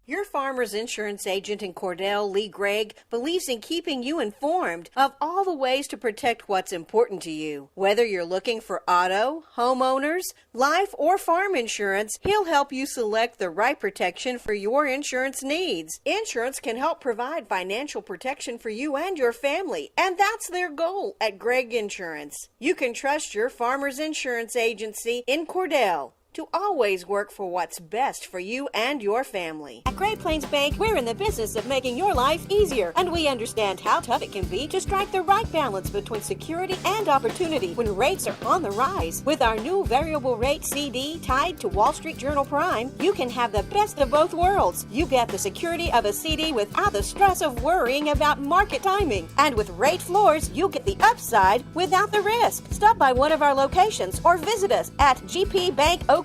Your Farmer's Insurance agent in Cordell, Lee Gregg, believes in keeping you informed of all the ways to protect what's important to you. Whether you're looking for auto, homeowners, life, or farm insurance, he'll help you select the right protection for your insurance needs. Insurance can help provide financial protection for you and your family, and that's their goal at Gregg Insurance. You can trust your Farmer's Insurance agency in Cordell to always work for what's best for you and your family. At Great Plains Bank, we're in the business of making your life easier, and we understand how tough it can be to strike the right balance between security and opportunity when rates are on the rise. With our new variable rate CD tied to Wall Street Journal Prime, you can have the best of both worlds. You get the security of a CD without the stress of worrying about market timing. And with rate floors, you get the upside without the risk. Stop by one of our locations or visit us at gpbankok.com.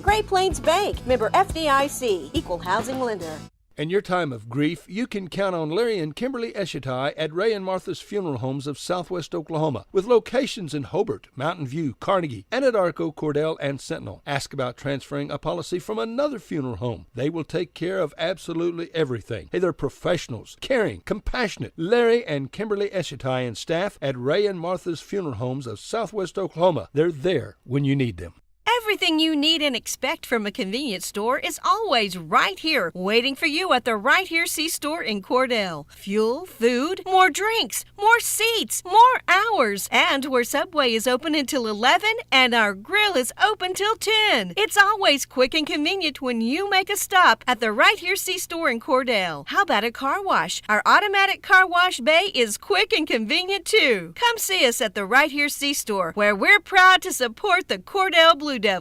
Great Plains Bank, member FDIC, equal housing lender. In your time of grief, you can count on Larry and Kimberly Eschatai at Ray and Martha's Funeral Homes of Southwest Oklahoma, with locations in Hobart, Mountain View, Carnegie, Anadarko, Cordell, and Sentinel. Ask about transferring a policy from another funeral home. They will take care of absolutely everything. Hey, they're professionals, caring, compassionate. Larry and Kimberly Eschatai and staff at Ray and Martha's Funeral Homes of Southwest Oklahoma. They're there when you need them. Everything you need and expect from a convenience store is always right here, waiting for you at the Right Here C-Store in Cordell. Fuel, food, more drinks, more seats, more hours, and where Subway is open until 11 and our grill is open till 10. It's always quick and convenient when you make a stop at the Right Here C-Store in Cordell. How about a car wash? Our automatic car wash bay is quick and convenient too. Come see us at the Right Here C-Store, where we're proud to support the Cordell Blue Devils.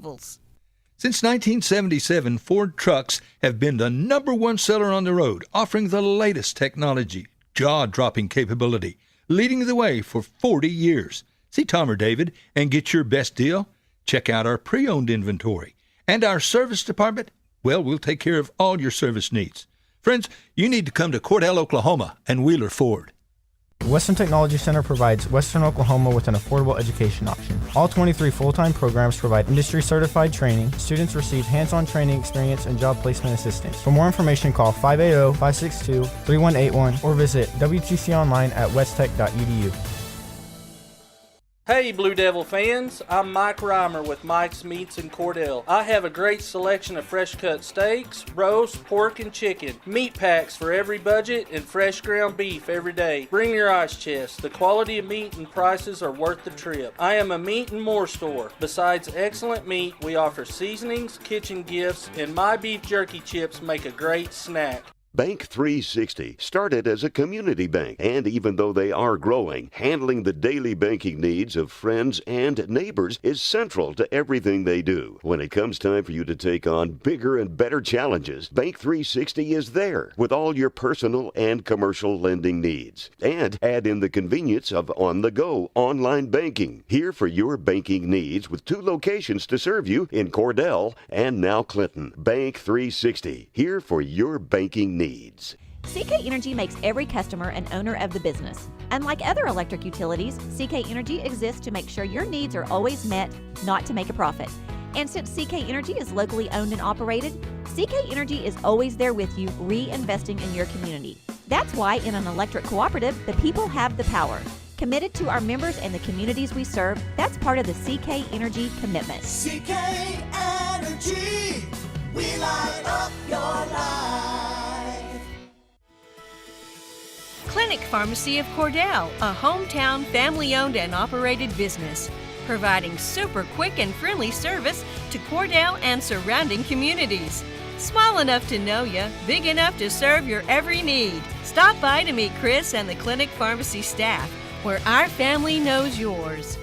Since 1977, Ford trucks have been the #1 seller on the road, offering the latest technology, jaw-dropping capability, leading the way for 40 years. See Tom or David and get your best deal? Check out our pre-owned inventory. And our service department? Well, we'll take care of all your service needs. Friends, you need to come to Cordell, Oklahoma and Wheeler Ford. Western Technology Center provides Western Oklahoma with an affordable education option. All 23 full-time programs provide industry-certified training. Students receive hands-on training experience and job placement assistance. For more information, call 580-562-3181 or visit WTC online at westtech.edu. Hey Blue Devil fans, I'm Mike Reimer with Mike's Meats in Cordell. I have a great selection of fresh cut steaks, roast, pork, and chicken. Meat packs for every budget and fresh ground beef every day. Bring your ice chest. The quality of meat and prices are worth the trip. I am a meat and more store. Besides excellent meat, we offer seasonings, kitchen gifts, and my beef jerky chips make a great snack. Bank 360 started as a community bank, and even though they are growing, handling the daily banking needs of friends and neighbors is central to everything they do. When it comes time for you to take on bigger and better challenges, Bank 360 is there with all your personal and commercial lending needs. And add in the convenience of on-the-go online banking. Here for your banking needs with 2 locations to serve you in Cordell and now Clinton. Bank 360, here for your banking needs. CK Energy makes every customer an owner of the business. Unlike other electric utilities, CK Energy exists to make sure your needs are always met, not to make a profit. And since CK Energy is locally owned and operated, CK Energy is always there with you, reinvesting in your community. That's why in an electric cooperative, the people have the power. Committed to our members and the communities we serve, that's part of the CK Energy commitment. CK Energy, we light up your life. Clinic Pharmacy of Cordell, a hometown family-owned and operated business, providing super quick and friendly service to Cordell and surrounding communities. Small enough to know you, big enough to serve your every need. Stop by to meet Chris and the Clinic Pharmacy staff, where our family knows yours.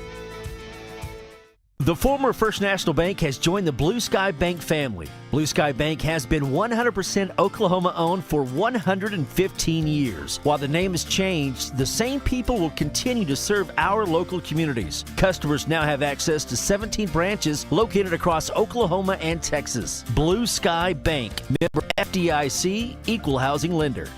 The former First National Bank has joined the Blue Sky Bank family. Blue Sky Bank has been 100% Oklahoma-owned for 115 years. While the name has changed, the same people will continue to serve our local communities. Customers now have access to 17 branches located across Oklahoma and Texas. Blue Sky Bank, member FDIC, equal housing lender.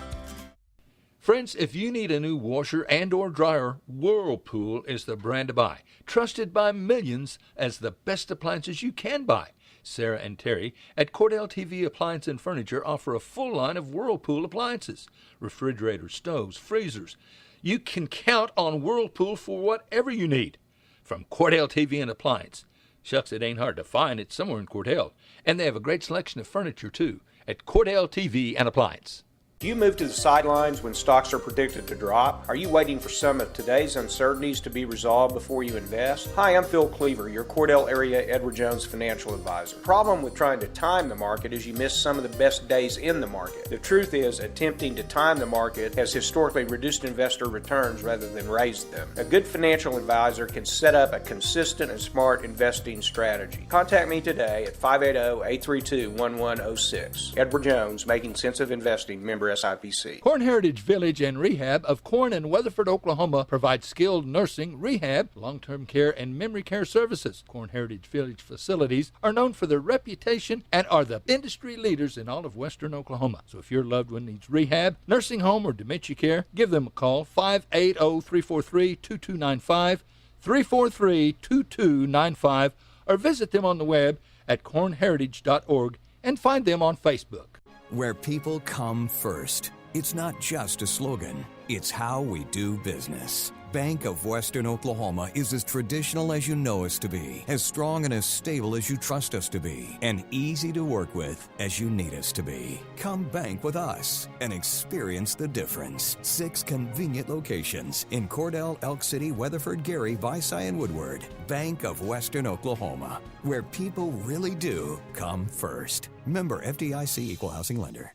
Friends, if you need a new washer and or dryer, Whirlpool is the brand to buy. Trusted by millions as the best appliances you can buy. Sarah and Terry at Cordell TV Appliance and Furniture offer a full line of Whirlpool appliances. Refrigerators, stoves, freezers. You can count on Whirlpool for whatever you need. From Cordell TV and Appliance. Shucks, it ain't hard to find. It's somewhere in Cordell. And they have a great selection of furniture, too, at Cordell TV and Appliance. Do you move to the sidelines when stocks are predicted to drop? Are you waiting for some of today's uncertainties to be resolved before you invest? Hi, I'm Phil Cleaver, your Cordell area Edward Jones financial advisor. The problem with trying to time the market is you miss some of the best days in the market. The truth is, attempting to time the market has historically reduced investor returns rather than raised them. A good financial advisor can set up a consistent and smart investing strategy. Contact me today at 580-832-1106. Edward Jones, Making Sense of Investing, member SIPC. Corn Heritage Village and Rehab of Corn and Weatherford, Oklahoma provides skilled nursing, rehab, long-term care, and memory care services. Corn Heritage Village facilities are known for their reputation and are the industry leaders in all of western Oklahoma. So if your loved one needs rehab, nursing home, or dementia care, give them a call, 580-343-2295, 343-2295, or visit them on the web at cornheritage.org and find them on Facebook. Where people come first. It's not just a slogan, it's how we do business. Bank of Western Oklahoma is as traditional as you know us to be, as strong and as stable as you trust us to be, and easy to work with as you need us to be. Come bank with us and experience the difference. 6 convenient locations in Cordell, Elk City, Weatherford, Gary, Visay, and Woodward. Bank of Western Oklahoma, where people really do come first. Member FDIC Equal Housing Lender.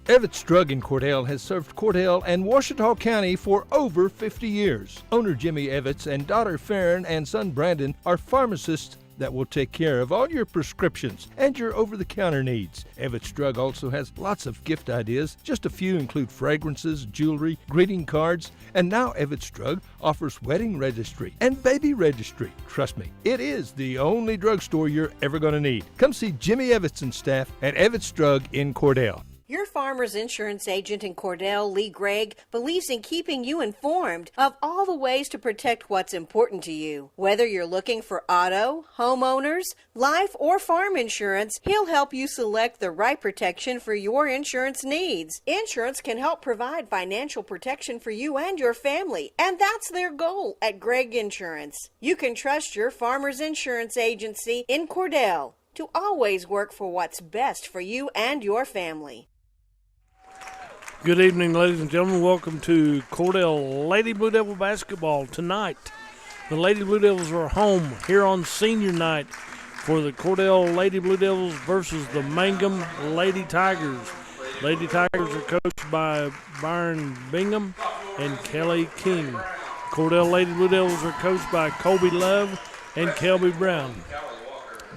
Evetts Drug in Cordell has served Cordell and Ouachita County for over 50 years. Owner Jimmy Evetts and daughter Farron and son Brandon are pharmacists that will take care of all your prescriptions and your over-the-counter needs. Evetts Drug also has lots of gift ideas. Just a few include fragrances, jewelry, greeting cards, and now Evetts Drug offers wedding registry and baby registry. Trust me, it is the only drugstore you're ever going to need. Come see Jimmy Evetts and staff at Evetts Drug in Cordell. Your Farmers Insurance agent in Cordell, Lee Gregg, believes in keeping you informed of all the ways to protect what's important to you. Whether you're looking for auto, homeowners, life, or farm insurance, he'll help you select the right protection for your insurance needs. Insurance can help provide financial protection for you and your family, and that's their goal at Gregg Insurance. You can trust your Farmers Insurance agency in Cordell to always work for what's best for you and your family. Good evening, ladies and gentlemen. Welcome to Cordell Lady Blue Devil basketball tonight. The Lady Blue Devils are home here on senior night for the Cordell Lady Blue Devils versus the Mangum Lady Tigers. Lady Tigers are coached by Byron Bingham and Kelly King. Cordell Lady Blue Devils are coached by Colby Love and Kelby Brown.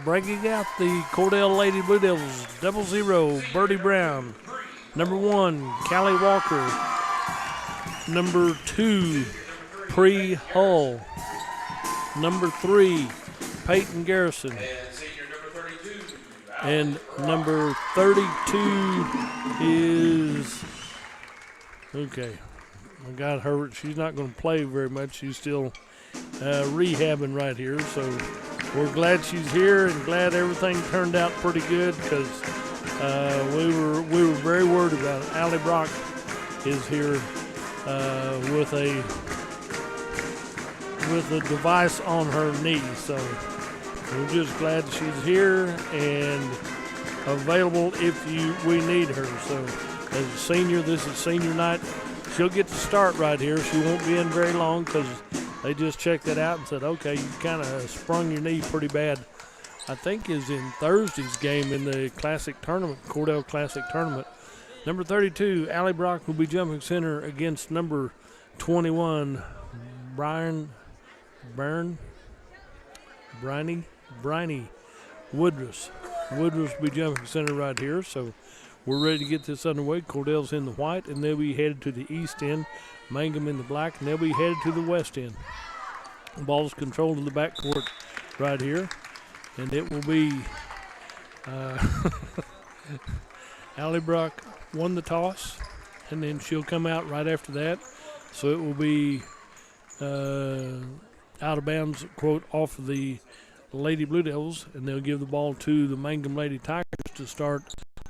Breaking out the Cordell Lady Blue Devils, 00, Birdie Brown. Number 1, Callie Walker. Number 2, Pre Hull. Number 3, Peyton Garrison. And number 32 is, okay, I got her. She's not going to play very much. She's still rehabbing right here. So we're glad she's here and glad everything turned out pretty good because we were very worried about it. Allie Brock is here with a device on her knee, so we're just glad she's here and available if we need her. So as a senior, this is senior night. She'll get to start right here. She won't be in very long because they just checked that out and said, okay, you kind of sprung your knee pretty bad. I think is in Thursday's game in the Classic Tournament, Cordell Classic Tournament. Number 32, Allie Brock will be jumping center against number 21, Bryony Woodruss. Woodruss will be jumping center right here, so we're ready to get this underway. Cordell's in the white, and they'll be headed to the east end. Mangum in the black, and they'll be headed to the west end. The ball's controlled in the backcourt right here. And it will be Allie Brock won the toss. and then she'll come out right after that. So it will be out of bounds, quote, off of the Lady Blue Devils, and they'll give the ball to the Mangum Lady Tigers to start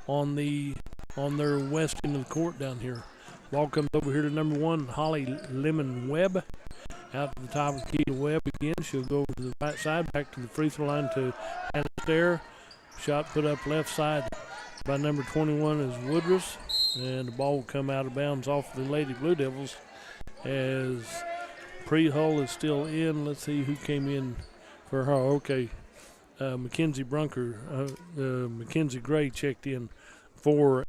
on their west end of the court down here. Ball comes over here to number 1, Holly Lemon Webb. Out to the top of the key to Webb again. She'll go over to the right side, back to the free throw line to Hannah Stair. Shot put up left side by number 21 is Woodruss, and the ball will come out of bounds off the Lady Blue Devils as Pre-Hull is still in. Let's see who came in for her. Okay, Mackenzie Brunker, Mackenzie Gray checked in for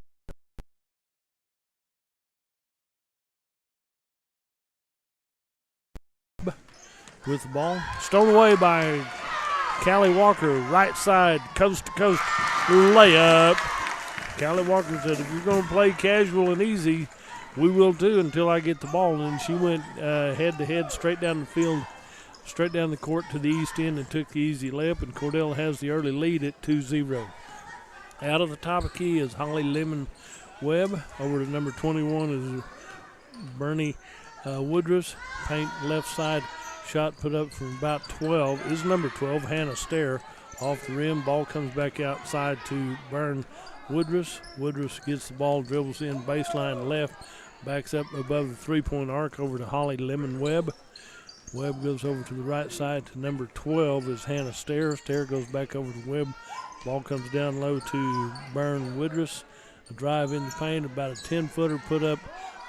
with the ball. Stolen away by Callie Walker, right side, coast to coast layup. Callie Walker said, if you're going to play casual and easy, we will too until I get the ball. And she went head to head straight down the field, straight down the court to the east end and took the easy layup. And Cordell has the early lead at 2-0. Out of the top of key is Holly Lemon Webb. Over to number 21 is Bernie Woodruss. Paint left side. Shot put up from about 12 is number 12, Hannah Stair, off the rim. Ball comes back outside to Byrne Woodruss. Woodruss gets the ball, dribbles in baseline left, backs up above the three-point arc over to Holly Lemon Webb. Webb goes over to the right side to number 12 is Hannah Stair. Stair goes back over to Webb. Ball comes down low to Byrne Woodruss. A drive in the paint, about a 10-footer put up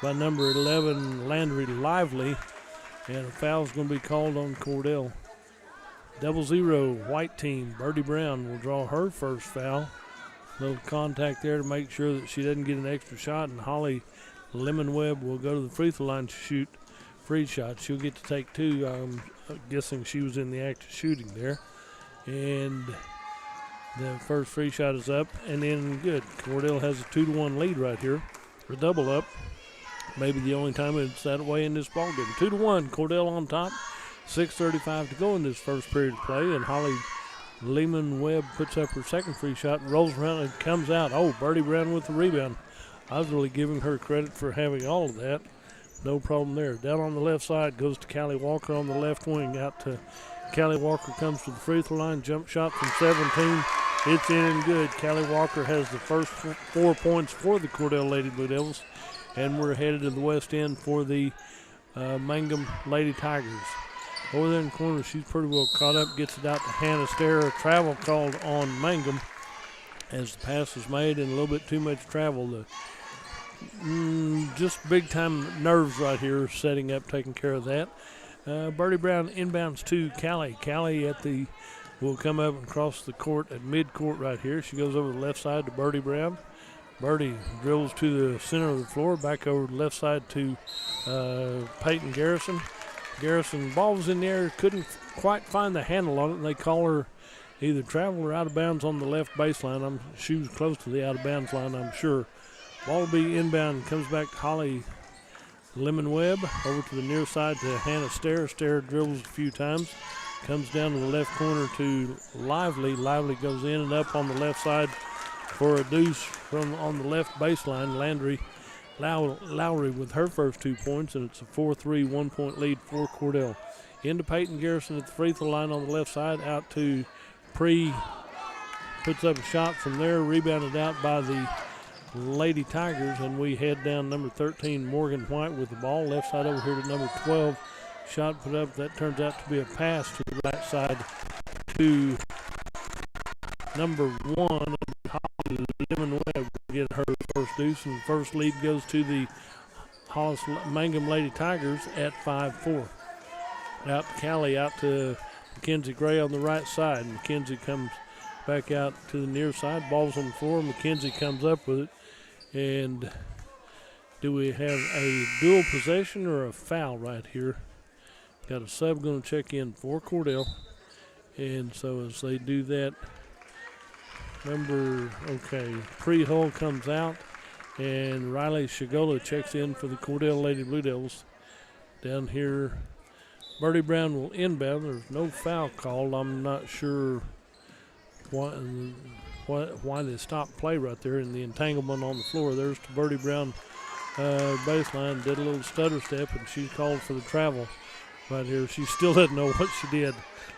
by number 11, Landry Lively. And a foul's going to be called on Cordell. 0-0 white team. Birdie Brown will draw her first foul. Little contact there to make sure that she doesn't get an extra shot. And Holly Lemon Webb will go to the free throw line to shoot free shots. She'll get to take 2. I'm guessing she was in the act of shooting there. And the first free shot is up. And then good. Cordell has a 2-1 lead right here. For double up. Maybe the only time it's that way in this ballgame. 2-1, Cordell on top. 6:35 to go in this first period of play, and Holly Lehman Webb puts up her second free shot, rolls around and comes out. Oh, Birdie Brown with the rebound. I was really giving her credit for having all of that. No problem there. Down on the left side goes to Callie Walker on the left wing. Out to Callie Walker, comes to the free throw line. Jump shot from 17. It's in and good. Callie Walker has the first 4 points for the Cordell Lady Blue Devils. And we're headed to the west end for the Mangum Lady Tigers. Over there in the corner, she's pretty well caught up. Gets it out to Hannah Stair. A travel called on Mangum as the pass was made, and a little bit too much travel. Just big-time nerves right here, setting up, taking care of that. Birdie Brown inbounds to Callie. Callie will come up and cross the court at mid-court right here. She goes over the left side to Birdie Brown. Birdie dribbles to the center of the floor, back over the left side to Peyton Garrison. Garrison, ball was in the air, couldn't quite find the handle on it, and they call her either travel or out of bounds on the left baseline. She was close to the out of bounds line, I'm sure. Ball will be inbound, comes back to Holly Lemon Webb, over to the near side to Hannah Stair. Stair dribbles a few times, comes down to the left corner to Lively. Lively goes in and up on the left side for a deuce from on the left baseline. Landry Lowry with her first 2 points, and it's a 4-3 1-point lead for Cordell. Into Peyton Garrison at the free throw line on the left side, out to Pre. Puts up a shot from there, rebounded out by the Lady Tigers, and we head down number 13, Morgan White, with the ball. Left side over here to number 12. Shot put up, that turns out to be a pass to the right side to number 1. Holly Lemon Webb will get her first deuce, and the first lead goes to the Hollis Mangum Lady Tigers at 5-4. Out to Callie, out to Mackenzie Gray on the right side. Mackenzie comes back out to the near side. Ball's on the floor. Mackenzie comes up with it. And do we have a dual possession or a foul right here? Got a sub going to check in for Cordell. And so as they do that, Pre-Hull comes out, and Riley Shigola checks in for the Cordell Lady Blue Devils. Down here, Birdie Brown will inbound. There's no foul called. I'm not sure why they stopped play right there in the entanglement on the floor. There's to Birdie Brown baseline, did a little stutter step, and she's called for the travel right here. She still doesn't know what she did.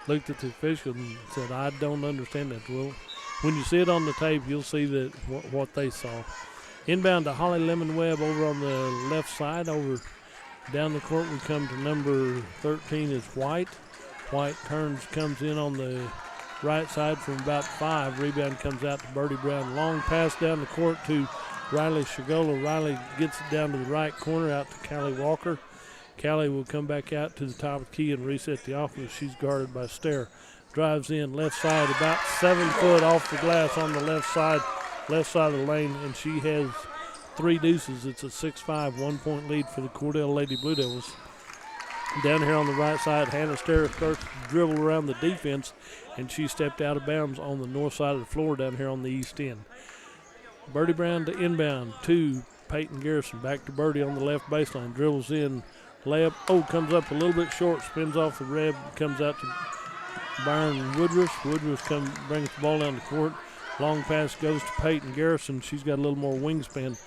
Looked at the official and said, I don't understand that. Well, when you see it on the tape, you'll see that what they saw. Inbound to Holly Lemon Webb over on the left side. Over down the court we come to number 13 is White. White comes in on the right side from about 5. Rebound comes out to Birdie Brown. Long pass down the court to Riley Shigola. Riley gets it down to the right corner out to Callie Walker. Callie will come back out to the top of the key and reset the offense. She's guarded by Stair. Drives in left side, about 7 foot off the glass on the left side of the lane, and she has 3 deuces. It's a 6-5 1-point lead for the Cordell Lady Blue Devils. Down here on the right side, Hannah Stair starts to dribble around the defense, and she stepped out of bounds on the north side of the floor down here on the east end. Birdie Brown to inbound to Peyton Garrison. Back to Birdie on the left baseline. Dribbles in, layup. Comes up a little bit short, spins off the red, comes out to Byron Woodruff. Woodruff brings the ball down the court. Long pass goes to Peyton Garrison. She's got a little more wingspan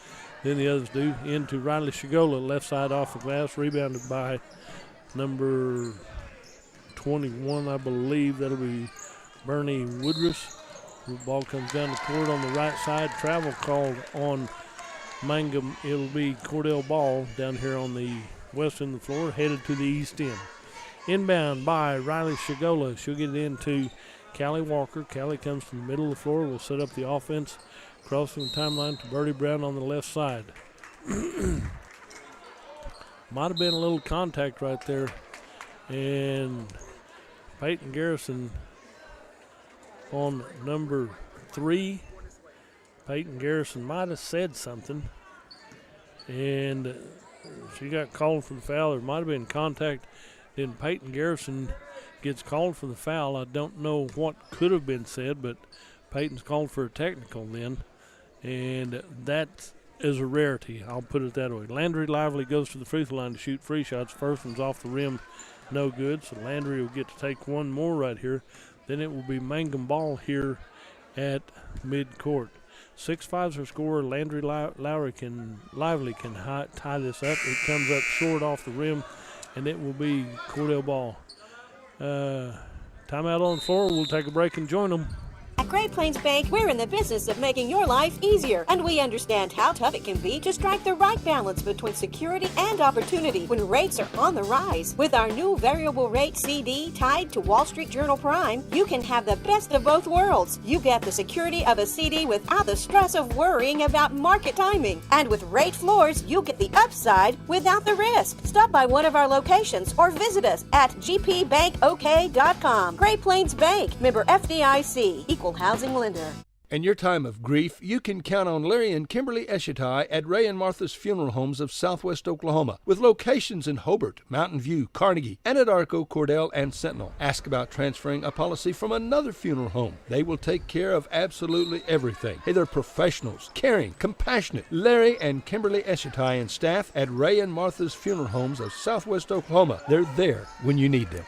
than the others do. Into Riley Shigola, left side off the glass, rebounded by number 21, I believe. That'll be Bernie Woodruff. The ball comes down the court on the right side. Travel called on Mangum. It'll be Cordell ball down here on the west end of the floor, headed to the east end. Inbound by Riley Shigola. She'll get it into Callie Walker. Callie comes to the middle of the floor. Will set up the offense. Crossing the timeline to Birdie Brown on the left side. Might have been a little contact right there. And Peyton Garrison on number 3. Peyton Garrison might have said something. And she got called for the foul. There might have been contact. Then Peyton Garrison gets called for the foul. I don't know what could have been said, but Peyton's called for a technical then. And that is a rarity. I'll put it that way. Landry Lively goes to the free throw line to shoot free shots. First one's off the rim. No good. So Landry will get to take one more right here. Then it will be Mangum ball here at midcourt. 6-5's her score. Landry Lively can tie this up. It comes up short off the rim, and it will be Cordell ball. Timeout on the floor. We'll take a break and join them. At Great Plains Bank, we're in the business of making your life easier, and we understand how tough it can be to strike the right balance between security and opportunity when rates are on the rise. With our new variable rate CD tied to Wall Street Journal Prime, you can have the best of both worlds. You get the security of a CD without the stress of worrying about market timing. And with rate floors, you get the upside without the risk. Stop by one of our locations or visit us at gpbankok.com. Great Plains Bank, member FDIC, equal housing lender. In your time of grief, you can count on Larry and Kimberly Eshitai at Ray and Martha's Funeral Homes of Southwest Oklahoma, with locations in Hobart, Mountain View, Carnegie, Anadarko, Cordell, and Sentinel. Ask about transferring a policy from another funeral home. They will take care of absolutely everything. Hey, they're professionals, caring, compassionate. Larry and Kimberly Eshitai and staff at Ray and Martha's Funeral Homes of Southwest Oklahoma. They're there when you need them.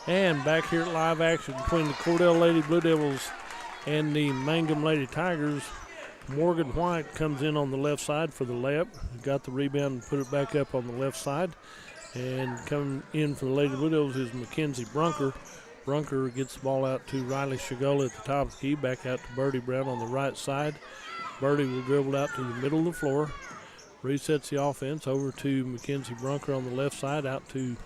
And back here at live action between the Cordell Lady Blue Devils and the Mangum Lady Tigers, Morgan White comes in on the left side for the layup. Got the rebound and put it back up on the left side. And coming in for the Lady Blue Devils is Mackenzie Brunker. Brunker gets the ball out to Riley Shigola at the top of the key, back out to Birdie Brown on the right side. Birdie will dribble out to the middle of the floor, resets the offense over to Mackenzie Brunker on the left side, out to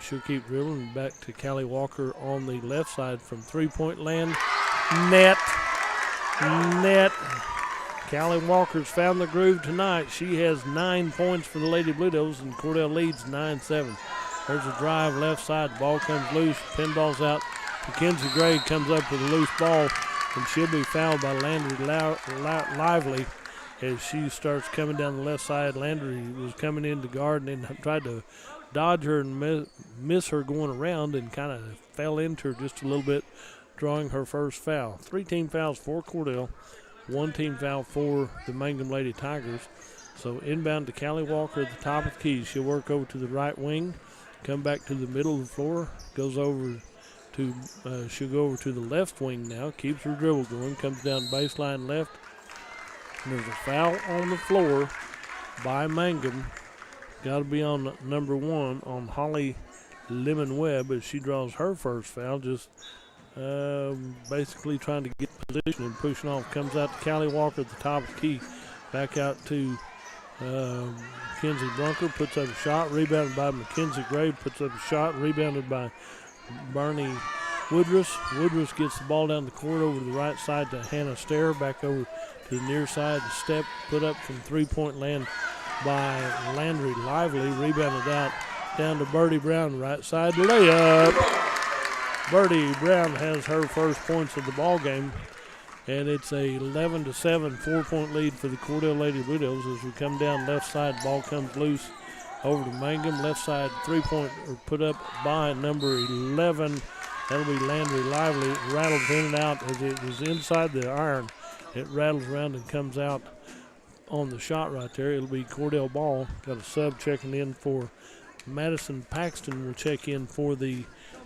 she'll keep dribbling back to Callie Walker on the left side from three-point land. Net. Callie Walker's found the groove tonight. She has 9 points for the Lady Blue Devils, and Cordell leads 9-7. There's a drive left side. Ball comes loose. Pinball's out. Mackenzie Gray comes up with a loose ball, and she'll be fouled by Landry Lively as she starts coming down the left side. Landry was coming in to guard and then tried to dodge her and miss her going around and kind of fell into her just a little bit, drawing her first foul. 3 team fouls for Cordell, 1 team foul for the Mangum Lady Tigers. So inbound to Callie Walker at the top of the key. She'll work over to the right wing, come back to the middle of the floor, goes over to, she'll go over to the left wing now, keeps her dribble going, comes down baseline left. And there's a foul on the floor, by Mangum. Got to be on number 1 on Holly Lemon Webb as she draws her first foul. Just basically trying to get position and pushing off. Comes out to Callie Walker at the top of the key. Back out to Mackenzie Brunker. Puts up a shot. Rebounded by Mackenzie Gray. Puts up a shot. Rebounded by Bernie Woodruss. Woodruss gets the ball down the court over to the right side to Hannah Stair. Back over to the near side. Step put up from three-point land by Landry Lively. Rebounded out down to Birdie Brown, right side layup. Birdie Brown has her first points of the ball game, and it's a 11-7 4-point lead for the Cordell Lady Blue Devils. As we come down left side, ball comes loose over to Mangum. Left side three-point put up by number 11. That'll be Landry Lively. It rattles in and out as it was inside the iron. It rattles around and comes out on the shot right there. It'll be Cordell ball. Got a sub checking in for Madison Paxton. Will check in for the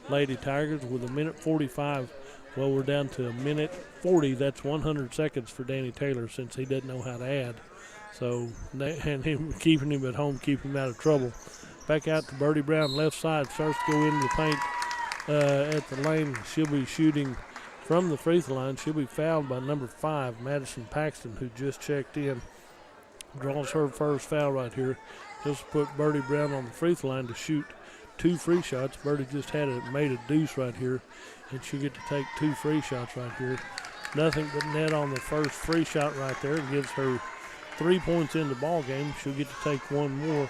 Lady Tigers with a minute 45. Well, we're down to a minute 40. That's 100 seconds for Danny Taylor since he doesn't know how to add. So, and him keeping him at home, keeping him out of trouble. Back out to Birdie Brown, left side. Starts to go into the paint at the lane. She'll be shooting from the free throw line. She'll be fouled by number 5, Madison Paxton, who just checked in. Draws her first foul right here. Just put Birdie Brown on the free throw line to shoot 2 free shots. Birdie just made a deuce right here, and she'll get to take 2 free shots right here. Nothing but net on the first free shot right there. It gives her 3 points in the ball game. She'll get to take 1 more.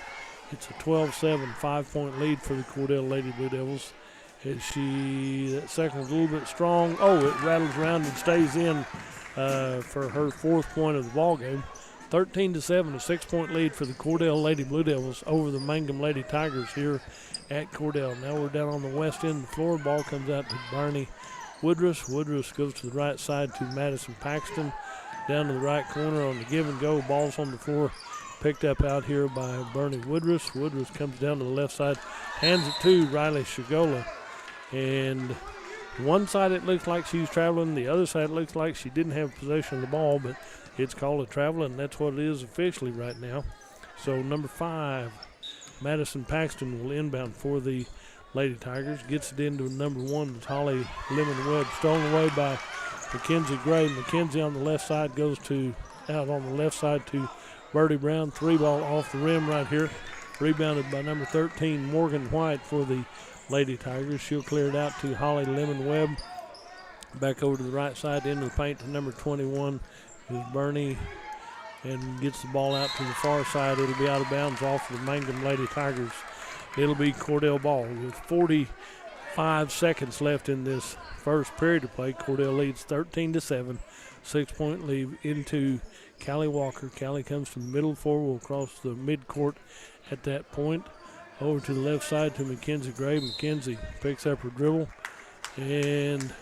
It's a 12-7 5-point lead for the Cordell Lady Blue Devils. That second is a little bit strong. Oh, it rattles around and stays in for her 4th point of the ball game. 13-7, a 6-point lead for the Cordell Lady Blue Devils over the Mangum Lady Tigers here at Cordell. Now we're down on the west end of the floor. Ball comes out to Bernie Woodruss. Woodruss goes to the right side to Madison Paxton. Down to the right corner on the give and go. Ball's on the floor. Picked up out here by Bernie Woodruss. Woodruss comes down to the left side. Hands it to Riley Shigola. And one side it looks like she's traveling. The other side it looks like she didn't have possession of the ball, but it's called a travel, and that's what it is officially right now. So number 5, Madison Paxton will inbound for the Lady Tigers. Gets it into number 1, it's Holly Lemon Webb. Stolen away by Mackenzie Gray. Mackenzie on the left side goes out on the left side to Birdie Brown. 3 ball off the rim right here. Rebounded by number 13, Morgan White for the Lady Tigers. She'll clear it out to Holly Lemon Webb. Back over to the right side into the paint to number 21 is Bernie, and gets the ball out to the far side. It'll be out of bounds off of the Mangum Lady Tigers. It'll be Cordell ball with 45 seconds left in this first period of play. Cordell leads 13-7, 6-point lead into Callie Walker. Callie comes from the middle floor, will cross the midcourt at that point. Over to the left side to Mackenzie Gray. Mackenzie picks up her dribble, and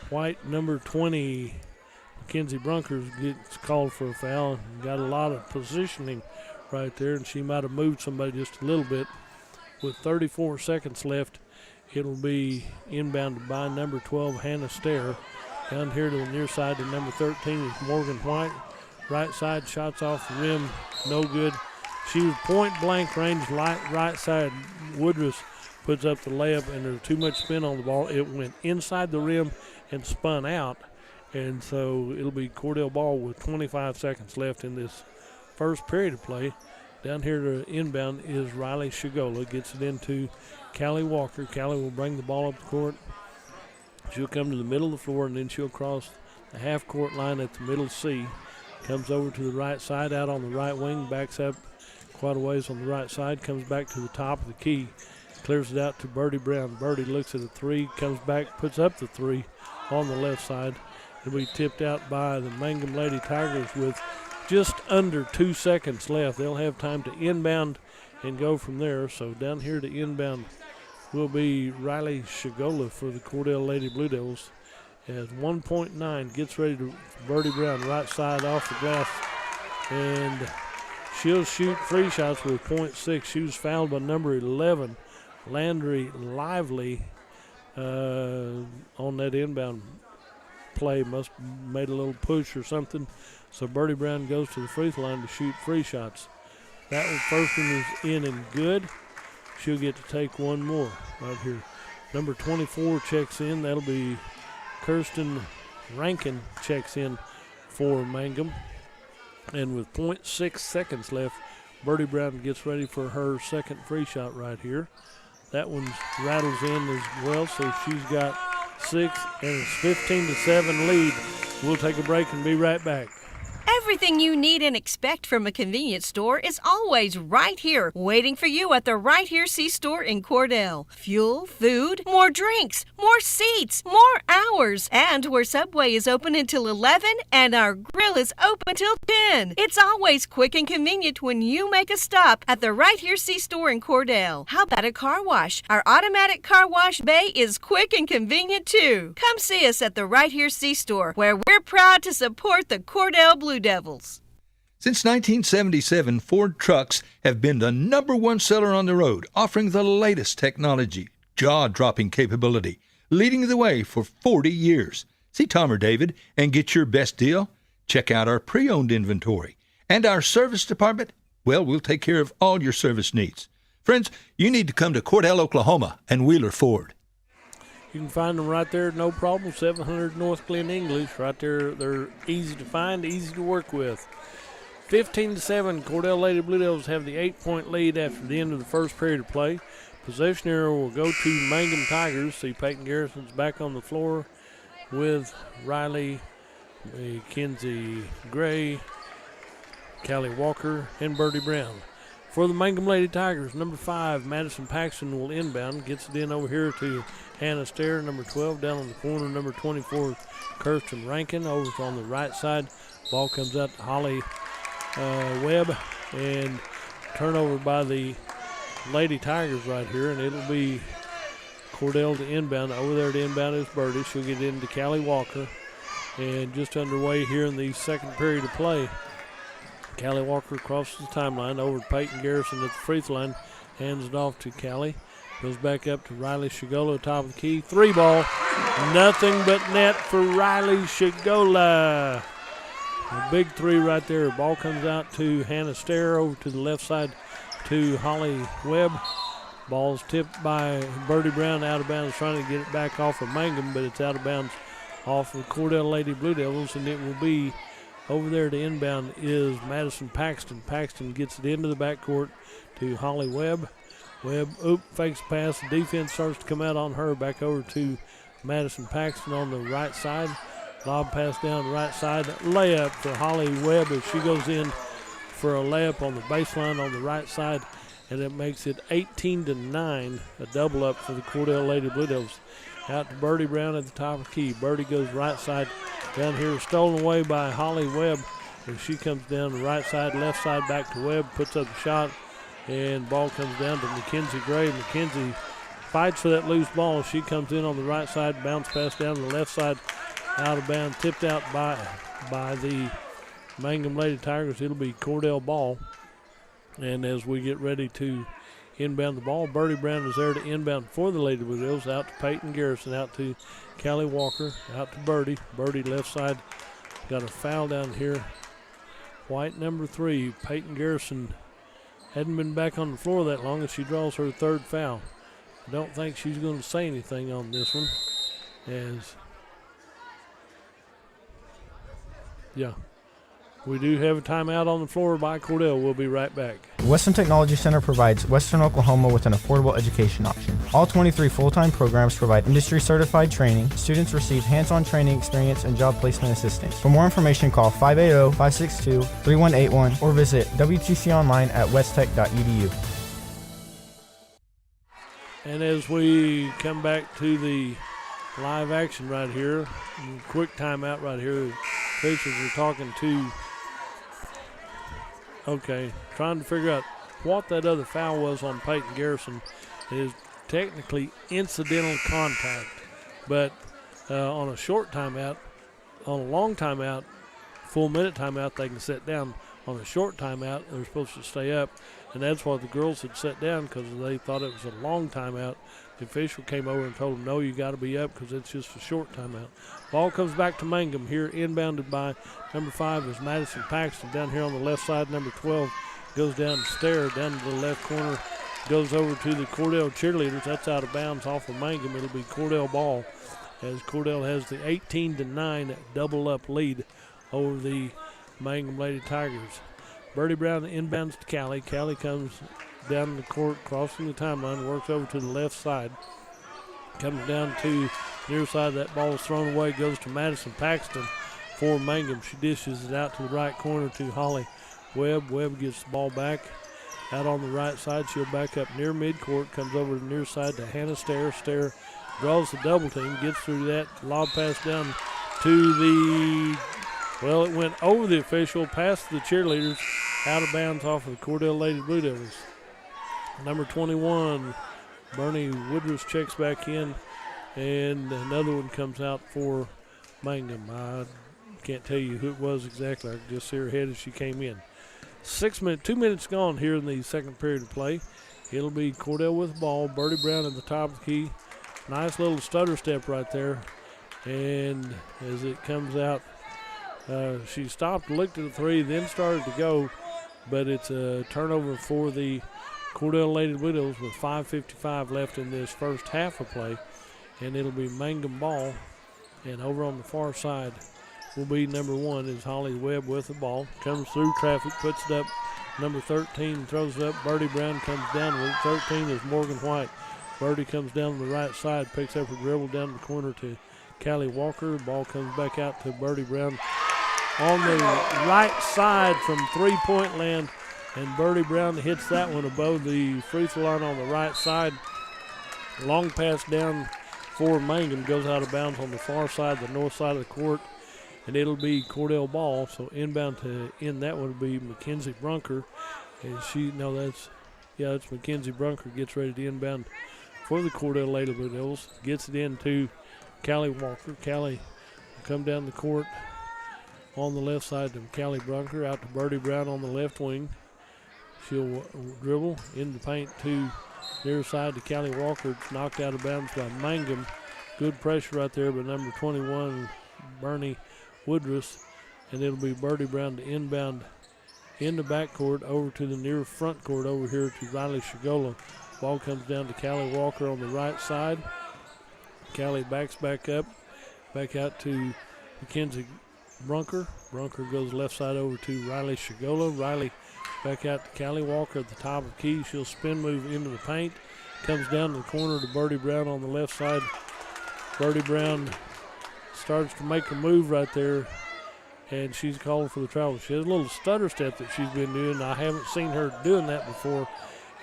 White, number 20, Mackenzie Brunkers, gets called for a foul. Got a lot of positioning right there, and she might have moved somebody just a little bit. With 34 seconds left, it'll be inbounded by number 12, Hannah Stair. Down here to the near side to number 13 is Morgan White. Right side, shots off the rim, no good. She was point blank range, right side. Woodruss puts up the layup, and there's too much spin on the ball. It went inside the rim and spun out. And so it'll be Cordell ball with 25 seconds left in this first period of play. Down here to inbound is Riley Shigola. Gets it into Callie Walker. Callie will bring the ball up the court. She'll come to the middle of the floor, and then she'll cross the half-court line at the middle C. Comes over to the right side, out on the right wing, backs up quite a ways on the right side, comes back to the top of the key, clears it out to Birdie Brown. Birdie looks at a 3, comes back, puts up the 3 on the left side. It'll be tipped out by the Mangum Lady Tigers with just under 2 seconds left. They'll have time to inbound and go from there. So down here to inbound will be Riley Shigola for the Cordell Lady Blue Devils. As 1.9 gets ready to Birdie Brown, right side off the glass. And she'll shoot free shots with .6. She was fouled by number 11, Landry Lively, on that inbound play, must have made a little push or something. So Birdie Brown goes to the free throw line to shoot free shots. That first one is in and good. She'll get to take one more right here. Number 24 checks in. That'll be Kirsten Rankin checks in for Mangum. And with 0.6 seconds left, Birdie Brown gets ready for her second free shot right here. That one rattles in as well, so she's got 6, and it's 15-7 lead. We'll take a break and be right back. Everything you need and expect from a convenience store is always right here, waiting for you at the Right Here C-Store in Cordell. Fuel, food, more drinks, more seats, more hours, and where Subway is open until 11 and our grill is open till 10. It's always quick and convenient when you make a stop at the Right Here C-Store in Cordell. How about a car wash? Our automatic car wash bay is quick and convenient too. Come see us at the Right Here C-Store, where we're proud to support the Cordell Blue Devils. Since 1977, Ford trucks have been the #1 seller on the road, offering the latest technology, jaw-dropping capability, leading the way for 40 years. See Tom or David and get your best deal? Check out our pre-owned inventory. And our service department? Well, we'll take care of all your service needs. Friends, you need to come to Cordell, Oklahoma and Wheeler Ford. You can find them right there, no problem, 700 North Glen English. Right there, they're easy to find, easy to work with. 15-7, Cordell Lady Blue Devils have the 8-point lead after the end of the first period of play. Possession arrow will go to Mangum Tigers. See Peyton Garrison's back on the floor with Riley, Mackenzie Gray, Callie Walker, and Birdie Brown. For the Mangum Lady Tigers, number 5, Madison Paxton will inbound. Gets it in over here to Hannah Stair, number 12. Down on the corner, number 24, Kirsten Rankin. Over on the right side. Ball comes out to Holly Webb. And turnover by the Lady Tigers right here. And it'll be Cordell to inbound. Over there to inbound is Birdie. She'll get into Callie Walker. And just underway here in the second period of play. Callie Walker crosses the timeline over to Peyton Garrison at the free throw line. Hands it off to Callie. Goes back up to Riley Shigola, top of the key. 3 ball. Nothing but net for Riley Shigola. A big 3 right there. Ball comes out to Hannah Stair over to the left side to Holly Webb. Ball's tipped by Birdie Brown out of bounds, trying to get it back off of Mangum, but it's out of bounds off of Cordell Lady Blue Devils, and it will be over there to inbound is Madison Paxton. Paxton gets it into the backcourt to Holly Webb. Webb, fakes the pass. The defense starts to come out on her. Back over to Madison Paxton on the right side. Lob pass down the right side. Layup for Holly Webb as she goes in for a layup on the baseline on the right side. And it makes it 18-9, a double up for the Cordell Lady Blue Devils. Out to Birdie Brown at the top of the key. Birdie goes right side. Down here, stolen away by Holly Webb. As she comes down the right side, left side, back to Webb, puts up a shot, and ball comes down to Mackenzie Gray. Mackenzie fights for that loose ball. She comes in on the right side, bounce pass down to the left side, out of bounds, tipped out by the Mangum Lady Tigers. It'll be Cordell ball. And as we get ready to inbound the ball, Birdie Brown is there to inbound for the Lady Blue Devils. Out to Peyton Garrison, out to Callie Walker, out to Birdie. Birdie left side, got a foul down here. White number 3, Peyton Garrison hadn't been back on the floor that long as she draws her 3rd foul. I don't think she's going to say anything on this one. We do have a timeout on the floor by Cordell. We'll be right back. Western Technology Center provides Western Oklahoma with an affordable education option. All 23 full-time programs provide industry-certified training. Students receive hands-on training experience and job placement assistance. For more information, call 580-562-3181 or visit WTC online at westtech.edu. And as we come back to the live action right here, quick timeout right here. Coaches are talking to trying to figure out what that other foul was on Peyton Garrison. It is technically incidental contact, but on a short timeout, on a long timeout, full minute timeout, they can sit down. On a short timeout, they're supposed to stay up, and that's why the girls had sat down because they thought it was a long timeout. The official came over and told him, no, you got to be up because it's just a short timeout. Ball comes back to Mangum here, inbounded by number 5 is Madison Paxton. Down here on the left side, number 12 goes down the stair, down to the left corner, goes over to the Cordell cheerleaders. That's out of bounds off of Mangum. It'll be Cordell ball as Cordell has the 18-9 double-up lead over the Mangum Lady Tigers. Birdie Brown inbounds to Callie. Callie comes down the court, crossing the timeline, works over to the left side. Comes down to the near side. That ball is thrown away, goes to Madison Paxton for Mangum. She dishes it out to the right corner to Holly Webb. Webb gets the ball back out on the right side. She'll back up near midcourt, comes over to the near side to Hannah Stair. Stair draws the double team, gets through that, lob pass down to the, well, it went over the official, past the cheerleaders, out of bounds off of the Cordell Lady Blue Devils. Number 21, Bernie Woodruff checks back in, and another one comes out for Mangum. I can't tell you who it was exactly. I can just see her head as she came in. 2 minutes gone here in the second period of play. It'll be Cordell with the ball. Birdie Brown at the top of the key. Nice little stutter step right there. And as it comes out, she stopped, looked at the three, then started to go. But it's a turnover for the Cordell Lady Blue Devils with 5:55 left in this first half of play. And it'll be Mangum ball. And over on the far side will be number 1 is Holly Webb with the ball. Comes through traffic, puts it up. Number 13 throws it up. Birdie Brown comes down with it. 13 is Morgan White. Birdie comes down the right side, picks up a dribble down the corner to Callie Walker. Ball comes back out to Birdie Brown on the right side from three-point land. And Birdie Brown hits that one above the free throw line on the right side. Long pass down for Mangum, goes out of bounds on the far side, the north side of the court. And it'll be Cordell ball. So inbound to end that would be Mackenzie Brunker. And that's Mackenzie Brunker gets ready to inbound for the Cordell Lady Blue Devils. Gets it into Callie Walker. Callie will come down the court on the left side to Callie Brunker. Out to Birdie Brown on the left wing. She'll dribble in the paint to near side to Callie Walker. It's knocked out of bounds by Mangum. Good pressure right there by number 21, Bernie Woodruff, and it'll be Birdie Brown to inbound in the backcourt over to the near front court over here to Riley Shigola. Ball comes down to Callie Walker on the right side. Callie backs back up, back out to Mackenzie Brunker. Brunker goes left side over to Riley Shigola. Riley back out to Callie Walker at the top of the key. She'll spin move into the paint. Comes down to the corner to Birdie Brown on the left side. Birdie Brown starts to make a move right there, and she's calling for the travel. She has a little stutter step that she's been doing. I haven't seen her doing that before,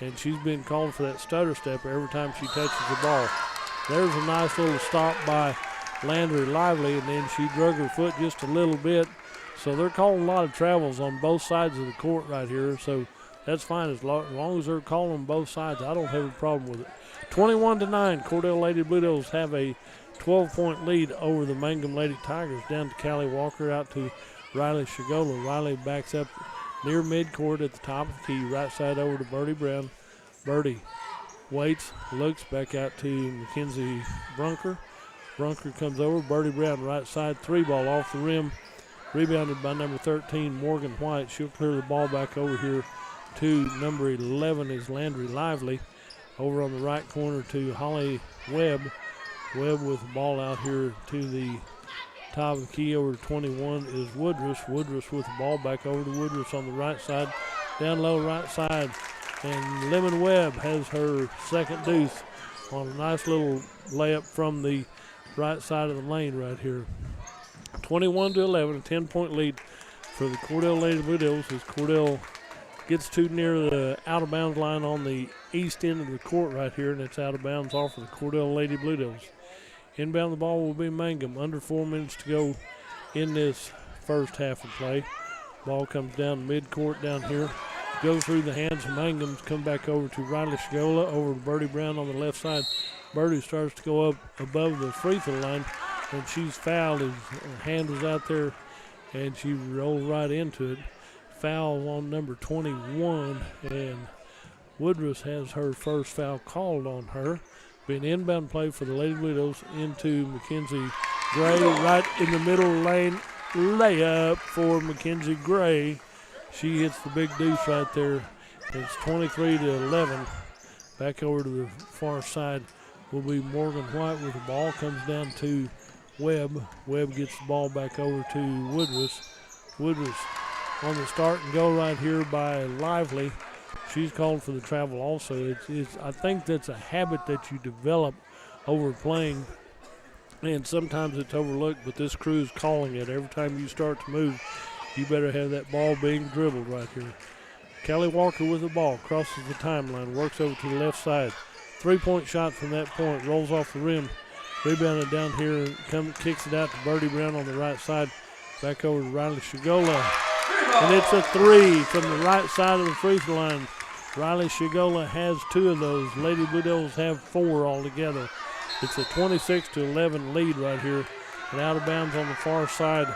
and she's been calling for that stutter step every time she touches the ball. There's a nice little stop by Landry Lively, and then she drug her foot just a little bit. So they're calling a lot of travels on both sides of the court right here, so that's fine. As long as they're calling on both sides, I don't have a problem with it. 21-9, Cordell Lady Blue Devils have a 12-point lead over the Mangum Lady Tigers. Down to Callie Walker, out to Riley Shigola. Riley backs up near midcourt at the top of the key, right side over to Birdie Brown. Birdie waits, looks back out to Mackenzie Brunker. Brunker comes over. Birdie Brown right side, three ball off the rim. Rebounded by number 13, Morgan White. She'll clear the ball back over here to number 11 is Landry Lively. Over on the right corner to Holly Webb. Webb with the ball out here to the top of the key over to 21 is Woodruff. Woodruff with the ball back over to Woodruff on the right side. Down low right side. And Lemon Webb has her second deuce on a nice little layup from the right side of the lane right here. 21-11, a 10-point lead for the Cordell Lady Blue Devils as Cordell gets too near the out-of-bounds line on the east end of the court right here, and it's out of bounds off of the Cordell Lady Blue Devils. Inbound the ball will be Mangum. Under 4 minutes to go in this first half of play. Ball comes down midcourt down here. Goes through the hands of Mangum's. Come back over to Riley Shigola, over to Birdie Brown on the left side. Birdie starts to go up above the free throw line, and she's fouled. His hand was out there, and she rolled right into it. Foul on number 21, and Woodruff has her first foul called on her. Be an inbound play for the Lady Blue Devils into Mackenzie Gray, right in the middle lane. Layup for Mackenzie Gray. She hits the big deuce right there. It's 23-11. Back over to the far side will be Morgan White with the ball. Comes down to Webb. Webb gets the ball back over to Woodruss. Woodruss on the start and go right here by Lively. She's called for the travel also. I think that's a habit that you develop over playing, and sometimes it's overlooked, but this crew is calling it. Every time you start to move, you better have that ball being dribbled right here. Kelly Walker with the ball, crosses the timeline, works over to the left side. Three-point shot from that point, rolls off the rim. Rebounded down here, kicks it out to Birdie Brown on the right side. Back over to Riley Shigola. And it's a three from the right side of the free throw line. Riley Shigola has 2 of those. Lady Blue Devils have 4 altogether. It's a 26-11 lead right here. And out of bounds on the far side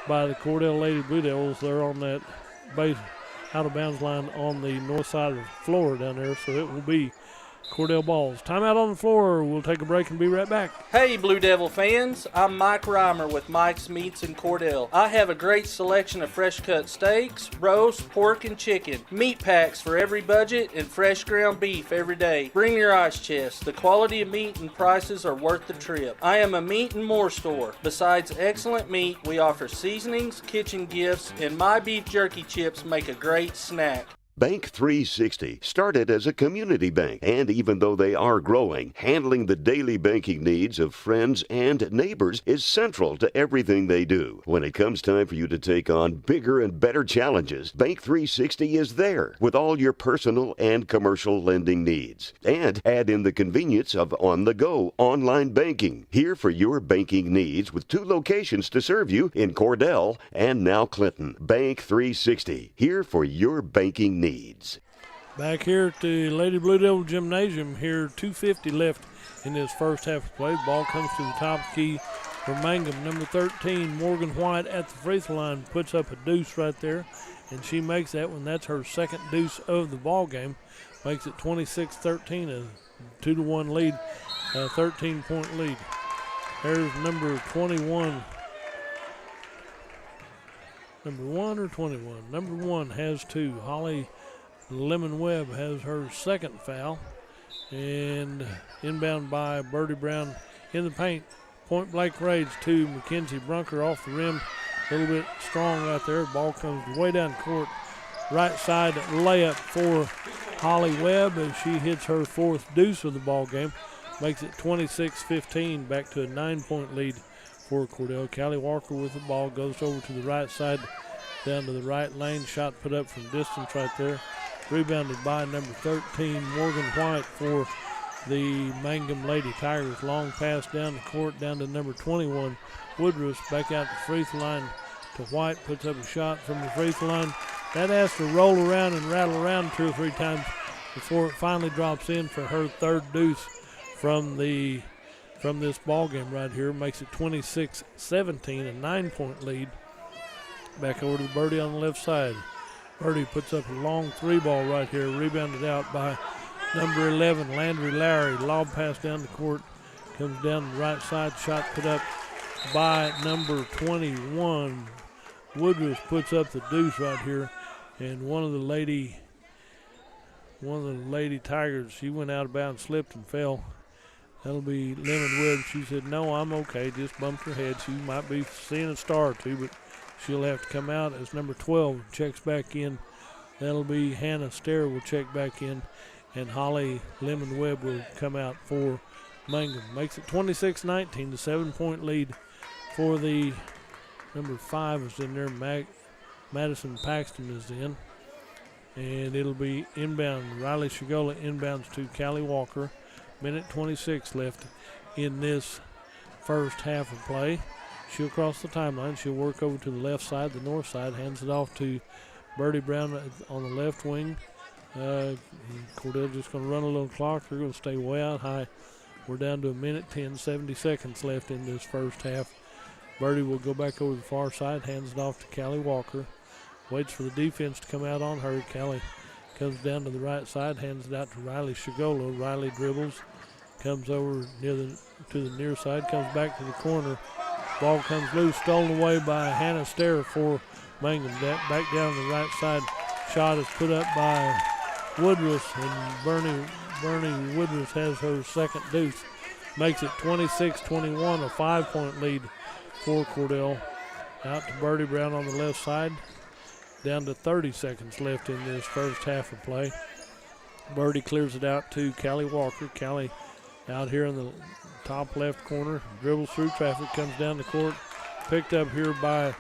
by the Cordell Lady Blue Devils. They're on that base out of bounds line on the north side of the floor down there. So it will be Cordell balls. Timeout on the floor. We'll take a break and be right back. Hey, Blue Devil fans. I'm Mike Reimer with Mike's Meats in Cordell. I have a great selection of fresh-cut steaks, roast, pork, and chicken. Meat packs for every budget and fresh ground beef every day. Bring your ice chest. The quality of meat and prices are worth the trip. I am a meat and more store. Besides excellent meat, we offer seasonings, kitchen gifts, and my beef jerky chips make a great snack. Bank 360 started as a community bank, and even though they are growing, handling the daily banking needs of friends and neighbors is central to everything they do. When it comes time for you to take on bigger and better challenges, Bank 360 is there with all your personal and commercial lending needs. And add in the convenience of on-the-go online banking. Here for your banking needs with 2 locations to serve you in Cordell and now Clinton. Bank 360, here for your banking needs. Back here at the Lady Blue Devil Gymnasium, here 2:50 left in this first half of play. The ball comes to the top key for Mangum. Number 13, Morgan White at the free throw line, puts up a deuce right there, and she makes that one. That's her second deuce of the ball game. Makes it 26-13, a 2-1 lead, a 13-point lead. There's number 21. Number 1 or 21? Number 1 has 2. Holly Lemon Webb has her second foul. And inbound by Birdie Brown in the paint. Point blank raids to Mackenzie Brunker off the rim. A little bit strong right there. Ball comes way down court. Right side layup for Holly Webb as she hits her 4th deuce of the ball game. Makes it 26-15, back to a 9-point lead for Cordell. Callie Walker with the ball, goes over to the right side, down to the right lane. Shot put up from distance right there. Rebounded by number 13, Morgan White for the Mangum Lady Tigers. Long pass down the court, down to number 21, Woodruss. Back out the free throw line to White. Puts up a shot from the free throw line. That has to roll around and rattle around 2 or 3 times before it finally drops in for her 3rd deuce from this ball game right here. Makes it 26-17, a 9-point lead. Back over to the Birdie on the left side. Birdie puts up a long 3-ball right here, rebounded out by number 11, Landry Lowry. Lob pass down the court, comes down the right side. Shot put up by number 21. Woodruss puts up the deuce right here, and one of the lady Tigers, she went out of bounds, slipped and fell. That'll be Lemon Webb. She said, "No, I'm okay." Just bumped her head. She might be seeing a star or 2, but she'll have to come out as number 12 checks back in. That'll be Hannah Stair will check back in, and Holly Lemon Webb will come out for Mangum. Makes it 26-19, the 7-point lead for the number 5 is in there. Madison Paxton is in, and it'll be inbound. Riley Shigola inbounds to Callie Walker. Minute 26 left in this first half of play. She'll cross the timeline. She'll work over to the left side, the north side, hands it off to Birdie Brown on the left wing. Cordell just going to run a little clock. They're going to stay way out high. We're down to a minute 10, 70 seconds left in this first half. Birdie will go back over the far side, hands it off to Callie Walker. Waits for the defense to come out on her. Callie comes down to the right side, hands it out to Riley Shigola. Riley dribbles, Comes over to the near side, comes back to the corner. Ball comes loose, stolen away by Hannah Stair for Mangum. Back down the right side. Shot is put up by Woodruff, and Bernie Woodruff has her second deuce. Makes it 26-21, a 5-point lead for Cordell. Out to Birdie Brown on the left side. Down to 30 seconds left in this first half of play. Birdie clears it out to Callie Walker. Callie out here in the top left corner. Dribbles through traffic, comes down the court. Picked up here by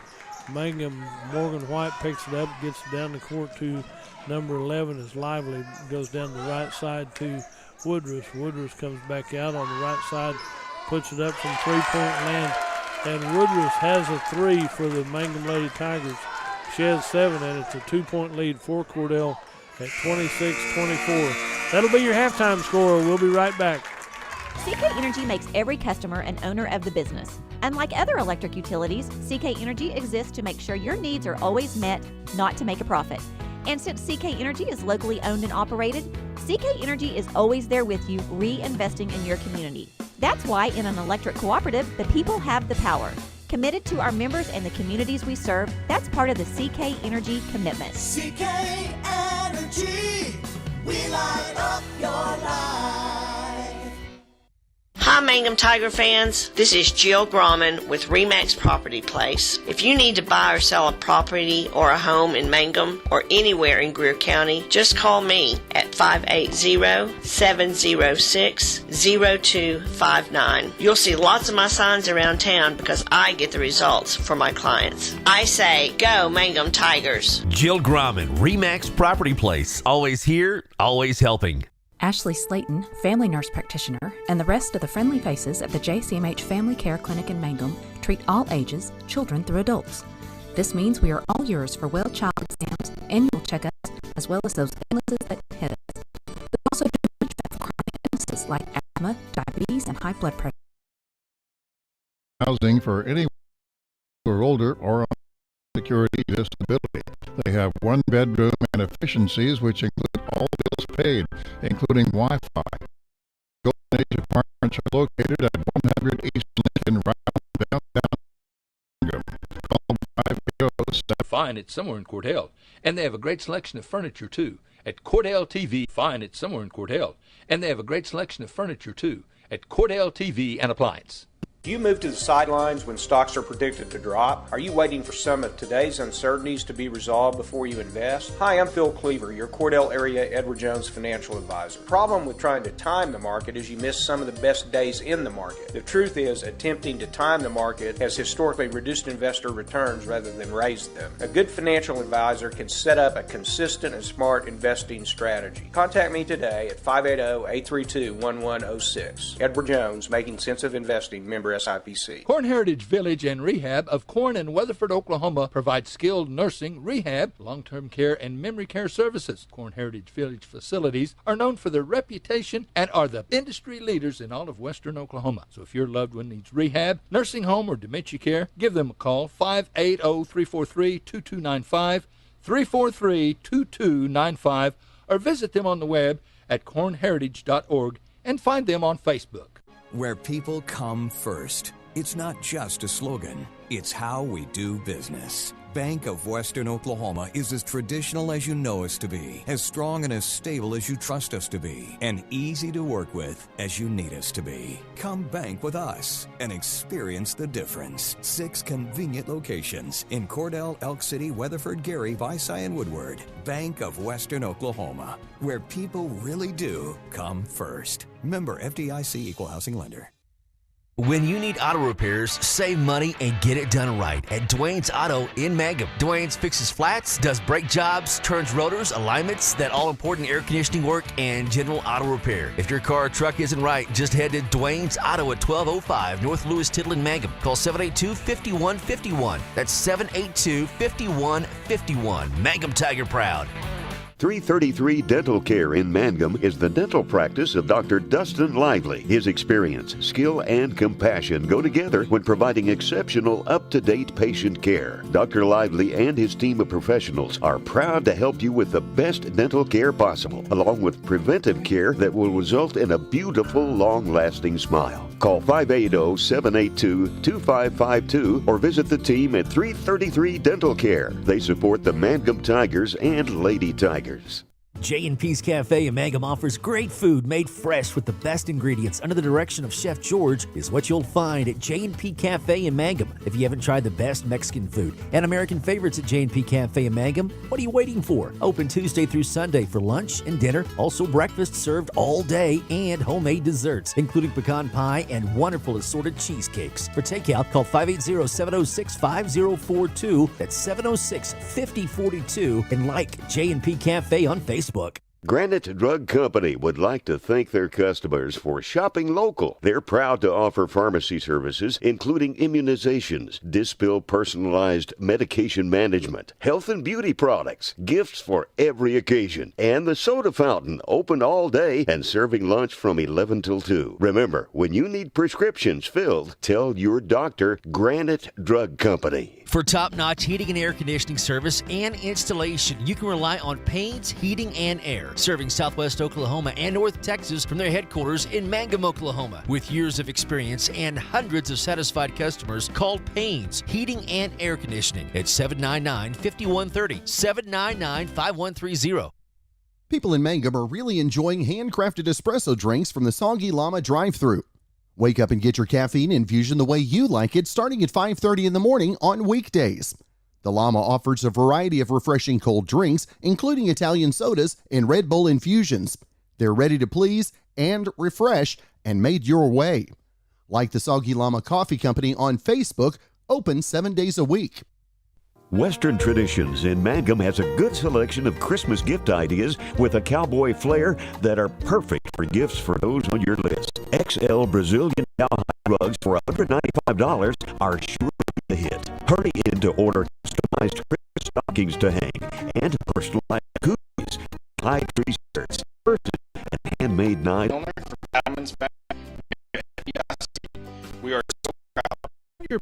Mangum. Morgan White picks it up, gets it down the court to number 11 is Lively. Goes down the right side to Woodruff. Woodruff comes back out on the right side, puts it up from three-point land. And Woodruff has a three for the Mangum Lady Tigers. She has 7, and it's a 2-point lead for Cordell at 26-24. That'll be your halftime score. We'll be right back. CK Energy makes every customer an owner of the business. Unlike other electric utilities, CK Energy exists to make sure your needs are always met, not to make a profit. And since CK Energy is locally owned and operated, CK Energy is always there with you, reinvesting in your community. That's why in an electric cooperative, the people have the power. Committed to our members and the communities we serve, that's part of the CK Energy commitment. CK Energy, we light up your life. Hi Mangum Tiger fans, this is Jill Grauman with RE/MAX Property Place. If you need to buy or sell a property or a home in Mangum or anywhere in Greer County, just call me at 580-706-0259. You'll see lots of my signs around town because I get the results for my clients. I say, go Mangum Tigers. Jill Grauman, RE/MAX Property Place. Always here, always helping. Ashley Slayton, family nurse practitioner, and the rest of the friendly faces at the JCMH Family Care Clinic in Mangum treat all ages, children through adults. This means we are all yours for well child exams, annual checkups, as well as those illnesses that hit us. We also do much for chronic illnesses like asthma, diabetes, and high blood pressure. Housing for anyone who are older or on security disability. They have one bedroom and efficiencies which include all bills paid, including Wi-Fi. Golden Age Apartments are located at 100 East Lincoln Round, downtown Mangum. Call 580. Find it somewhere in Cordell. And they have a great selection of furniture, too, at Cordell TV. Find it somewhere in Cordell. And they have a great selection of furniture, too, at Cordell TV and Appliance. Do you move to the sidelines when stocks are predicted to drop? Are you waiting for some of today's uncertainties to be resolved before you invest? Hi, I'm Phil Cleaver, your Cordell area Edward Jones financial advisor. The problem with trying to time the market is you miss some of the best days in the market. The truth is, attempting to time the market has historically reduced investor returns rather than raised them. A good financial advisor can set up a consistent and smart investing strategy. Contact me today at 580-832-1106. Edward Jones, Making Sense of Investing, member SIPC. Corn Heritage Village and Rehab of Corn and Weatherford, Oklahoma provides skilled nursing, rehab, long-term care, and memory care services. Corn Heritage Village facilities are known for their reputation and are the industry leaders in all of western Oklahoma. So if your loved one needs rehab, nursing home, or dementia care, give them a call, 580-343-2295, 343-2295, or visit them on the web at cornheritage.org and find them on Facebook. Where people come first. It's not just a slogan, it's how we do business. Bank of Western Oklahoma is as traditional as you know us to be, as strong and as stable as you trust us to be, and easy to work with as you need us to be. Come bank with us and experience the difference. 6 convenient locations in Cordell, Elk City, Weatherford, Gary, Visay, and Woodward. Bank of Western Oklahoma, where people really do come first. Member FDIC Equal Housing Lender. When you need auto repairs, save money and get it done right at Dwayne's Auto in Mangum. Dwayne's fixes flats, does brake jobs, turns rotors, alignments, that all-important air conditioning work, and general auto repair. If your car or truck isn't right, just head to Dwayne's Auto at 1205 North Lewis Tittle in Mangum. Call 782-5151. That's 782-5151. Mangum Tiger proud. 333 Dental Care in Mangum is the dental practice of Dr. Dustin Lively. His experience, skill, and compassion go together when providing exceptional, up-to-date patient care. Dr. Lively and his team of professionals are proud to help you with the best dental care possible, along with preventive care that will result in a beautiful, long-lasting smile. Call 580-782-2552 or visit the team at 333 Dental Care. They support the Mangum Tigers and Lady Tigers. J&P's Cafe in Mangum offers great food made fresh with the best ingredients under the direction of Chef George is what you'll find at J&P Cafe in Mangum. If you haven't tried the best Mexican food and American favorites at J&P Cafe in Mangum, what are you waiting for? Open Tuesday through Sunday for lunch and dinner. Also breakfast served all day and homemade desserts, including pecan pie and wonderful assorted cheesecakes. For takeout, call 580-706-5042. That's 706-5042 and like J&P Cafe on Facebook. Granite Drug Company would like to thank their customers for shopping local. They're proud to offer pharmacy services, including immunizations, Dispill personalized medication management, health and beauty products, gifts for every occasion, and the soda fountain, open all day and serving lunch from 11 till 2. Remember, when you need prescriptions filled, tell your doctor Granite Drug Company. For top-notch heating and air conditioning service and installation, you can rely on Payne's Heating and Air, serving Southwest Oklahoma and North Texas from their headquarters in Mangum, Oklahoma. With years of experience and hundreds of satisfied customers, call Payne's Heating and Air Conditioning at 799-5130, 799-5130. People in Mangum are really enjoying handcrafted espresso drinks from the Soggy Llama drive-thru. Wake up and get your caffeine infusion the way you like it, starting at 5:30 in the morning on weekdays. The Llama offers a variety of refreshing cold drinks, including Italian sodas and Red Bull infusions. They're ready to please and refresh and made your way. Like the Soggy Llama Coffee Company on Facebook, open 7 days a week. Western Traditions in Mangum has a good selection of Christmas gift ideas with a cowboy flair that are perfect for gifts for those on your list. XL Brazilian cowhide rugs for $195 are sure to be a hit. Hurry in to order customized Christmas stockings to hang and personalized cookies, high tree shirts, purses, and handmade knives. We are so proud of your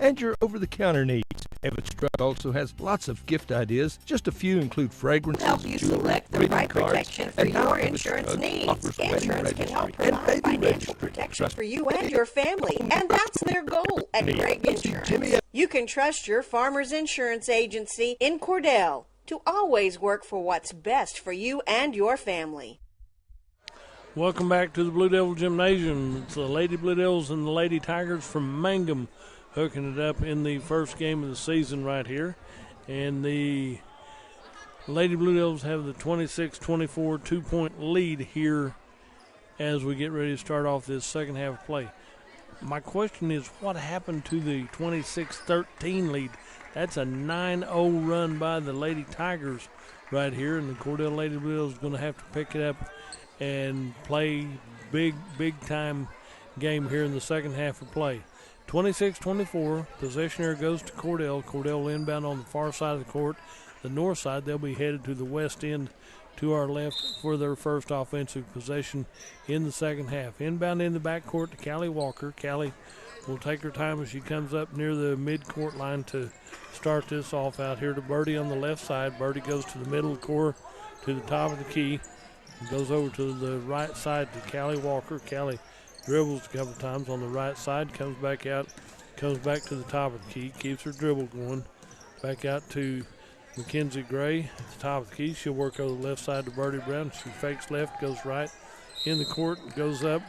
and your over-the-counter needs. Evans Drug also has lots of gift ideas. Just a few include fragrances, Help you select the right protection for your insurance needs. Insurance can help provide financial protection for you and your family, and that's their goal at Gregg Insurance. You can trust your Farmers Insurance Agency in Cordell to always work for what's best for you and your family. Welcome back to the Blue Devil Gymnasium. It's the Lady Blue Devils and the Lady Tigers from Mangum hooking it up in the first game of the season right here. And the Lady Blue Devils have the 26-24 2-point lead here as we get ready to start off this second half of play. My question is, what happened to the 26-13 lead? That's a 9-0 run by the Lady Tigers right here, and the Cordell Lady Blue Devils is going to have to pick it up and play big time game here in the second half of play. 26-24, possession here goes to Cordell. Cordell inbound on the far side of the court. The north side, they'll be headed to the west end to our left for their first offensive possession in the second half. Inbound in the backcourt to Callie Walker. Callie will take her time as she comes up near the mid-court line to start this off out here to Birdie on the left side. Birdie goes to the middle of the court to the top of the key. Goes over to the right side to Callie Walker. Callie dribbles a couple times on the right side, comes back out, comes back to the top of the key, keeps her dribble going. Back out to Mackenzie Gray at the top of the key. She'll work over the left side to Birdie Brown. She fakes left, goes right in the court, goes up,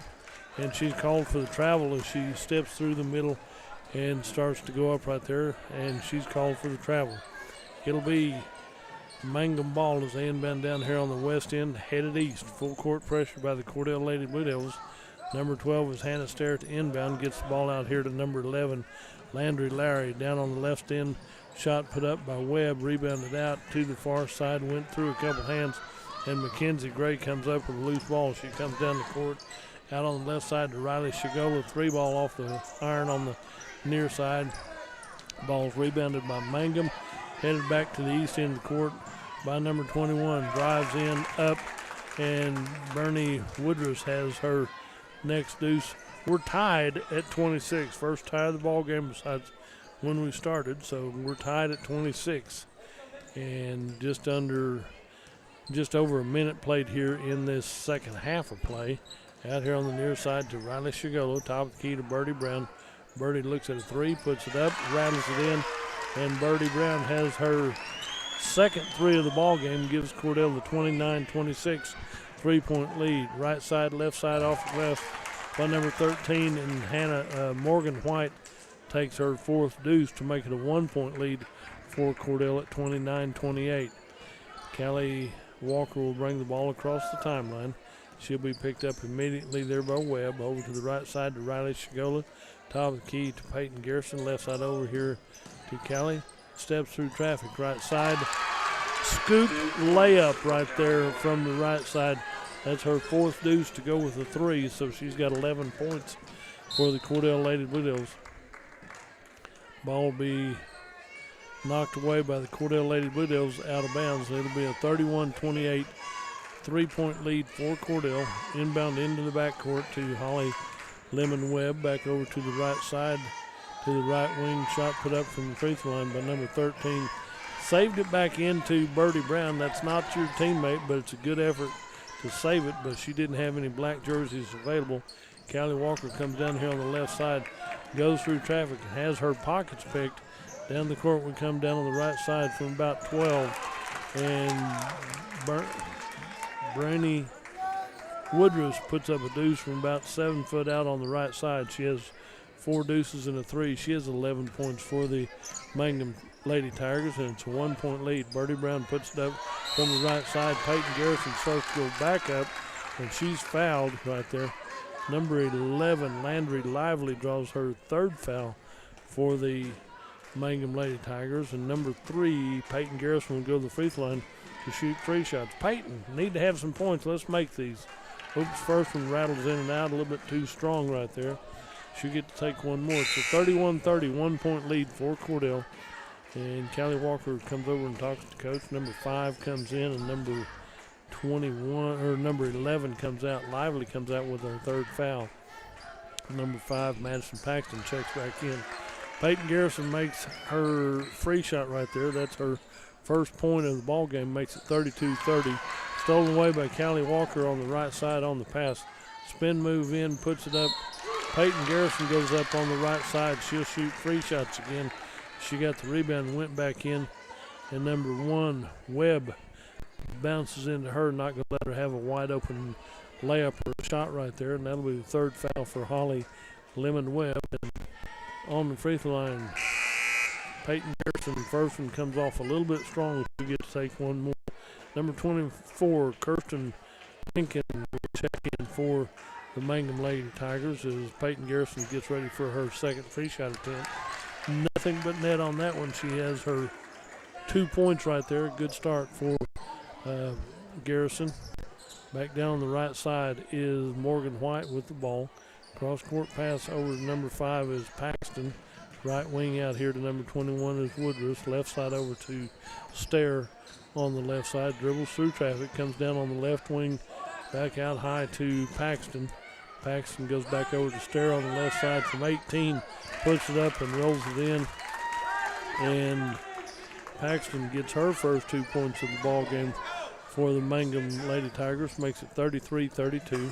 and she's called for the travel as she steps through the middle and starts to go up right there, and she's called for the travel. It'll be Mangum ball as they inbound down here on the west end, headed east. Full court pressure by the Cordell Lady Blue Devils. Number 12 is Hannah Stair at the inbound, gets the ball out here to number 11, Landry Larry. Down on the left end, shot put up by Webb, rebounded out to the far side, went through a couple hands, and Mackenzie Gray comes up with a loose ball. She comes down the court, out on the left side to Riley Shigola, 3-ball off the iron on the near side. Ball's rebounded by Mangum, headed back to the east end of the court by number 21. Drives in, up, and Bernie Woodruff has her next deuce. We're tied at 26. First tie of the ball game besides when we started, so we're tied at 26. And just over a minute played here in this second half of play. Out here on the near side to Riley Shigolo, top of the key to Birdie Brown. Birdie looks at a three, puts it up, rattles it in, and Birdie Brown has her second three of the ball game, gives Cordell the 29-26 3-point lead. Right side, left side off the glass by number 13, and Morgan White takes her fourth deuce to make it a 1-point lead for Cordell at 29-28. Callie Walker will bring the ball across the timeline. She'll be picked up immediately there by Webb. Over to the right side to Riley Shigola. Top of the key to Peyton Garrison. Left side over here to Callie. Steps through traffic. Right side. Scoop layup right there from the right side. That's her fourth deuce to go with the three, so she's got 11 points for the Cordell Lady Blue Devils. Ball will be knocked away by the Cordell Lady Blue Devils out of bounds. It'll be a 31-28 3-point lead for Cordell. Inbound into the backcourt to Holly Lemon Webb. Back over to the right side to the right wing. Shot put up from the free throw line by number 13. Saved it back into Birdie Brown. That's not your teammate, but it's a good effort to save it, but she didn't have any black jerseys available. Callie Walker comes down here on the left side, goes through traffic, has her pockets picked. Down the court we come down on the right side from about 12, and Brandy Woodruff puts up a deuce from about 7 foot out on the right side. She has 4 deuces and a 3. She has 11 points for the Mangum Lady Tigers, and it's a 1-point lead. Birdie Brown puts it up from the right side. Peyton Garrison starts to go back up, and she's fouled right there. Number 11, Landry Lively, draws her third foul for the Mangum Lady Tigers, and number 3, Peyton Garrison, will go to the free throw line to shoot 3 shots. Peyton, need to have some points. Let's make these. Oops, first one rattles in and out a little bit too strong right there. She'll get to take one more. It's a 31-30 1-point lead for Cordell. And Callie Walker comes over and talks to coach. Number 5 comes in, and number 11 comes out. Lively comes out with her third foul. Number 5, Madison Paxton, checks back in. Peyton Garrison makes her free shot right there. That's her first point of the ball game, makes it 32-30. Stolen away by Callie Walker on the right side on the pass. Spin move in, puts it up. Peyton Garrison goes up on the right side. She'll shoot free shots again. She got the rebound and went back in. And number 1, Webb, bounces into her, not going to let her have a wide open layup or a shot right there. And that'll be the third foul for Holly Lemon Webb. And on the free throw line, Peyton Garrison, first one comes off a little bit strong. She gets to take one more. Number 24, Kirsten Lincoln, will check in for the Mangum Lady Tigers as Peyton Garrison gets ready for her second free shot attempt. Nothing but net on that one. She has her 2 points right there. Good start for Garrison. Back down on the right side is Morgan White with the ball. Cross-court pass over to number 5 is Paxton. Right wing out here to number 21 is Woodruff. Left side over to Stair on the left side. Dribbles through traffic. Comes down on the left wing. Back out high to Paxton. Paxton goes back over to Stair on the left side from 18. Puts it up and rolls it in. And Paxton gets her first 2 points of the ball game for the Mangum Lady Tigers. Makes it 33-32.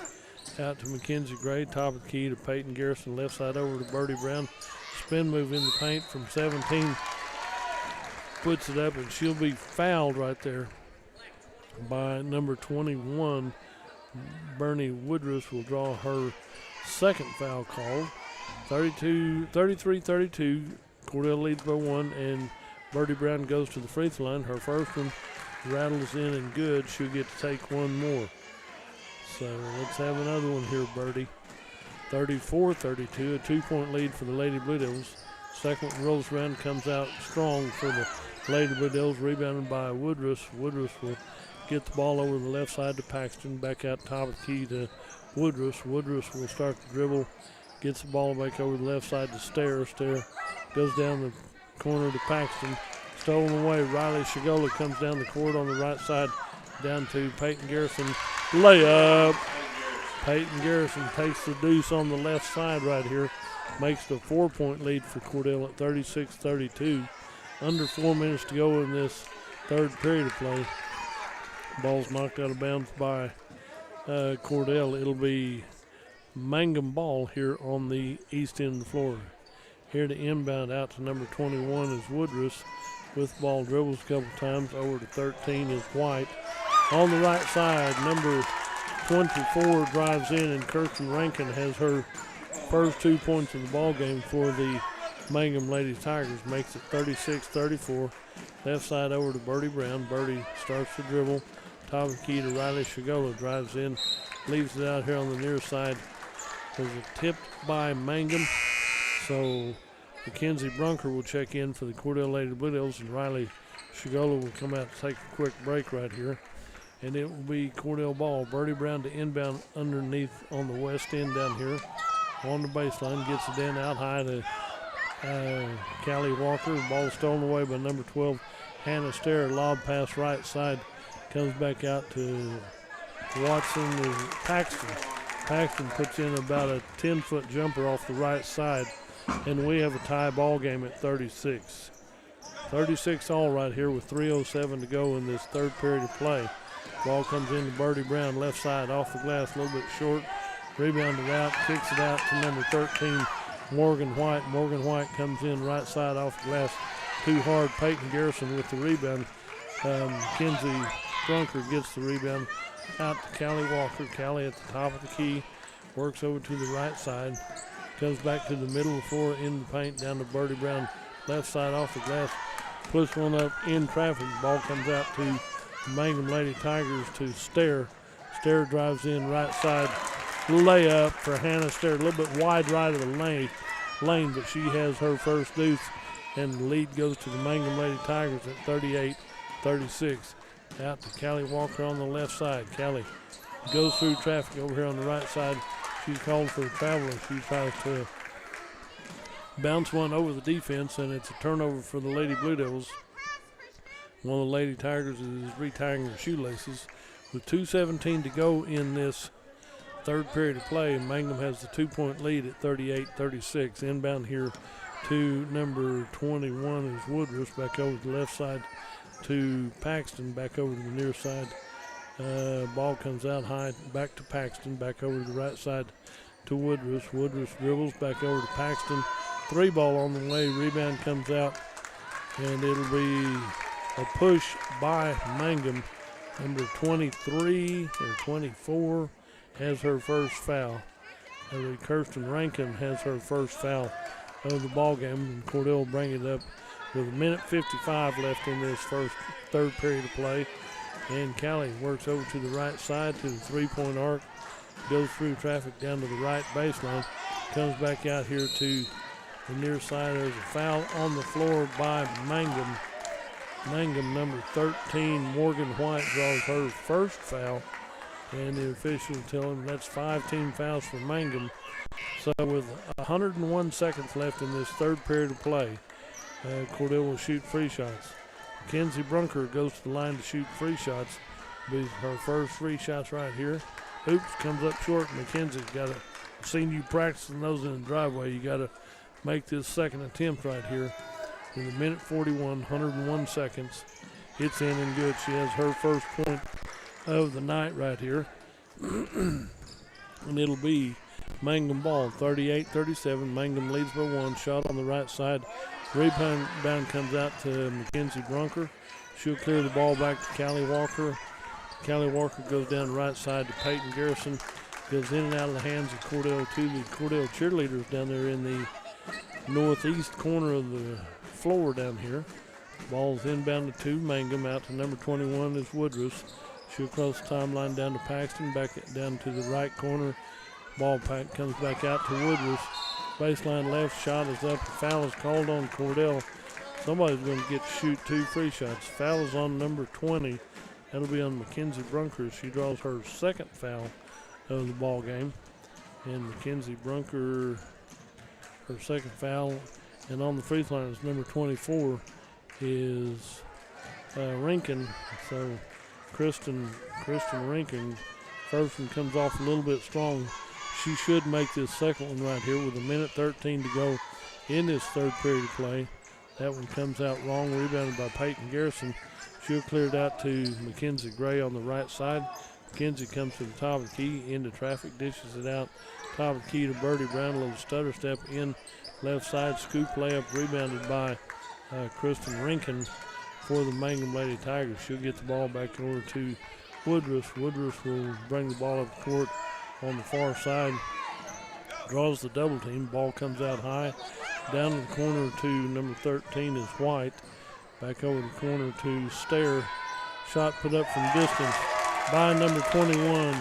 Out to Mackenzie Gray. Top of the key to Peyton Garrison. Left side over to Birdie Brown. Spin move in the paint from 17. Puts it up, and she'll be fouled right there by number 21. Bernie Woodruff will draw her second foul called. 33-32. Cordell leads by 1, and Birdie Brown goes to the free throw line. Her first one rattles in and good. She'll get to take one more. So let's have another one here, Birdie. 34-32, a 2-point lead for the Lady Blue Devils. Second one rolls around, comes out strong for the Lady Blue Devils, rebounded by Woodruff. Woodruff will get the ball over the left side to Paxton, back out top of the key to Woodruff. Woodruff will start the dribble, gets the ball back over the left side to Stair. Stair goes down the corner to Paxton. stolen away. Riley Shigola comes down the court on the right side, down to Peyton Garrison. Layup. Peyton Garrison takes the deuce on the left side right here. Makes the 4-point lead for Cordell at 36-32. Under 4 minutes to go in this third period of play. Ball's knocked out of bounds by Cordell. It'll be Mangum ball here on the east end of the floor. Here to inbound out to number 21 is Woodruss. With ball dribbles a couple times. Over to 13 is White. On the right side, number 24 drives in, and Kirsten Rankin has her first 2 points of the ball game for the Mangum Lady Tigers. Makes it 36-34. Left side over to Birdie Brown. Birdie starts to dribble. Top of the key to Riley Shigola. Drives in. Leaves it out here on the near side. There's a tip by Mangum. So Mackenzie Brunker will check in for the Cordell Lady Blue Devils, and Riley Shigola will come out to take a quick break right here. And it will be Cordell ball. Birdie Brown to inbound underneath on the west end down here. On the baseline, gets it in out high to Callie Walker. Ball stolen away by number 12, Hannah Stair. Lob pass right side. Comes back out to Watson to Paxton. Paxton puts in about a 10-foot jumper off the right side. And we have a tie ball game at 36. 36 all right here with 3:07 to go in this third period of play. Ball comes into Birdie Brown, left side, off the glass, a little bit short. Rebounded out, kicks it out to number 13, Morgan White. Morgan White comes in right side off the glass. Too hard, Peyton Garrison with the rebound. Mackenzie Brunker gets the rebound out to Callie Walker. Callie at the top of the key, works over to the right side. Comes back to the middle of the floor in the paint, down to Birdie Brown, left side off the glass. Puts one up in traffic. Ball comes out to the Mangum Lady Tigers to Stair. Stair drives in right side. Layup for Hannah Stair. A little bit wide right of the lane, but she has her first deuce. And the lead goes to the Mangum Lady Tigers at 38-36. Out to Callie Walker on the left side. Callie goes through traffic over here on the right side. She's called for a traveler. She tries to bounce one over the defense, and it's a turnover for the Lady Blue Devils. One of the Lady Tigers is retying her shoelaces. With 2:17 to go in this third period of play, Mangum has the 2-point lead at 38-36. Inbound here to number 21 is Woodruss. Back over to the left side to Paxton. Back over to the near side. Ball comes out high, back to Paxton, back over to the right side to Woodruss. Woodruss dribbles back over to Paxton. 3 ball on the way, rebound comes out, and it'll be a push by Mangum. Number 23 or 24 has her first foul. Kirsten Rankin has her first foul of the ball game, and Cordell will bring it up with 1:55 left in this third period of play. And Callie works over to the right side to the 3-point arc, goes through traffic down to the right baseline, comes back out here to the near side. There's a foul on the floor by Mangum. Mangum, number 13, Morgan White, draws her first foul, and the officials tell him that's 5 team fouls for Mangum. So with 101 seconds left in this third period of play, Cordell will shoot free shots. Mackenzie Brunker goes to the line to shoot free shots. Be her first free shots right here. Oops, comes up short. Mackenzie's got seen you practicing those in the driveway. You got to make this second attempt right here. In a minute 41, 101 seconds. It's in and good. She has her first point of the night right here. And it'll be Mangum ball, 38-37. Mangum leads by 1. Shot on the right side. Rebound comes out to Mackenzie Brunker. She'll clear the ball back to Callie Walker. Callie Walker goes down the right side to Peyton Garrison. Goes in and out of the hands of Cordell to the Cordell cheerleaders down there in the northeast corner of the floor down here. Ball's inbounded to Mangum. Out to number 21 is Woodruss. She'll cross the timeline down to Paxton. Back down to the right corner. Ball pack comes back out to Woodruss. Baseline left, shot is up. Foul is called on Cordell. Somebody's going to get to shoot 2 free shots. Foul is on number 20. That'll be on Mackenzie Brunker. She draws her second foul of the ball game. And Mackenzie Brunker, her second foul. And on the free throw line is number 24, is Rinkin. So Kristen Rinkin, first one comes off a little bit strong. She should make this second one right here with 1:13 to go in this third period of play. That one comes out wrong, rebounded by Peyton Garrison. She'll clear it out to Mackenzie Gray on the right side. Mackenzie comes to the top of the key, into traffic, dishes it out. Top of the key to Birdie Brown, a little stutter step in left side, scoop layup, rebounded by Kristen Rinkin for the Mangum Lady Tigers. She'll get the ball back over to Woodruff. Woodruff will bring the ball up the court on the far side. Draws the double team. Ball comes out high. Down to the corner to number 13 is White. Back over the corner to Stair. Shot put up from distance by number 21.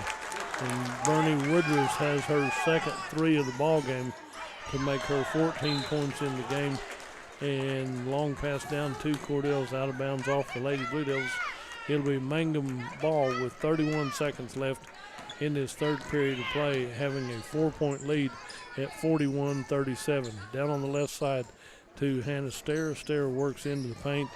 And Bernie Woodruff has her second three of the ball game to make her 14 points in the game. And long pass down to Cordell's out of bounds off the Lady Blue Devils. It'll be Mangum ball with 31 seconds left in this third period of play, having a 4-point lead at 41-37. Down on the left side to Hannah Stair. Stair works into the paint.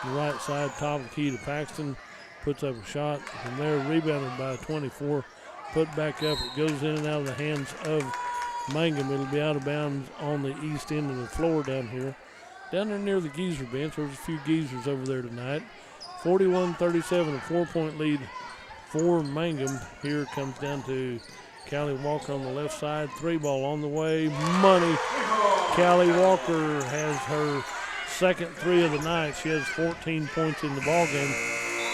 The right side, top of the key to Paxton. Puts up a shot. From there, rebounded by 24. Put back up. It goes in and out of the hands of Mangum. It'll be out of bounds on the east end of the floor down here. Down there near the Geezer bench. There's a few Geezers over there tonight. 41-37, a 4-point lead for Mangum. Here comes down to Callie Walker on the left side. Three ball on the way. Money. Callie Walker has her second three of the night. She has 14 points in the ball game.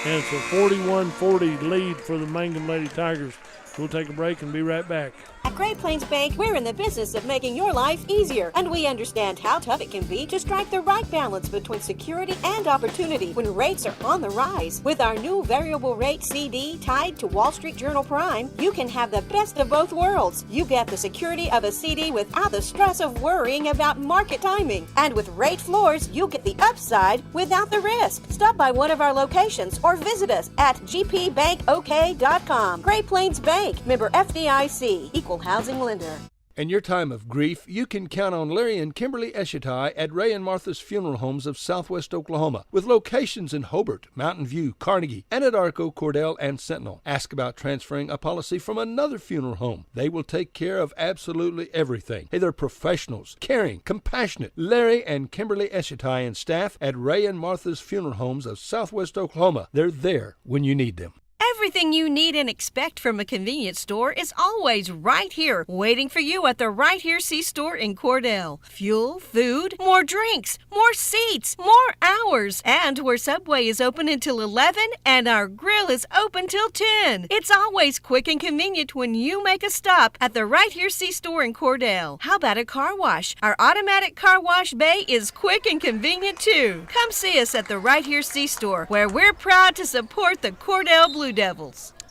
And it's a 41-40 lead for the Mangum Lady Tigers. We'll take a break and be right back. At Great Plains Bank, we're in the business of making your life easier, and we understand how tough it can be to strike the right balance between security and opportunity when rates are on the rise. With our new variable rate CD tied to Wall Street Journal Prime, you can have the best of both worlds. You get the security of a CD without the stress of worrying about market timing. And with rate floors, you get the upside without the risk. Stop by one of our locations or visit us at gpbankok.com. Great Plains Bank, member FDIC, equal housing lender. In your time of grief, you can count on Larry and Kimberly Eshitai at Ray and Martha's Funeral Homes of Southwest Oklahoma, with locations in Hobart, Mountain View, Carnegie, Anadarko, Cordell, and Sentinel. Ask about transferring a policy from another funeral home. They will take care of absolutely everything. Hey, they're professionals, caring, compassionate. Larry and Kimberly Eshitai and staff at Ray and Martha's Funeral Homes of Southwest Oklahoma. They're there when you need them. Everything you need and expect from a convenience store is always right here, waiting for you at the Right Here C-Store in Cordell. Fuel, food, more drinks, more seats, more hours, and where Subway is open until 11 and our grill is open till 10. It's always quick and convenient when you make a stop at the Right Here C-Store in Cordell. How about a car wash? Our automatic car wash bay is quick and convenient too. Come see us at the Right Here C-Store, where we're proud to support the Cordell Blue Devils.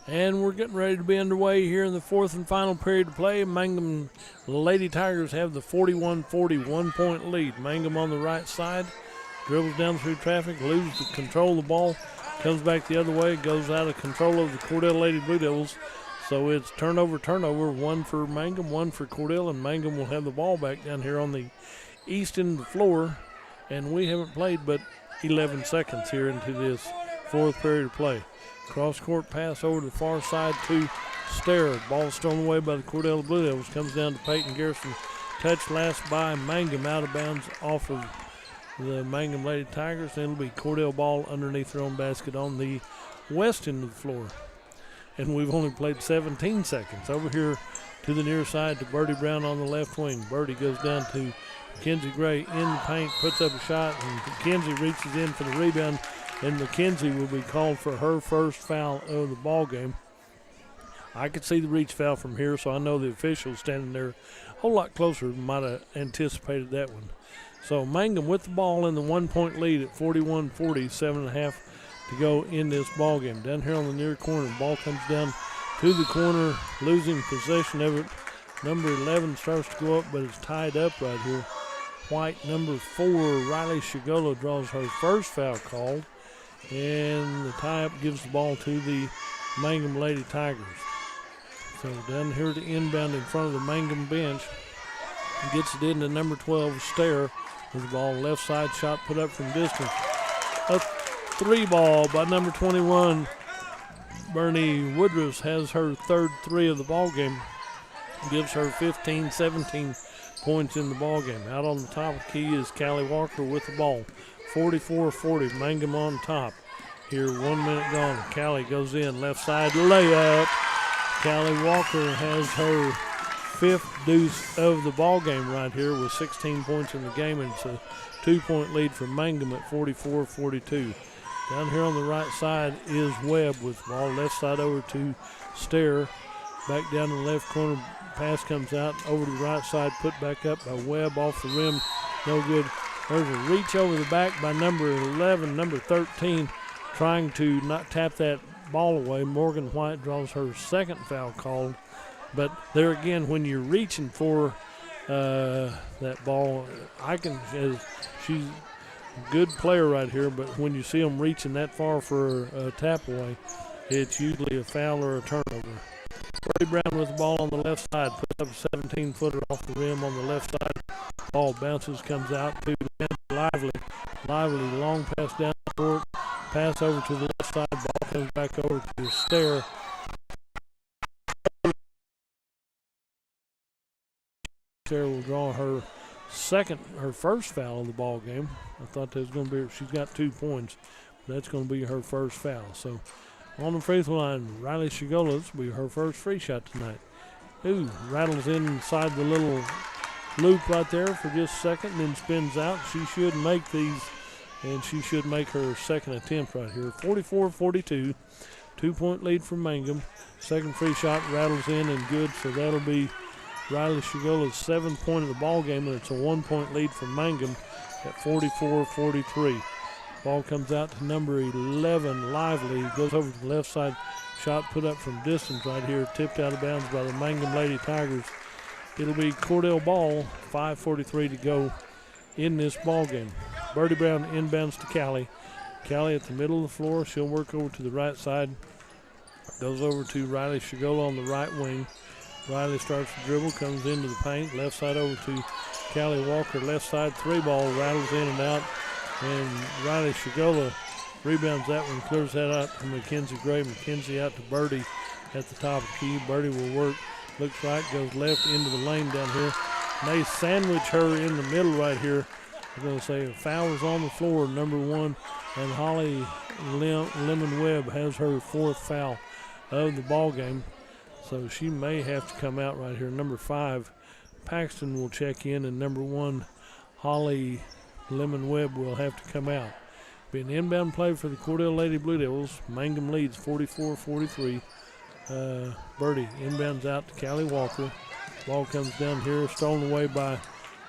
And we're getting ready to be underway here in the fourth and final period of play. Mangum Lady Tigers have the 41-40 1-point lead. Mangum on the right side, dribbles down through traffic, loses control of the ball, comes back the other way, goes out of control of the Cordell Lady Blue Devils. So it's turnover, one for Mangum, one for Cordell, and Mangum will have the ball back down here on the east end of the floor. And we haven't played but 11 seconds here into this fourth period of play. Cross-court pass over to the far side to Stair. Ball stolen away by the Cordell Blue Devils. Comes down to Peyton Garrison. Touched last by Mangum, out of bounds off of the Mangum Lady Tigers. Then it'll be Cordell ball underneath their own basket on the west end of the floor. And we've only played 17 seconds. Over here to the near side to Birdie Brown on the left wing. Birdie goes down to Mackenzie Gray in the paint, puts up a shot, and Mackenzie reaches in for the rebound. And Mackenzie will be called for her first foul of the ball game. I could see the reach foul from here, so I know the officials standing there a whole lot closer might have anticipated that one. So Mangum with the ball in the 1-point lead at 41-40, 7.5 to go in this ball game. Down here on the near corner, the ball comes down to the corner, losing possession of it. Number 11 starts to go up, but it's tied up right here. White, number 4, Riley Shigolo, draws her first foul called. And the tie-up gives the ball to the Mangum Lady Tigers. So down here to inbound in front of the Mangum bench. Gets it into number 12, Stair, with the ball left side, shot put up from distance. a 3 ball by number 21. Bernie Woodruff has her third 3 of the ball game. Gives her 15, 17 points in the ball game. Out on the top of the key is Callie Walker with the ball. 44-40, Mangum on top. Here, 1 minute gone. Callie goes in, left side layup. Callie Walker has her 5th deuce of the ball game right here with 16 points in the game, and it's a 2-point lead for Mangum at 44-42. Down here on the right side is Webb with the ball left side over to Stair. Back down in the left corner, pass comes out over to the right side, put back up by Webb off the rim. No good. There's a reach over the back by number 11, number 13, trying to not tap that ball away. Morgan White draws her second foul called. But there again, when you're reaching for that ball, she's a good player right here, but when you see them reaching that far for a tap away, it's usually a foul or a turnover. Brody Brown with the ball on the left side, puts up a 17-footer off the rim on the left side. Ball bounces, comes out to Lively. Lively, long pass down the court, pass over to the left side, ball comes back over to the Stair. Stair will draw her first foul of the ball game. I thought that was going to be, she's got 2 points. That's going to be her first foul. So on the free throw line, Riley Shigola, this will be her first free shot tonight. Ooh, rattles inside the little loop right there for just a second and then spins out. She should make these, and she should make her second attempt right here. 44-42, 2-point lead for Mangum. Second free shot rattles in and good, so that'll be Riley Shigola's 7th point of the ball game, and it's a 1-point lead for Mangum at 44-43. Ball comes out to number 11, Lively. Goes over to the left side. Shot put up from distance right here. Tipped out of bounds by the Mangum Lady Tigers. It'll be Cordell ball. 5:43 to go in this ball game. Birdie Brown inbounds to Callie. Callie at the middle of the floor. She'll work over to the right side. Goes over to Riley Shigola on the right wing. Riley starts to dribble, comes into the paint. Left side over to Callie Walker. Left side 3-ball rattles in and out. And Riley Shigola rebounds that one, clears that out to Mackenzie Gray. Mackenzie out to Birdie at the top of the key. Birdie will work, looks right, goes left into the lane down here. And they sandwich her in the middle right here. I'm going to say a foul is on the floor, number 1. And Holly Lemon Webb has her 4th foul of the ball game. So she may have to come out right here. Number 5, Paxton will check in, and number 1, Holly Lemon Webb will have to come out. Be an inbound play for the Cordell Lady Blue Devils. Mangum leads 44-43. Birdie inbounds out to Callie Walker. Ball comes down here, stolen away by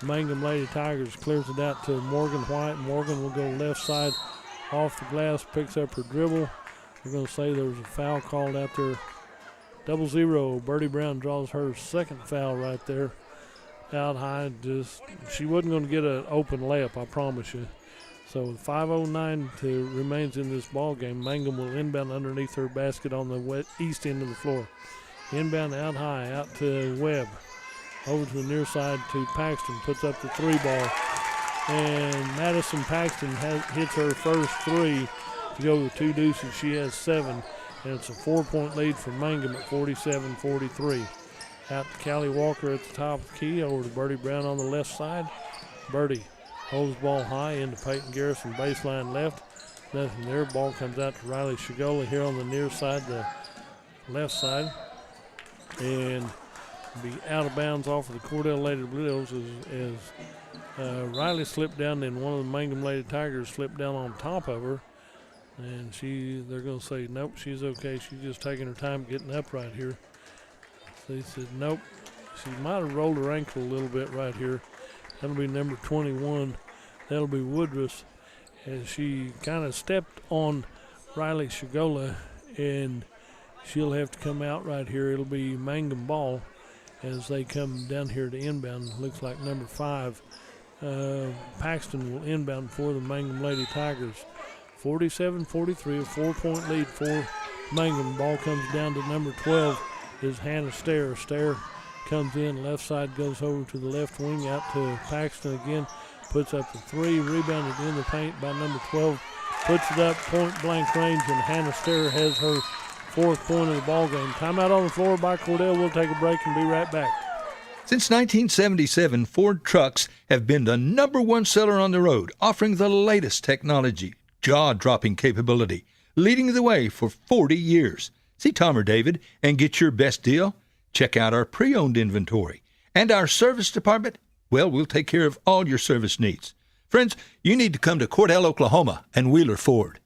Mangum Lady Tigers. Clears it out to Morgan White. Morgan will go left side off the glass, picks up her dribble. We're going to say there's a foul called out there. 0-0. Birdie Brown draws her 2nd foul right there. Out high, she wasn't going to get an open layup, I promise you. So 5:09 remains in this ball game. Mangum will inbound underneath her basket on the east end of the floor. Inbound out high, out to Webb. Over to the near side to Paxton, puts up the 3-ball. And Madison Paxton hits her first 3 to go with 2 deuces. She has 7, and it's a 4-point lead for Mangum at 47-43. Out to Callie Walker at the top of the key, over to Birdie Brown on the left side. Birdie holds ball high into Peyton Garrison, baseline left. Nothing there. Ball comes out to Riley Shigola here on the near side, the left side. And be out of bounds off of the Cordell Lady Blue Devils as Riley slipped down, and one of the Mangum Lady Tigers slipped down on top of her. And they're going to say, nope, she's okay. She's just taking her time getting up right here. They said, nope. She might have rolled her ankle a little bit right here. That'll be number 21. That'll be Woodruff. And she kind of stepped on Riley Shigola, and she'll have to come out right here. It'll be Mangum ball as they come down here to inbound. Looks like number 5, Paxton, will inbound for the Mangum Lady Tigers. 47-43, a 4-point lead for Mangum. Ball comes down to number 12. Is Hannah Stair. Stair comes in, left side goes over to the left wing, out to Paxton again, puts up the 3, rebounded in the paint by number 12, puts it up point blank range, and Hannah Stair has her 4th point of the ball game. Timeout on the floor by Cordell. We'll take a break and be right back. Since 1977, Ford trucks have been the #1 seller on the road, offering the latest technology, jaw-dropping capability, leading the way for 40 years. See Tom or David and get your best deal? Check out our pre-owned inventory. And our service department, well, we'll take care of all your service needs. Friends, you need to come to Cordell, Oklahoma and Wheeler Ford.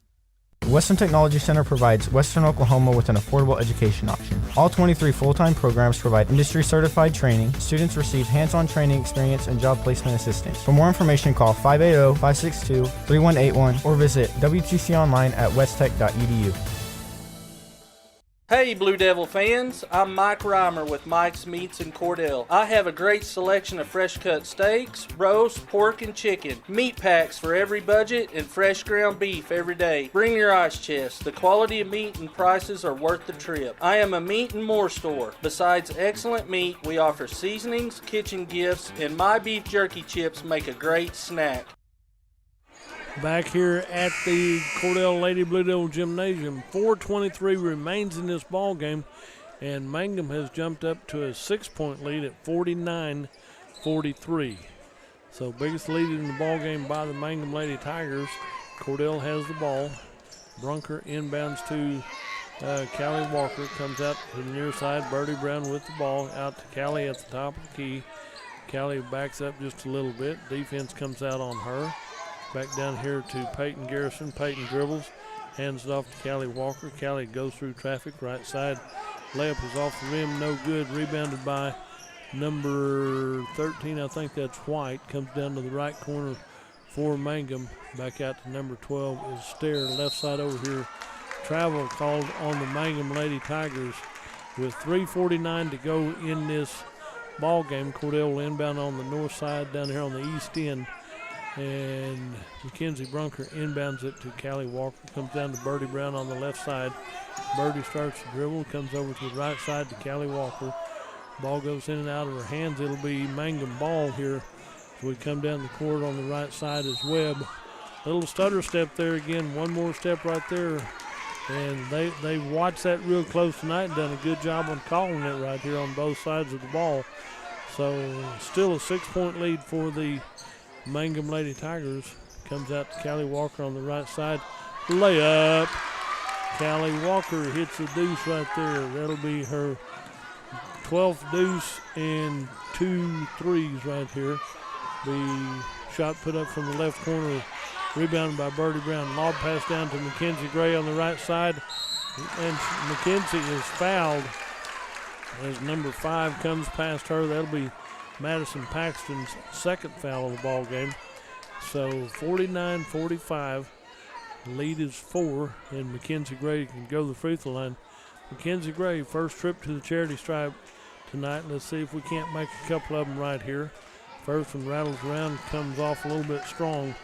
Western Technology Center provides Western Oklahoma with an affordable education option. All 23 full-time programs provide industry-certified training. Students receive hands-on training experience and job placement assistance. For more information, call 580-562-3181 or visit WTConline at westtech.edu. Hey Blue Devil fans, I'm Mike Reimer with Mike's Meats in Cordell. I have a great selection of fresh cut steaks, roast, pork, and chicken, meat packs for every budget, and fresh ground beef every day. Bring your ice chest. The quality of meat and prices are worth the trip. I am a meat and more store. Besides excellent meat, we offer seasonings, kitchen gifts, and my beef jerky chips make a great snack. Back here at the Cordell Lady Blue Devil Gymnasium, 4:23 remains in this ball game, and Mangum has jumped up to a 6-point lead at 49-43. So biggest lead in the ball game by the Mangum Lady Tigers. Cordell has the ball. Brunker inbounds to Callie Walker, comes out to the near side. Birdie Brown with the ball out to Callie at the top of the key. Callie backs up just a little bit. Defense comes out on her. Back down here to Peyton Garrison. Peyton dribbles, hands it off to Callie Walker. Callie goes through traffic, right side. Layup is off the rim, no good. Rebounded by number 13, I think that's White. Comes down to the right corner for Mangum. Back out to number 12 is Stair. Left side over here. Travel called on the Mangum Lady Tigers with 3:49 to go in this ball game. Cordell will inbound on the north side down here on the east end. And Mackenzie Brunker inbounds it to Callie Walker. Comes down to Birdie Brown on the left side. Birdie starts to dribble, comes over to the right side to Callie Walker. Ball goes in and out of her hands. It'll be Mangum ball here. So we come down the court on the right side as Webb. Little stutter step there again. One more step right there. And they watched that real close tonight and done a good job on calling it right here on both sides of the ball. So still a 6-point lead for the Mangum Lady Tigers. Comes out to Callie Walker on the right side. Layup. Callie Walker hits a deuce right there. That'll be her 12th deuce and 2 threes right here. The shot put up from the left corner. Rebounded by Birdie Brown. Lob pass down to Mackenzie Gray on the right side. And Mackenzie is fouled as number 5 comes past her. That'll be Madison Paxton's 2nd foul of the ball game. So 49-45. Lead is 4, and Mackenzie Gray can go to the free throw line. Mackenzie Gray, first trip to the charity stripe tonight. Let's see if we can't make a couple of them right here. First one rattles around, comes off a little bit strong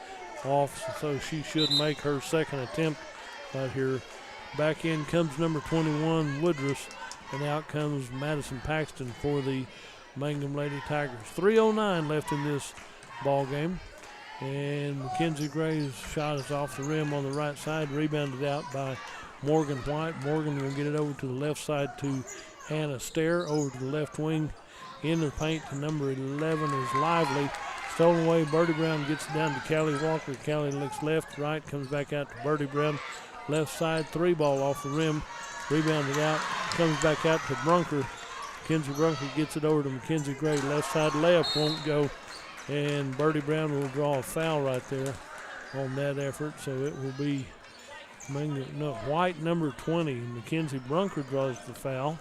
off, so she should make her 2nd attempt right here. Back in comes number 21, Woodruss, and out comes Madison Paxton for the Mangum Lady Tigers. 3:09 left in this ball game. And Mackenzie Gray's shot is off the rim on the right side, rebounded out by Morgan White. Morgan will get it over to the left side to Hannah Stair, over to the left wing. Into the paint to number 11 is Lively. Stolen away, Birdie Brown gets it down to Callie Walker. Callie looks left, right, comes back out to Birdie Brown. Left side, 3 ball off the rim, rebounded out, comes back out to Brunker. Mackenzie Brunker gets it over to Mackenzie Gray. Left side layup won't go, and Birdie Brown will draw a foul right there on that effort. So it will be White, number 20. Mackenzie Brunker draws the foul,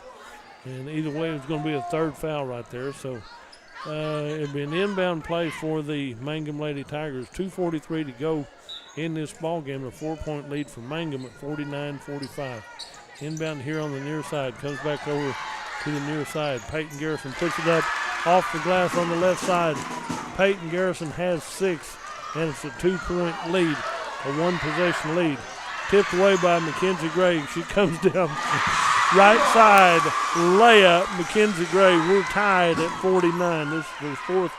and either way it's going to be a 3rd foul right there. So it'll be an inbound play for the Mangum Lady Tigers. 2:43 to go in this ball game. A 4-point lead for Mangum at 49-45. Inbound here on the near side, comes back over to the near side. Peyton Garrison puts it up off the glass on the left side. Peyton Garrison has 6, and it's a 2-point lead, a 1-possession lead. Tipped away by Mackenzie Gray. She comes down right side, layup. Mackenzie Gray, we're tied at 49. This is the 4th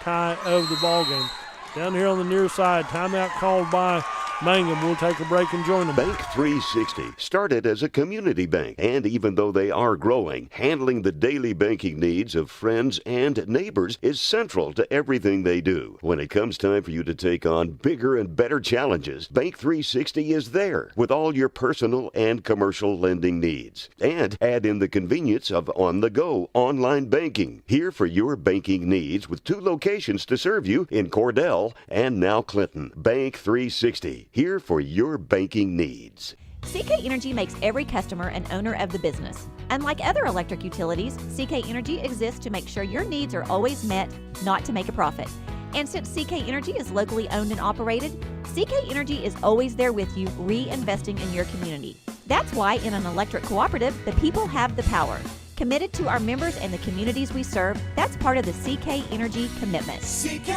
tie of the ball game. Down here on the near side, timeout called by Mangum. We'll take a break and join them. Bank 360 started as a community bank, and even though they are growing, handling the daily banking needs of friends and neighbors is central to everything they do. When it comes time for you to take on bigger and better challenges, Bank 360 is there with all your personal and commercial lending needs. And add in the convenience of on-the-go online banking. Here for your banking needs with 2 locations to serve you in Cordell and now Clinton. Bank 360, here for your banking needs. CK Energy makes every customer an owner of the business. Unlike other electric utilities, CK Energy exists to make sure your needs are always met, not to make a profit. And since CK Energy is locally owned and operated, CK Energy is always there with you, reinvesting in your community. That's why in an electric cooperative, the people have the power. Committed to our members and the communities we serve, that's part of the CK Energy commitment. CK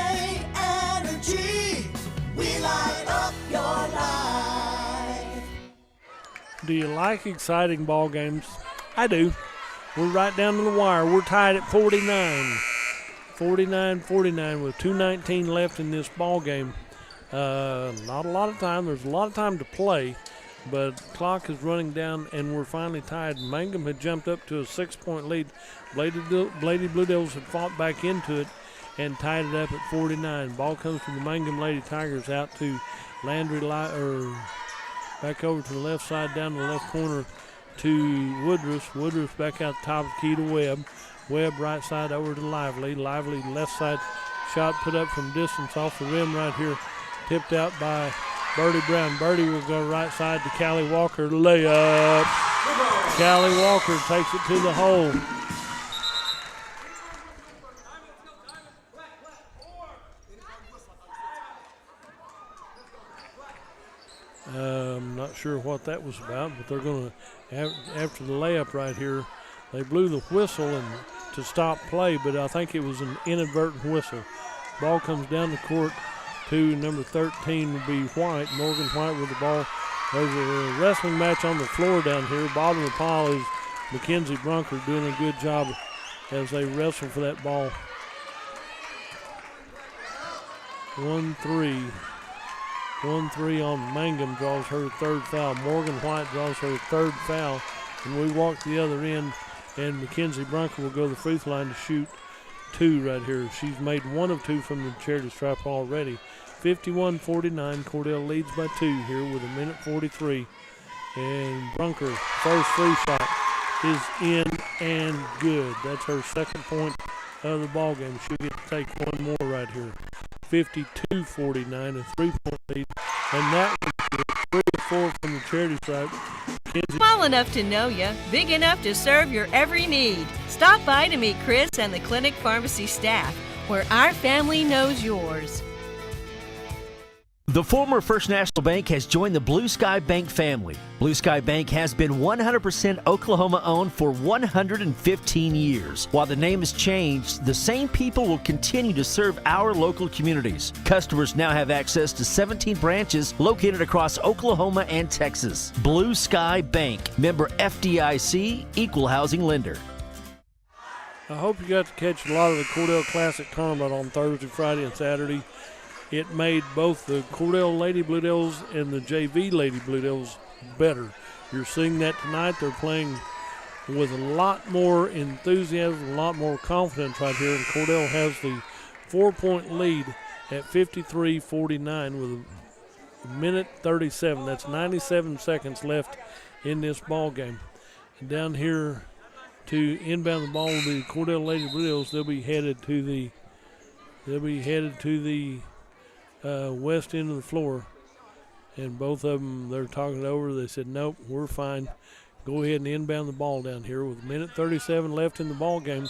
Energy, we light up your life. Do you like exciting ball games? I do. We're right down to the wire. We're tied at 49. 49-49 with 2:19 left in this ball game. Not a lot of time. There's a lot of time to play, but clock is running down, and we're finally tied. Mangum had jumped up to a 6-point lead. Lady Blue Devils had fought back into it and tied it up at 49. Ball comes from the Mangum Lady Tigers out to Landry, back over to the left side, down to the left corner to Woodruff. Woodruff back out the top of the key to Webb. Webb right side over to Lively. Lively left side shot put up from distance off the rim right here. Tipped out by Birdie Brown. Birdie will go right side to Callie Walker. Layup. Callie Walker takes it to the hole. I'm not sure what that was about, but they're going to, after the layup right here, they blew the whistle and to stop play, but I think it was an inadvertent whistle. Ball comes down the court to number 13 will be White, Morgan White with the ball. There's a wrestling match on the floor down here. Bottom of the pile is Mackenzie Brunker doing a good job as they wrestle for that ball. 1-3. 1-3 on Mangum draws her third foul. Morgan White draws her third foul. And we walk the other end, and Mackenzie Brunker will go to the free throw line to shoot 2 right here. She's made 1 of 2 from the charity stripe already. 51-49. Cordell leads by 2 here with 1:43. And Brunker, first free shot is in and good. That's her second point of the ball game. She'll get to take one more right here. 52-49, a 3-point lead. And that was good. 3 or 4 from the charity stripe. Small enough to know you, big enough to serve your every need. Stop by to meet Chris and the clinic pharmacy staff, where our family knows yours. The former First National Bank has joined the Blue Sky Bank family. Blue Sky Bank has been 100% Oklahoma-owned for 115 years. While the name has changed, the same people will continue to serve our local communities. Customers now have access to 17 branches located across Oklahoma and Texas. Blue Sky Bank, member FDIC, equal housing lender. I hope you got to catch a lot of the Cordell Classic tournament on Thursday, Friday, and Saturday. It made both the Cordell Lady Blue Devils and the JV Lady Blue Devils better. You're seeing that tonight. They're playing with a lot more enthusiasm, a lot more confidence right here. And Cordell has the 4-point lead at 53-49 with 1:37. That's 97 seconds left in this ball game. And down here to inbound the ball will be the Cordell Lady Blue Devils. They'll be headed to the west end of the floor, and both of them, they're talking it over. They said, nope, we're fine. Go ahead and inbound the ball down here with 1:37 left in the ball game.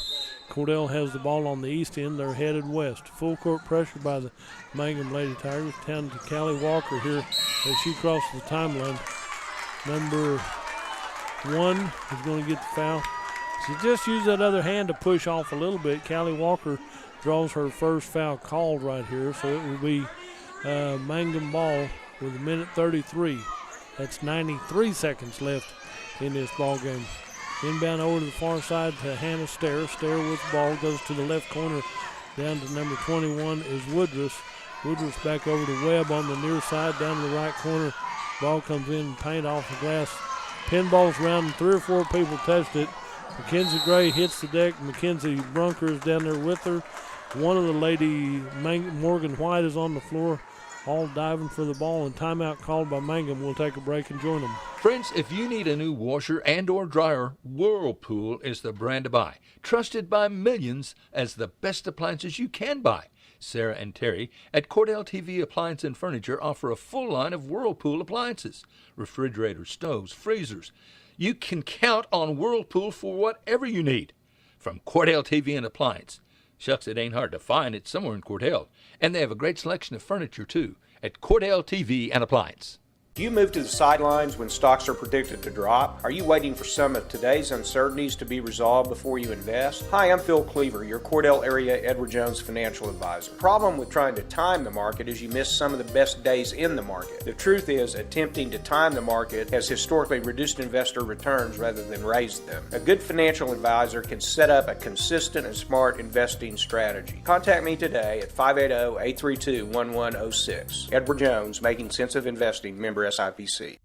Cordell has the ball on the east end. They're headed west. Full court pressure by the Mangum Lady Tigers. Down to Callie Walker here as she crosses the timeline. Number 1 is going to get the foul. She just used that other hand to push off a little bit. Callie Walker draws her first foul called right here, so it will be Mangum ball with 1:33. That's 93 seconds left in this ball game. Inbound over to the far side to Hannah Stair. Stair with the ball goes to the left corner. Down to number 21 is Woodruff. Woodruff back over to Webb on the near side, down to the right corner. Ball comes in, paint off the glass. Pinballs around, 3 or 4 people touched it. Mackenzie Gray hits the deck. Mackenzie Brunker is down there with her. One of the lady, Morgan White, is on the floor, all diving for the ball, and timeout called by Mangum. We'll take a break and join them. Friends, if you need a new washer and or dryer, Whirlpool is the brand to buy. Trusted by millions as the best appliances you can buy. Sarah and Terry at Cordell TV Appliance and Furniture offer a full line of Whirlpool appliances, refrigerators, stoves, freezers. You can count on Whirlpool for whatever you need. From Cordell TV and Appliance. Shucks, it ain't hard to find. It's somewhere in Cordell. And they have a great selection of furniture, too, at Cordell TV and Appliance. Do you move to the sidelines when stocks are predicted to drop? Are you waiting for some of today's uncertainties to be resolved before you invest? Hi, I'm Phil Cleaver, your Cordell area Edward Jones financial advisor. The problem with trying to time the market is you miss some of the best days in the market. The truth is, attempting to time the market has historically reduced investor returns rather than raised them. A good financial advisor can set up a consistent and smart investing strategy. Contact me today at 580-832-1106. Edward Jones, Making Sense of Investing, member SIPC.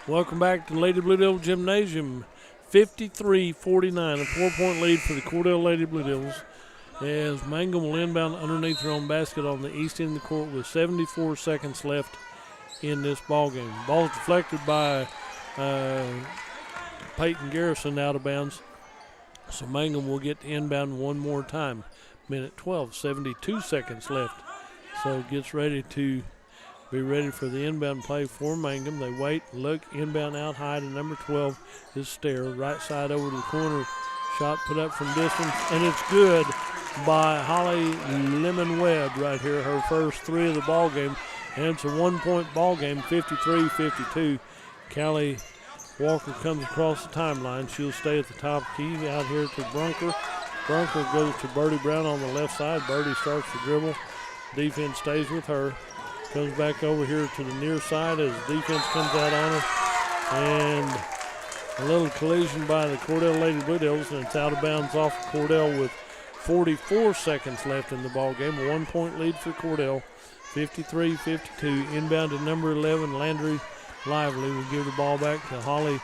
Welcome back to Lady Blue Devil Gymnasium. 53-49, a 4-point lead for the Cordell Lady Blue Devils, as Mangum will inbound underneath their own basket on the east end of the court with 74 seconds left in this ball game. Ball deflected by Peyton Garrison out of bounds, so Mangum will get to inbound one more time. Minute 12, 72 seconds left, so gets ready to be ready for the inbound play for Mangum. They wait, look, inbound out high to number 12 is Stair. Right side over to the corner. Shot put up from distance, and it's good by Holly Lemon-Webb right here. Her first 3 of the ball game, and it's a 1-point ball game, 53-52. Callie Walker comes across the timeline. She'll stay at the top key out here to Brunker. Brunker goes to Birdie Brown on the left side. Birdie starts to dribble. Defense stays with her. Comes back over here to the near side as defense comes out on her. And a little collision by the Cordell Lady Blue Devils, and it's out of bounds off of Cordell with 44 seconds left in the ball game. A 1-point lead for Cordell, 53-52. Inbound to number 11, Landry Lively will give the ball back to Holly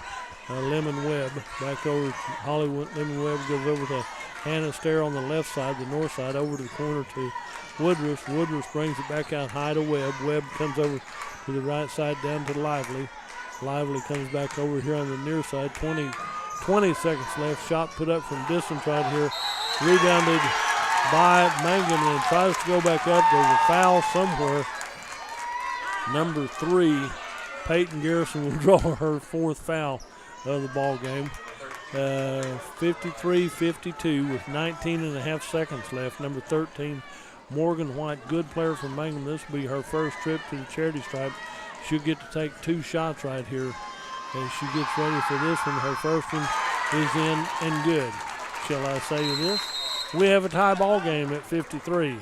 Lemon-Webb. Back over to Holly Lemon-Webb, goes over to Hannah Stair on the left side, the north side, over to the corner to Woodruff. Woodruff brings it back out high to Webb. Webb comes over to the right side down to Lively. Lively comes back over here on the near side. 20 seconds left. Shot put up from distance right here. Rebounded by Mangum and tries to go back up. There's a foul somewhere. Number 3, Peyton Garrison will draw her 4th foul of the ball game. 53-52 with 19 and a half seconds left. Number 13, Morgan White, good player from Mangum. This will be her first trip to the charity stripe. She'll get to take 2 shots right here as she gets ready for this one. Her first one is in and good. Shall I say this? We have a tie ball game at 53.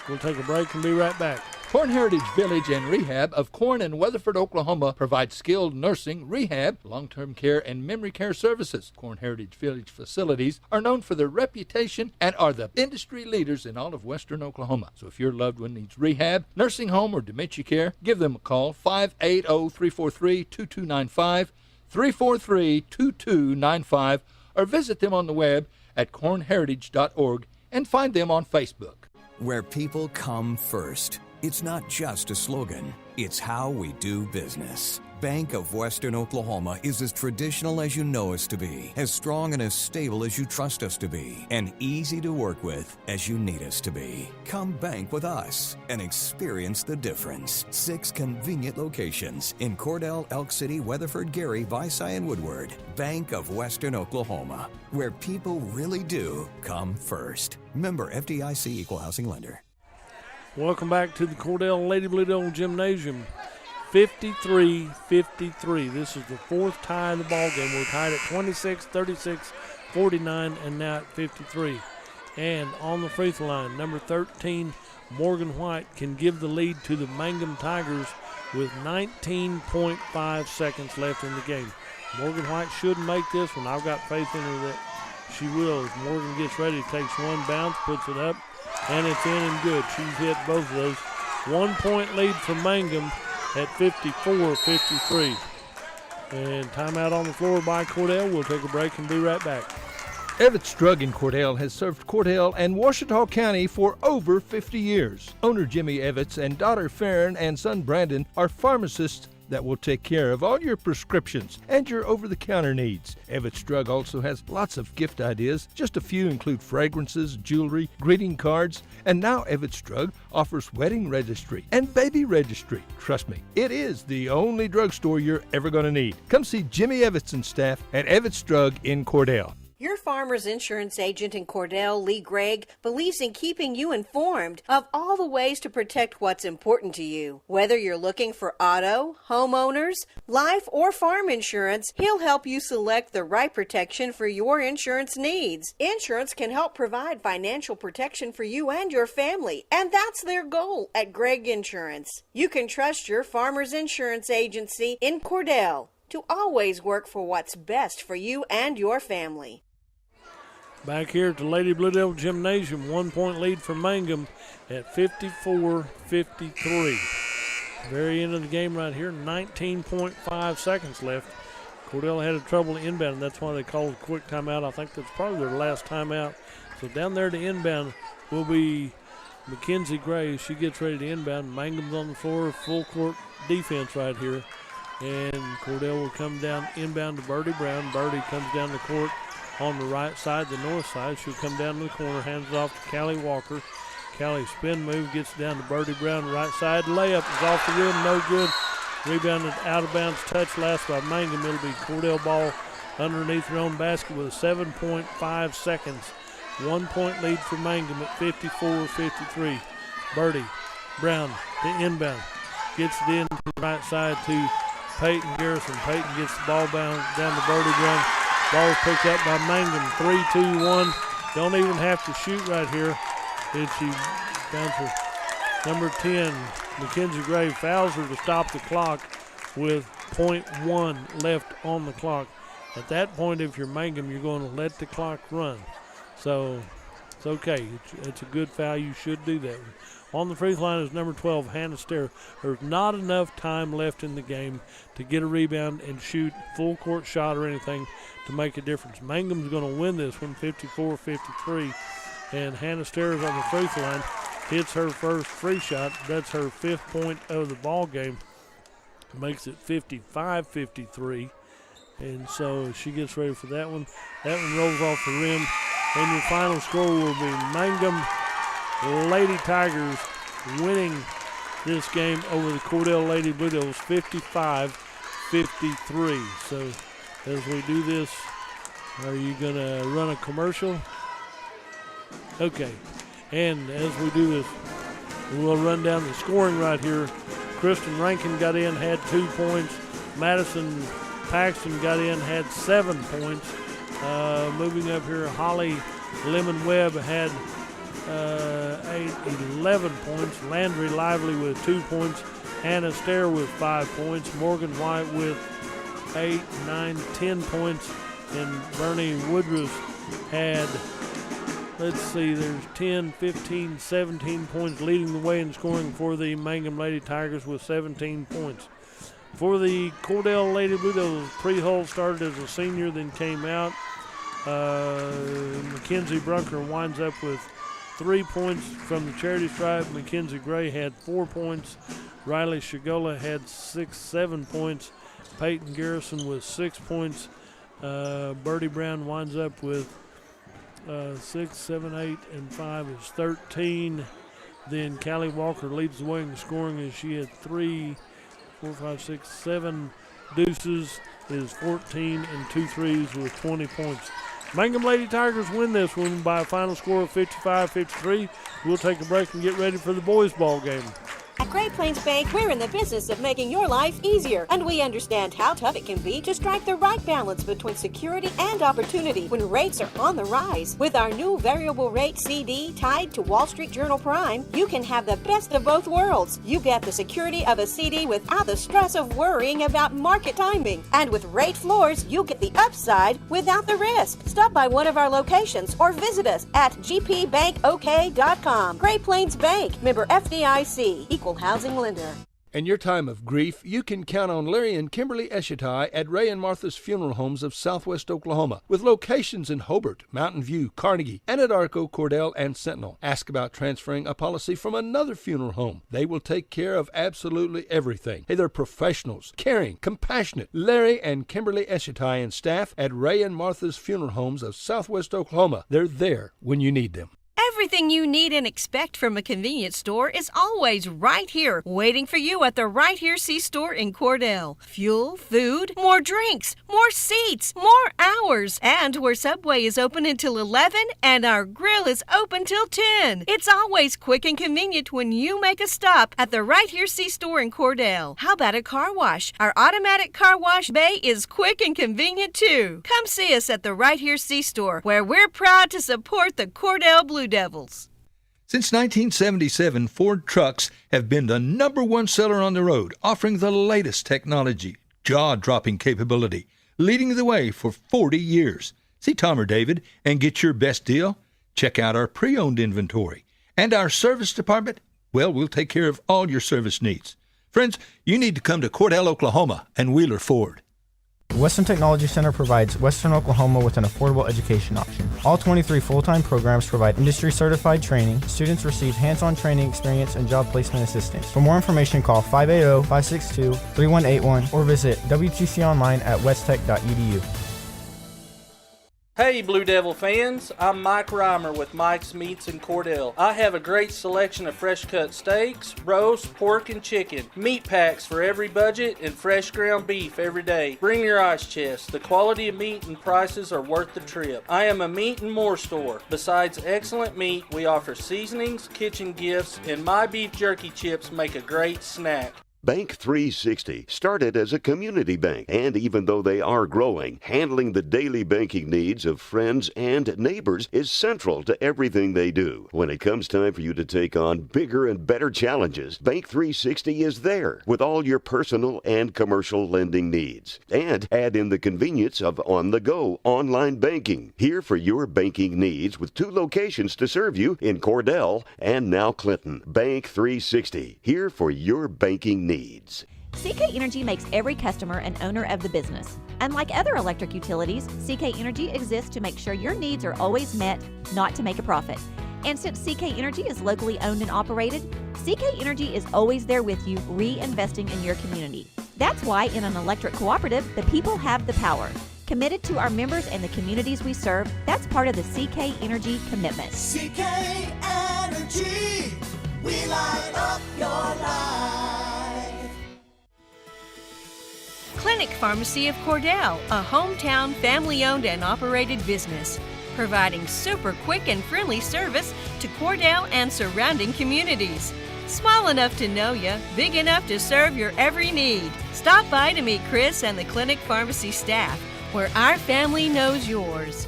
We'll take a break and be right back. Corn Heritage Village and Rehab of Corn and Weatherford, Oklahoma provides skilled nursing, rehab, long-term care, and memory care services. Corn Heritage Village facilities are known for their reputation and are the industry leaders in all of western Oklahoma. So if your loved one needs rehab, nursing home, or dementia care, give them a call, 580-343-2295, 343-2295, or visit them on the web at cornheritage.org and find them on Facebook. Where people come first. It's not just a slogan, it's how we do business. Bank of Western Oklahoma is as traditional as you know us to be, as strong and as stable as you trust us to be, and easy to work with as you need us to be. Come bank with us and experience the difference. 6 convenient locations in Cordell, Elk City, Weatherford, Gary, Visay, and Woodward. Bank of Western Oklahoma, where people really do come first. Member FDIC Equal Housing Lender. Welcome back to the Cordell Lady Blue Devil Gymnasium. 53-53. This is the 4th tie of the ball game. We're tied at 26, 36, 49, and now at 53. And on the free throw line, number 13, Morgan White, can give the lead to the Mangum Tigers with 19.5 seconds left in the game. Morgan White should make this one. I've got faith in her that she will. As Morgan gets ready, takes one bounce, puts it up, and it's in and good. She's hit both of those 1 point lead for Mangum at 54-53. And timeout on the floor by Cordell. We'll take a break and be right back. Evetts Drug in Cordell has served Cordell and Ouachita County for over 50 years. Owner Jimmy Evetts and daughter Farron and son Brandon are pharmacists that will take care of all your prescriptions and your over-the-counter needs. Evetts Drug also has lots of gift ideas. Just a few include fragrances, jewelry, greeting cards, and now Evetts Drug offers wedding registry and baby registry. Trust me, it is the only drugstore you're ever going to need. Come see Jimmy Evetts and staff at Evetts Drug in Cordell. Your Farmers Insurance agent in Cordell, Lee Gregg, believes in keeping you informed of all the ways to protect what's important to you. Whether you're looking for auto, homeowners, life, or farm insurance, he'll help you select the right protection for your insurance needs. Insurance can help provide financial protection for you and your family, and that's their goal at Gregg Insurance. You can trust your Farmers Insurance agency in Cordell to always work for what's best for you and your family. Back here at the Lady Blue Devil Gymnasium, 1 point lead for Mangum at 54-53. Very end of the game right here, 19.5 seconds left. Cordell had a trouble inbound, that's why they called a quick timeout. I think that's probably their last timeout. So down there to inbound will be Mackenzie Gray. She gets ready to inbound. Mangum's on the floor, full court defense right here. And Cordell will come down inbound to Birdie Brown. Birdie comes down the court on the right side, the north side. She'll come down to the corner, hands it off to Callie Walker. Callie spin move, gets down to Birdie Brown, right side. Layup is off the rim, no good. Rebounded out of bounds touch last by Mangum. It'll be Cordell ball underneath their own basket with 7.5 seconds. 1 point lead for Mangum at 54-53. Birdie Brown to inbound. Gets it in to the right side to Peyton Garrison. Peyton gets the ball down to Birdie Brown. Ball is picked up by Mangum. 3-2-1. Don't even have to shoot right here. And she down to number 10, Mackenzie Gray, fouls her to stop the clock with .1 left on the clock. At that point, if you're Mangum, you're going to let the clock run. So it's okay. It's a good foul. You should do that. On the free throw line is number 12, Hannah Stair. There's not enough time left in the game to get a rebound and shoot full court shot or anything to make a difference. Mangum's going to win this one, 54-53. And Hannah Stair is on the free throw line. Hits her first free shot. That's her 5th point of the ball game. Makes it 55-53. And so she gets ready for that one. That one rolls off the rim. And your final score will be Mangum Lady Tigers winning this game over the Cordell Lady Blue Devils 55-53. So as we do this, are you going to run a commercial? Okay. And as we do this, we'll run down the scoring right here. Kristen Rankin got in, had 2 points. Madison Paxton got in, had 7 points. Moving up here, Holly Lemon Webb had 11 points. Landry Lively with 2 points. Hannah Stair with 5 points. Morgan White with 8, 9, 10 points. And Bernie Woodruff had, let's see, there's 10, 15, 17 points, leading the way in scoring for the Mangum Lady Tigers with 17 points. For the Cordell Lady Blue Devils, Pre-Hull started as a senior, then came out. Mackenzie Brunker winds up with 3 points from the charity stripe. Mackenzie Gray had 4 points. Riley Shigola had 7 points. Peyton Garrison with 6 points. Birdie Brown winds up with 6, 7, 8, and 5 is 13. Then Callie Walker leads the way in scoring as she had 3, 4, 5, 6, 7 deuces, is 14, and 2 threes with 20 points. Mangum Lady Tigers win this one by a final score of 55-53. We'll take a break and get ready for the boys' ball game. At Great Plains Bank, we're in the business of making your life easier, and we understand how tough it can be to strike the right balance between security and opportunity when rates are on the rise. With our new variable rate CD tied to Wall Street Journal Prime, you can have the best of both worlds. You get the security of a CD without the stress of worrying about market timing. And with rate floors, you get the upside without the risk. Stop by one of our locations or visit us at gpbankok.com. Great Plains Bank, member FDIC, equal equal housing lender. In your time of grief, you can count on Larry and Kimberly Eshitai at Ray and Martha's Funeral Homes of Southwest Oklahoma, with locations in Hobart, Mountain View, Carnegie, Anadarko, Cordell, and Sentinel. Ask about transferring a policy from another funeral home. They will take care of absolutely everything. Hey, they're professionals, caring, compassionate. Larry and Kimberly Eshitai and staff at Ray and Martha's Funeral Homes of Southwest Oklahoma. They're there when you need them. Everything you need and expect from a convenience store is always right here, waiting for you at the Right Here C-Store in Cordell. Fuel, food, more drinks, more seats, more hours, and where Subway is open until 11 and our grill is open till 10. It's always quick and convenient when you make a stop at the Right Here C-Store in Cordell. How about a car wash? Our automatic car wash bay is quick and convenient too. Come see us at the Right Here C-Store, where we're proud to support the Cordell Blue Devils. Since 1977, Ford trucks have been the #1 seller on the road, offering the latest technology, jaw-dropping capability, leading the way for 40 years. See Tom or David and get your best deal? Check out our pre-owned inventory. And our service department? Well, we'll take care of all your service needs. Friends, you need to come to Cordell, Oklahoma and Wheeler Ford. Western Technology Center provides Western Oklahoma with an affordable education option. All 23 full-time programs provide industry-certified training. Students receive hands-on training experience and job placement assistance. For more information, call 580-562-3181 or visit WTC online at westtech.edu. Hey Blue Devil fans, I'm Mike Reimer with Mike's Meats in Cordell. I have a great selection of fresh cut steaks, roast, pork, and chicken, meat packs for every budget, and fresh ground beef every day. Bring your ice chest. The quality of meat and prices are worth the trip. I am a meat and more store. Besides excellent meat, we offer seasonings, kitchen gifts, and my beef jerky chips make a great snack. Bank 360 started as a community bank, and even though they are growing, handling the daily banking needs of friends and neighbors is central to everything they do. When it comes time for you to take on bigger and better challenges, Bank 360 is there with all your personal and commercial lending needs. And add in the convenience of on-the-go online banking. Here for your banking needs with 2 locations to serve you in Cordell and now Clinton. Bank 360, here for your banking needs. CK Energy makes every customer an owner of the business. Unlike other electric utilities, CK Energy exists to make sure your needs are always met, not to make a profit. And since CK Energy is locally owned and operated, CK Energy is always there with you, reinvesting in your community. That's why in an electric cooperative, the people have the power. Committed to our members and the communities we serve, that's part of the CK Energy commitment. CK Energy, we light up your life. Clinic Pharmacy of Cordell, a hometown family-owned and operated business, providing super quick and friendly service to Cordell and surrounding communities. Small enough to know you, big enough to serve your every need. Stop by to meet Chris and the Clinic Pharmacy staff, where our family knows yours.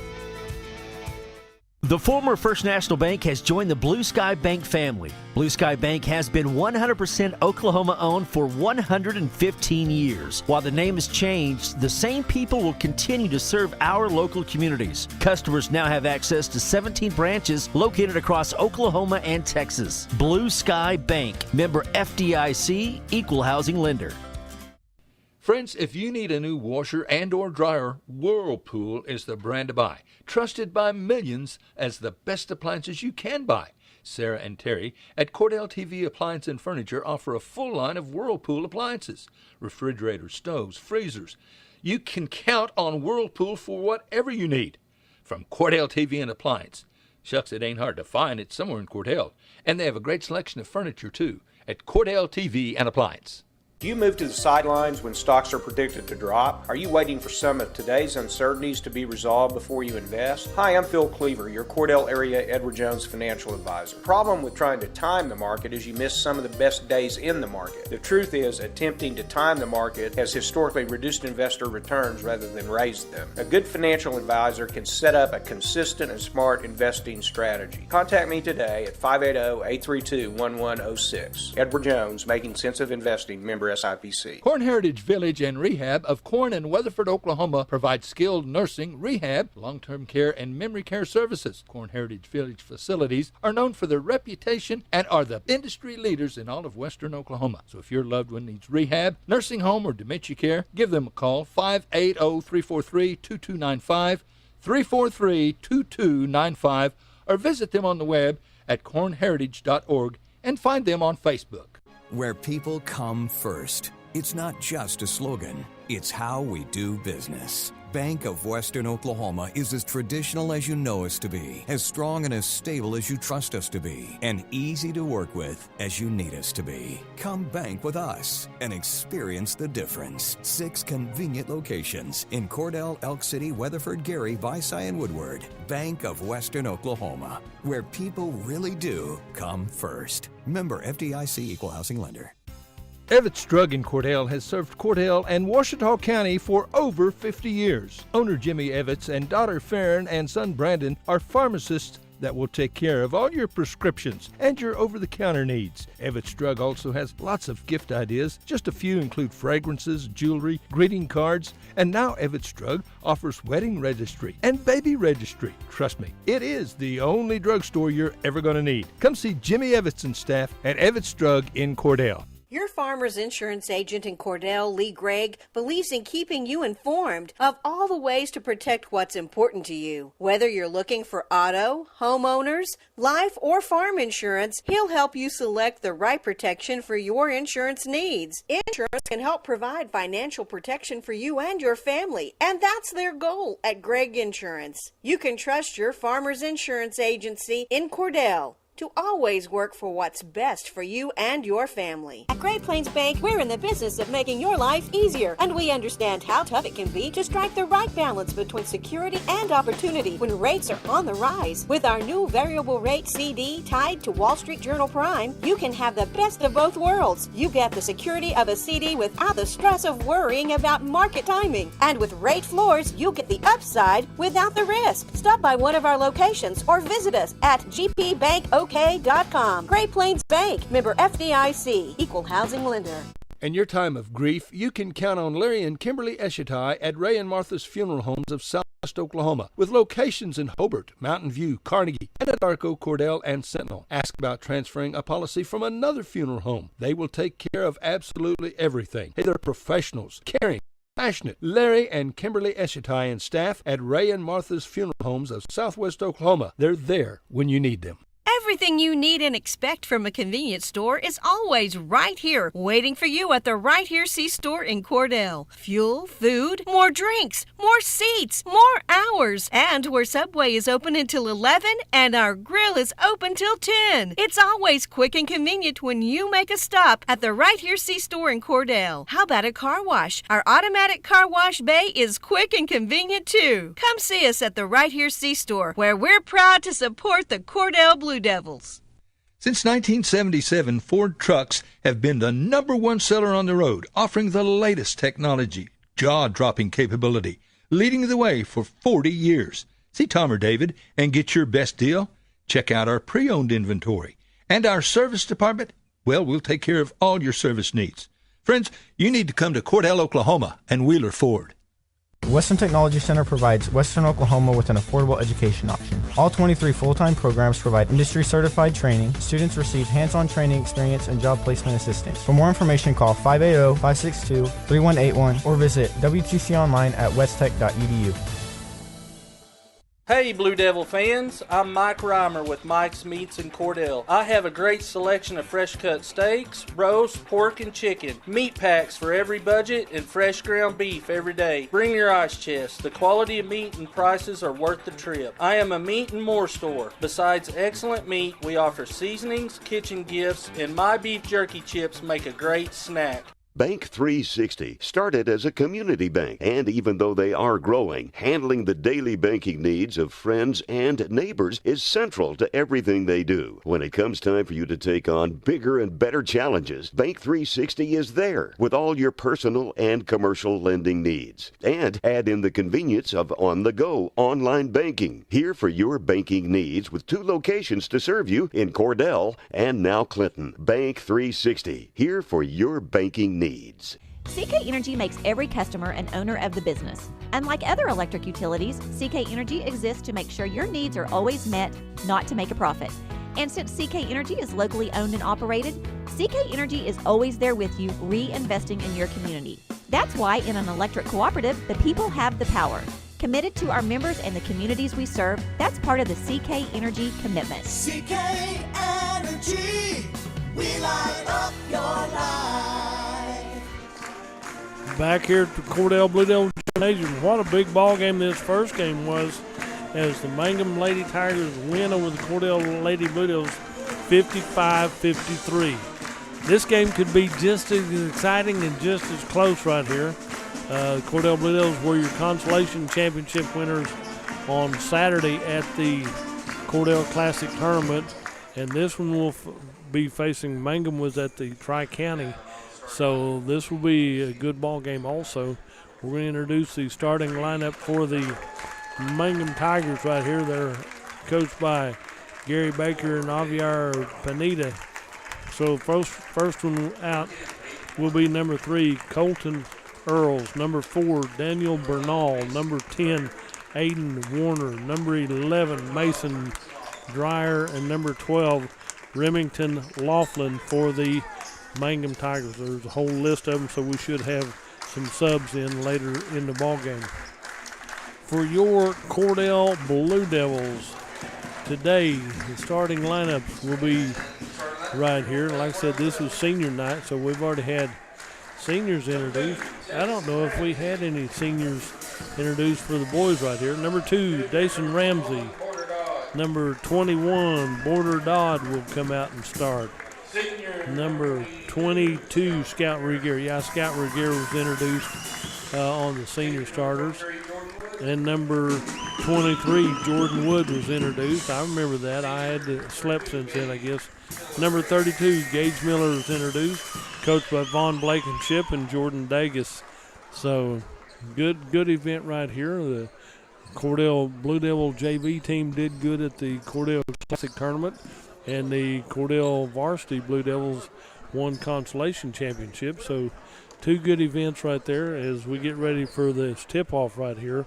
The former First National Bank has joined the Blue Sky Bank family. Blue Sky Bank has been 100% Oklahoma-owned for 115 years. While the name has changed, the same people will continue to serve our local communities. Customers now have access to 17 branches located across Oklahoma and Texas. Blue Sky Bank, member FDIC, equal housing lender. Friends, if you need a new washer and or dryer, Whirlpool is the brand to buy. Trusted by millions as the best appliances you can buy. Sarah and Terry at Cordell TV Appliance and Furniture offer a full line of Whirlpool appliances. Refrigerators, stoves, freezers. You can count on Whirlpool for whatever you need. From Cordell TV and Appliance. Shucks, it ain't hard to find. It's somewhere in Cordell. And they have a great selection of furniture, too, at Cordell TV and Appliance. Do you move to the sidelines when stocks are predicted to drop? Are you waiting for some of today's uncertainties to be resolved before you invest? Hi, I'm Phil Cleaver, your Cordell area Edward Jones financial advisor. The problem with trying to time the market is you miss some of the best days in the market. The truth is, attempting to time the market has historically reduced investor returns rather than raised them. A good financial advisor can set up a consistent and smart investing strategy. Contact me today at 580-832-1106. Edward Jones, Making Sense of Investing, member SIPC. Corn Heritage Village and Rehab of Corn and Weatherford, Oklahoma provides skilled nursing, rehab, long-term care, and memory care services. Corn Heritage Village facilities are known for their reputation and are the industry leaders in all of western Oklahoma. So if your loved one needs rehab, nursing home, or dementia care, give them a call, 580-343-2295, 343-2295, or visit them on the web at cornheritage.org and find them on Facebook. Where people come first. It's not just a slogan, it's how we do business. Bank of Western Oklahoma is as traditional as you know us to be, as strong and as stable as you trust us to be, and easy to work with as you need us to be. Come bank with us and experience the difference. 6 convenient locations in Cordell, Elk City, Weatherford, Gary, Visay, and Woodward. Bank of Western Oklahoma, where people really do come first. Member FDIC Equal Housing Lender. Evetts Drug in Cordell has served Cordell and Ouachita County for over 50 years. Owner Jimmy Evetts and daughter Farron and son Brandon are pharmacists that will take care of all your prescriptions and your over-the-counter needs. Evetts Drug also has lots of gift ideas. Just a few include fragrances, jewelry, greeting cards, and now Evetts Drug offers wedding registry and baby registry. Trust me, it is the only drugstore you're ever going to need. Come see Jimmy Evetts and staff at Evetts Drug in Cordell. Your Farmers Insurance agent in Cordell, Lee Gregg, believes in keeping you informed of all the ways to protect what's important to you. Whether you're looking for auto, homeowners, life, or farm insurance, he'll help you select the right protection for your insurance needs. Insurance can help provide financial protection for you and your family, and that's their goal at Gregg Insurance. You can trust your Farmers Insurance agency in Cordell to always work for what's best for you and your family. At Great Plains Bank, we're in the business of making your life easier, and we understand how tough it can be to strike the right balance between security and opportunity when rates are on the rise. With our new variable rate CD tied to Wall Street Journal Prime, you can have the best of both worlds. You get the security of a CD without the stress of worrying about market timing. And with rate floors, you get the upside without the risk. Stop by one of our locations or visit us at gpbankok.com. Great Plains Bank, member FDIC, equal housing lender. In your time of grief, you can count on Larry and Kimberly Eshitai at Ray and Martha's Funeral Homes of Southwest Oklahoma, with locations in Hobart, Mountain View, Carnegie, Anadarko, Cordell, and Sentinel. Ask about transferring a policy from another funeral home. They will take care of absolutely everything. They're professionals, caring, passionate. Larry and Kimberly Eshitai and staff at Ray and Martha's Funeral Homes of Southwest Oklahoma. They're there when you need them. Everything you need and expect from a convenience store is always right here, waiting for you at the Right Here C-Store in Cordell. Fuel, food, more drinks, more seats, more hours, and where Subway is open until 11 and our grill is open till 10. It's always quick and convenient when you make a stop at the Right Here C-Store in Cordell. How about a car wash? Our automatic car wash bay is quick and convenient too. Come see us at the Right Here C-Store, where we're proud to support the Cordell Blue Devils. Since 1977, Ford trucks have been the #1 seller on the road, offering the latest technology, jaw-dropping capability, leading the way for 40 years. See Tom or David and get your best deal? Check out our pre-owned inventory. And our service department? Well, we'll take care of all your service needs. Friends, you need to come to Cordell, Oklahoma and Wheeler Ford. Western Technology Center provides Western Oklahoma with an affordable education option. All 23 full-time programs provide industry-certified training. Students receive hands-on training experience and job placement assistance. For more information, call 580-562-3181 or visit WTC online at westtech.edu. Hey Blue Devil fans, I'm Mike Reimer with Mike's Meats in Cordell. I have a great selection of fresh cut steaks, roast, pork, and chicken, meat packs for every budget, and fresh ground beef every day. Bring your ice chest. The quality of meat and prices are worth the trip. I am a meat and more store. Besides excellent meat, we offer seasonings, kitchen gifts, and my beef jerky chips make a great snack. Bank 360 started as a community bank, and even though they are growing, handling the daily banking needs of friends and neighbors is central to everything they do. When it comes time for you to take on bigger and better challenges, Bank 360 is there with all your personal and commercial lending needs. And add in the convenience of on-the-go online banking. Here for your banking needs with 2 locations to serve you in Cordell and now Clinton. Bank 360, here for your banking needs. needs. CK Energy makes every customer an owner of the business. Unlike other electric utilities, CK Energy exists to make sure your needs are always met, not to make a profit. And since CK Energy is locally owned and operated, CK Energy is always there with you, reinvesting in your community. That's why in an electric cooperative, the people have the power. Committed to our members and the communities we serve, that's part of the CK Energy commitment. CK Energy, we light up your life. Back here at the Cordell Blue Devil Gymnasium, what a big ball game this first game was, as the Mangum Lady Tigers win over the Cordell Lady Blue Devils 55-53. This game could be just as exciting and just as close right here. Cordell Blue Devils were your consolation championship winners on Saturday at the Cordell Classic Tournament, and this one will be facing Mangum was at the Tri-County, so this will be a good ball game also. We're going to introduce the starting lineup for the Mangum Tigers right here. They're coached by Gary Baker and Aviar Panita. So first one out will be number 3, Colton Earls. Number 4, Daniel Bernal. Number 10, Aiden Warner. Number 11, Mason Dreyer. And number 12, Remington Laughlin for the Mangum Tigers. There's a whole list of them, so we should have some subs in later in the ball game. For your Cordell Blue Devils today, the starting lineups will be right here. Like I said, this was senior night, so we've already had seniors introduced. I don't know if we had any seniors introduced for the boys right here. Number 2, Dason Ramsey. Number 21, Border Dodd will come out and start. Number 22, Scout Regier. Yeah, Scout Regier was introduced on the senior starters. And number 23, Jordan Wood was introduced. I remember that. I had slept since then, I guess. Number 32, Gage Miller was introduced, coached by Vaughn Blankenship and Jordan Dagus. So good event right here. The Cordell Blue Devil JV team did good at the Cordell Classic Tournament, and the Cordell Varsity Blue Devils won consolation championship. So 2 good events right there as we get ready for this tip-off right here.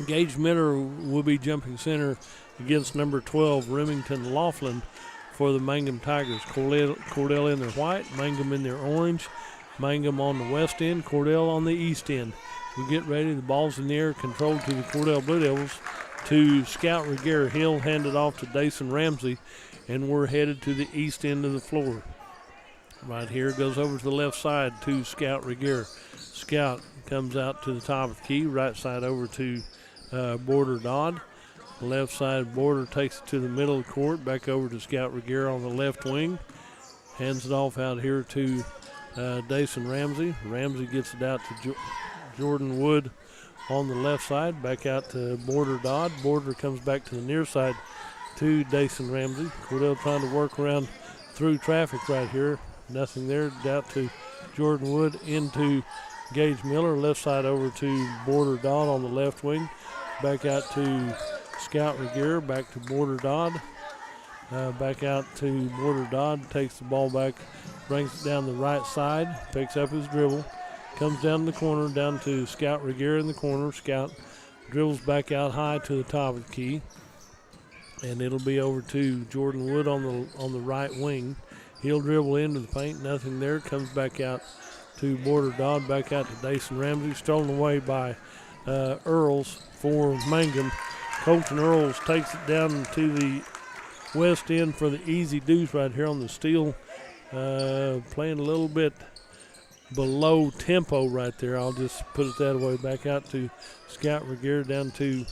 Gage Miller will be jumping center against number 12, Remington Laughlin, for the Mangum Tigers. Cordell in their white, Mangum in their orange. Mangum on the west end, Cordell on the east end. We get ready. The ball's in the air, controlled to the Cordell Blue Devils, to Scout Regier. He'll hand it off to Dason Ramsey, and we're headed to the east end of the floor. Right here, goes over to the left side to Scout Regier. Scout comes out to the top of the key, right side over to Border Dodd. Left side, Border takes it to the middle of the court, back over to Scout Regier on the left wing. Hands it off out here to Dason Ramsey. Ramsey gets it out to Jordan Wood on the left side, back out to Border Dodd. Border comes back to the near side to Dason Ramsey. Cordell trying to work around through traffic right here. Nothing there. Out to Jordan Wood into Gage Miller. Left side over to Border Dodd on the left wing. Back out to Scout Regier. Back to Border Dodd. Back out to Border Dodd. Takes the ball back. Brings it down the right side. Picks up his dribble. Comes down the corner. Down to Scout Regier in the corner. Scout dribbles back out high to the top of the key. And it'll be over to Jordan Wood on the right wing. He'll dribble into the paint. Nothing there. Comes back out to Border Dodd. Back out to Dason Ramsey. Stolen away by Earls for Mangum. Colton Earls takes it down to the west end for the easy deuce right here on the steal. Playing a little bit below tempo right there. I'll just put it that way. Back out to Scout Regier, down to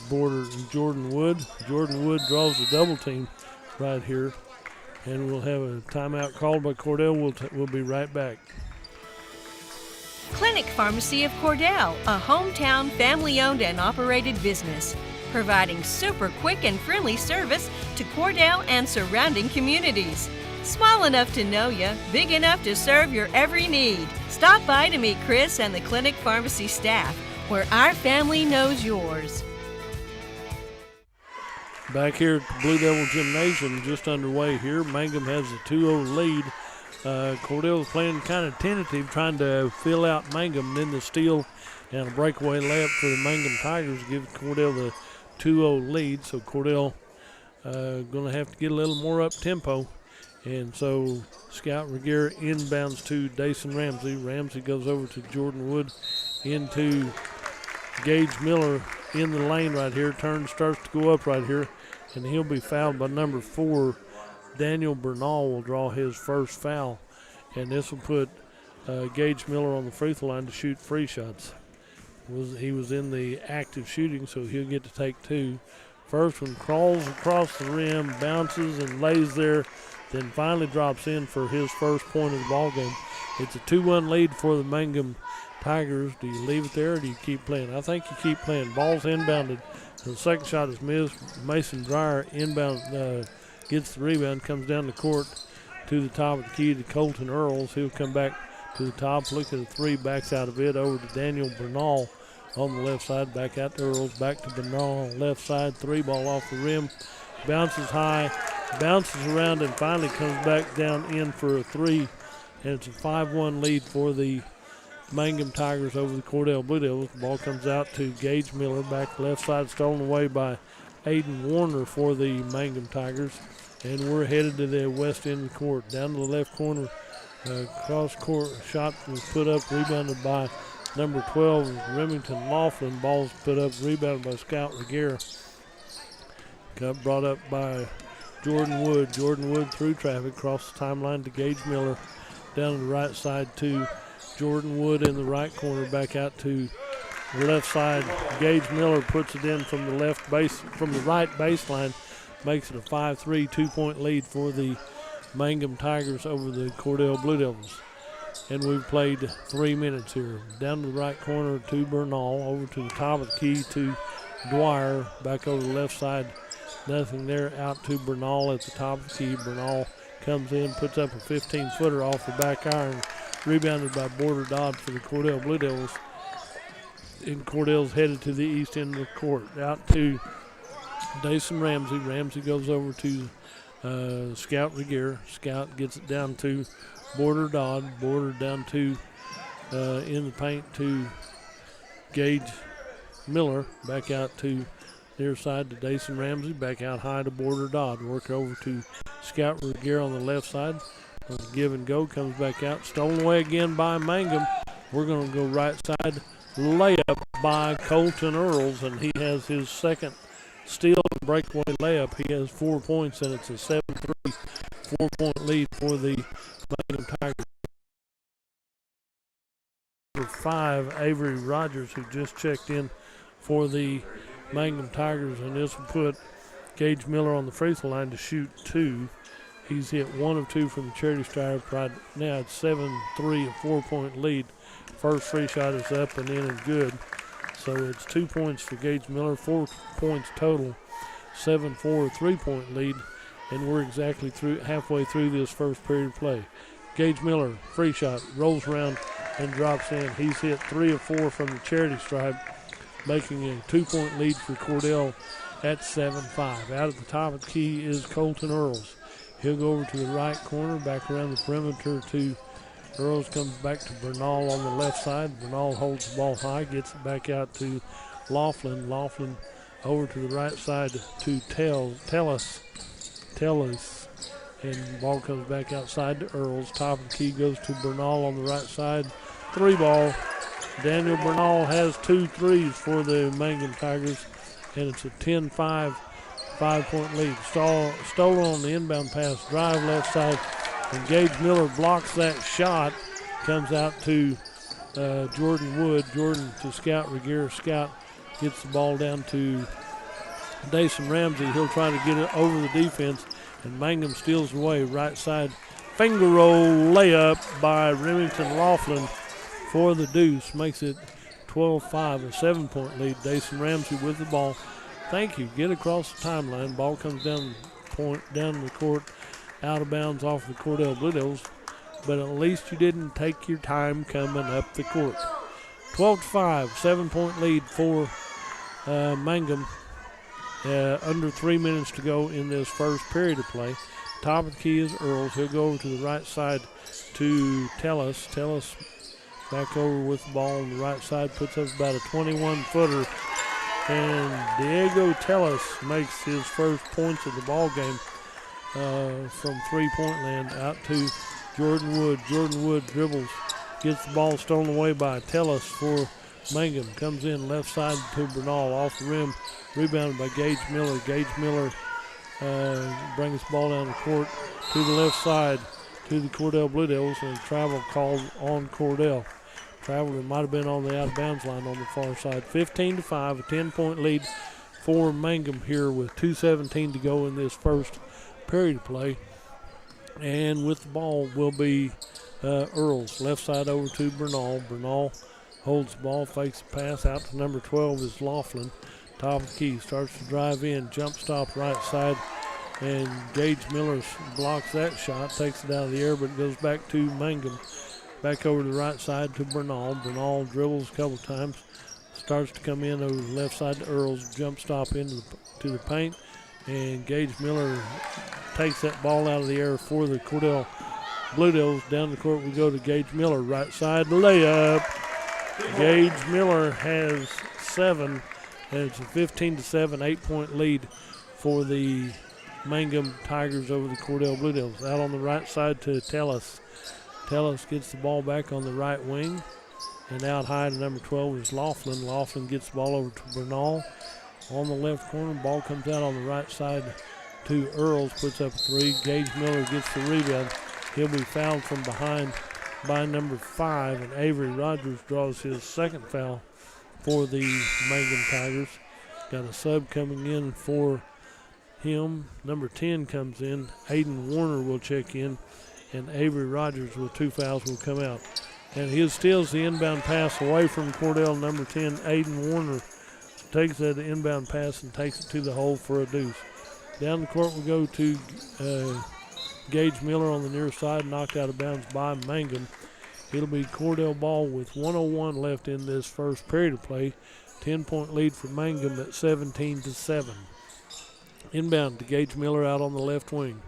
Border Jordan Wood. Jordan Wood draws the double team right here. And we'll have a timeout called by Cordell. We'll be right back. Clinic Pharmacy of Cordell, a hometown family-owned and operated business, providing super quick and friendly service to Cordell and surrounding communities. Small enough to know you, big enough to serve your every need. Stop by to meet Chris and the Clinic Pharmacy staff, where our family knows yours. Back here at the Blue Devil Gymnasium, just underway here. Mangum has a 2-0 lead Cordell was playing kind of tentative, trying to fill out Mangum. Then the steal and a breakaway layup for the Mangum Tigers gives Cordell the 2-0 lead. So Cordell going to have to get a little more up tempo. And so Scout Regier inbounds to Dason Ramsey. Ramsey goes over to Jordan Wood into Gage Miller in the lane right here. Turn starts to go up right here, and he'll be fouled by number 4. Daniel Bernal will draw his first foul, and this will put Gage Miller on the free throw line to shoot free shots. He was in the active shooting, so he'll get to take 2. First one crawls across the rim, bounces and lays there, then finally drops in for his first point of the ball game. It's a 2-1 lead for the Mangum Tigers. Do you leave it there or do you keep playing? I think you keep playing. Ball's inbounded. The second shot is missed. Mason Dreyer inbound, gets the rebound, comes down the court to the top of the key to Colton Earls. He'll come back to the top, look at a 3, backs out of it over to Daniel Bernal on the left side, back out to Earls, back to Bernal, left side, 3 ball off the rim, bounces high, bounces around, and finally comes back down in for a 3, and it's a 5-1 lead for the Mangum Tigers over the Cordell Blue Devils. The ball comes out to Gage Miller, back left side, stolen away by Aiden Warner for the Mangum Tigers, and we're headed to the west end of the court. Down to the left corner, cross court shot was put up, rebounded by number 12, Remington Laughlin. Ball's put up, rebounded by Scout Regier. Got brought up by Jordan Wood. Jordan Wood through traffic, across the timeline to Gage Miller. Down to the right side to Jordan Wood in the right corner, back out to the left side. Gage Miller puts it in from the right baseline, makes it a 5-3 2-point lead for the Mangum Tigers over the Cordell Blue Devils. And we've played 3 minutes here. Down to the right corner to Bernal, over to the top of the key to Dwyer, back over the left side. Nothing there, out to Bernal at the top of the key. Bernal comes in, puts up a 15-footer off the back iron, rebounded by Border Dodd for the Cordell Blue Devils. And Cordell's headed to the east end of the court. Out to Dason Ramsey. Ramsey goes over to Scout Regier. Scout gets it down to Border Dodd. Border down to in the paint to Gage Miller. Back out to near side to Dason Ramsey. Back out high to Border Dodd. Work over to Scout Regier on the left side. Give and go, comes back out. Stolen away again by Mangum. We're going to go right side. Layup by Colton Earls, and he has his second steal and breakaway layup. He has 4 points, and it's a 7-3 4-point lead for the Mangum Tigers. Number 5, Avery Rogers, who just checked in for the Mangum Tigers, and this will put Gage Miller on the free throw line to shoot 2. He's hit 1 of 2 from the charity stripe. Right now it's 7-3, a 4-point lead. First free shot is up and in and good. So it's 2 points for Gage Miller, 4 points total, 7-4, 3-point lead, and we're exactly halfway through this first period of play. Gage Miller, free shot, rolls around and drops in. He's hit 3 of 4 from the charity stripe, making a 2-point lead for Cordell at 7-5. Out at the top of the key is Colton Earls. He'll go over to the right corner, back around the perimeter to Earls, comes back to Bernal on the left side. Bernal holds the ball high, gets it back out to Laughlin. Laughlin over to the right side to Tellis. And the ball comes back outside to Earls. Top of the key goes to Bernal on the right side. 3 ball. Daniel Bernal has 2 threes for the Mangum Tigers, and it's a 10-5 5-point lead. Stolen on the inbound pass, drive left side, and Gage Miller blocks that shot. Comes out to Jordan Wood. Jordan to Scout Regier. Scout gets the ball down to Dason Ramsey. He'll try to get it over the defense, and Mangum steals away. Right side finger roll layup by Remington Laughlin for the deuce. Makes it 12-5, a 7-point lead. Dason Ramsey with the ball. Thank you. Get across the timeline. Ball comes down the court, out of bounds off the Cordell Blue Devils. But at least you didn't take your time coming up the court. 12-5, 7-point lead for Mangum. Under 3 minutes to go in this first period of play. top of the key is Earls. He'll go over to the right side to Tellis. Tellis back over with the ball on the right side, puts up about a 21-footer. And Diego Tellis makes his first points of the ball game from three-point land out to Jordan Wood. Jordan Wood dribbles, gets the ball stolen away by Tellis for Mangum. Comes in left side to Bernal off the rim, rebounded by Gage Miller. Gage Miller brings the ball down the court to the left side to the Cordell Blue Devils, and travel called on Cordell. Travel that might have been on the out-of-bounds line on the far side. 15-5, a 10-point lead for Mangum here with 2:17 to go in this first period of play. And with the ball will be Earls. Left side over to Bernal. Bernal holds the ball, fakes the pass out to number 12 is Laughlin. Top of the key, starts to drive in, jump stop right side, and Gage Miller blocks that shot, takes it out of the air, but it goes back to Mangum. Back over to the right side to Bernal. Bernal dribbles a couple times, starts to come in over the left side to Earls, jump stop into the paint, and Gage Miller takes that ball out of the air for the Cordell Blue Devils. Down the court we go to Gage Miller, right side layup. Gage Miller has 7, and it's a 15-7, 8-point lead for the Mangum Tigers over the Cordell Blue Devils. Out on the right side to Tellis. Tellis gets the ball back on the right wing, and out high to number 12 is Laughlin. Laughlin gets the ball over to Bernal. On the left corner, ball comes out on the right side to Earls, puts up a 3. Gage Miller gets the rebound. He'll be fouled from behind by number 5, and Avery Rogers draws his second foul for the Mangum Tigers. Got a sub coming in for him. Number 10 comes in. Aiden Warner will check in, and Avery Rogers with 2 fouls will come out. And he steals the inbound pass away from Cordell. Number 10, Aiden Warner, takes that inbound pass and takes it to the hole for a deuce. Down the court we go to Gage Miller on the near side, knocked out of bounds by Mangum. It'll be Cordell ball with 1:01 left in this first period of play. 10-point lead for Mangum at 17-7. Inbound to Gage Miller out on the left wing.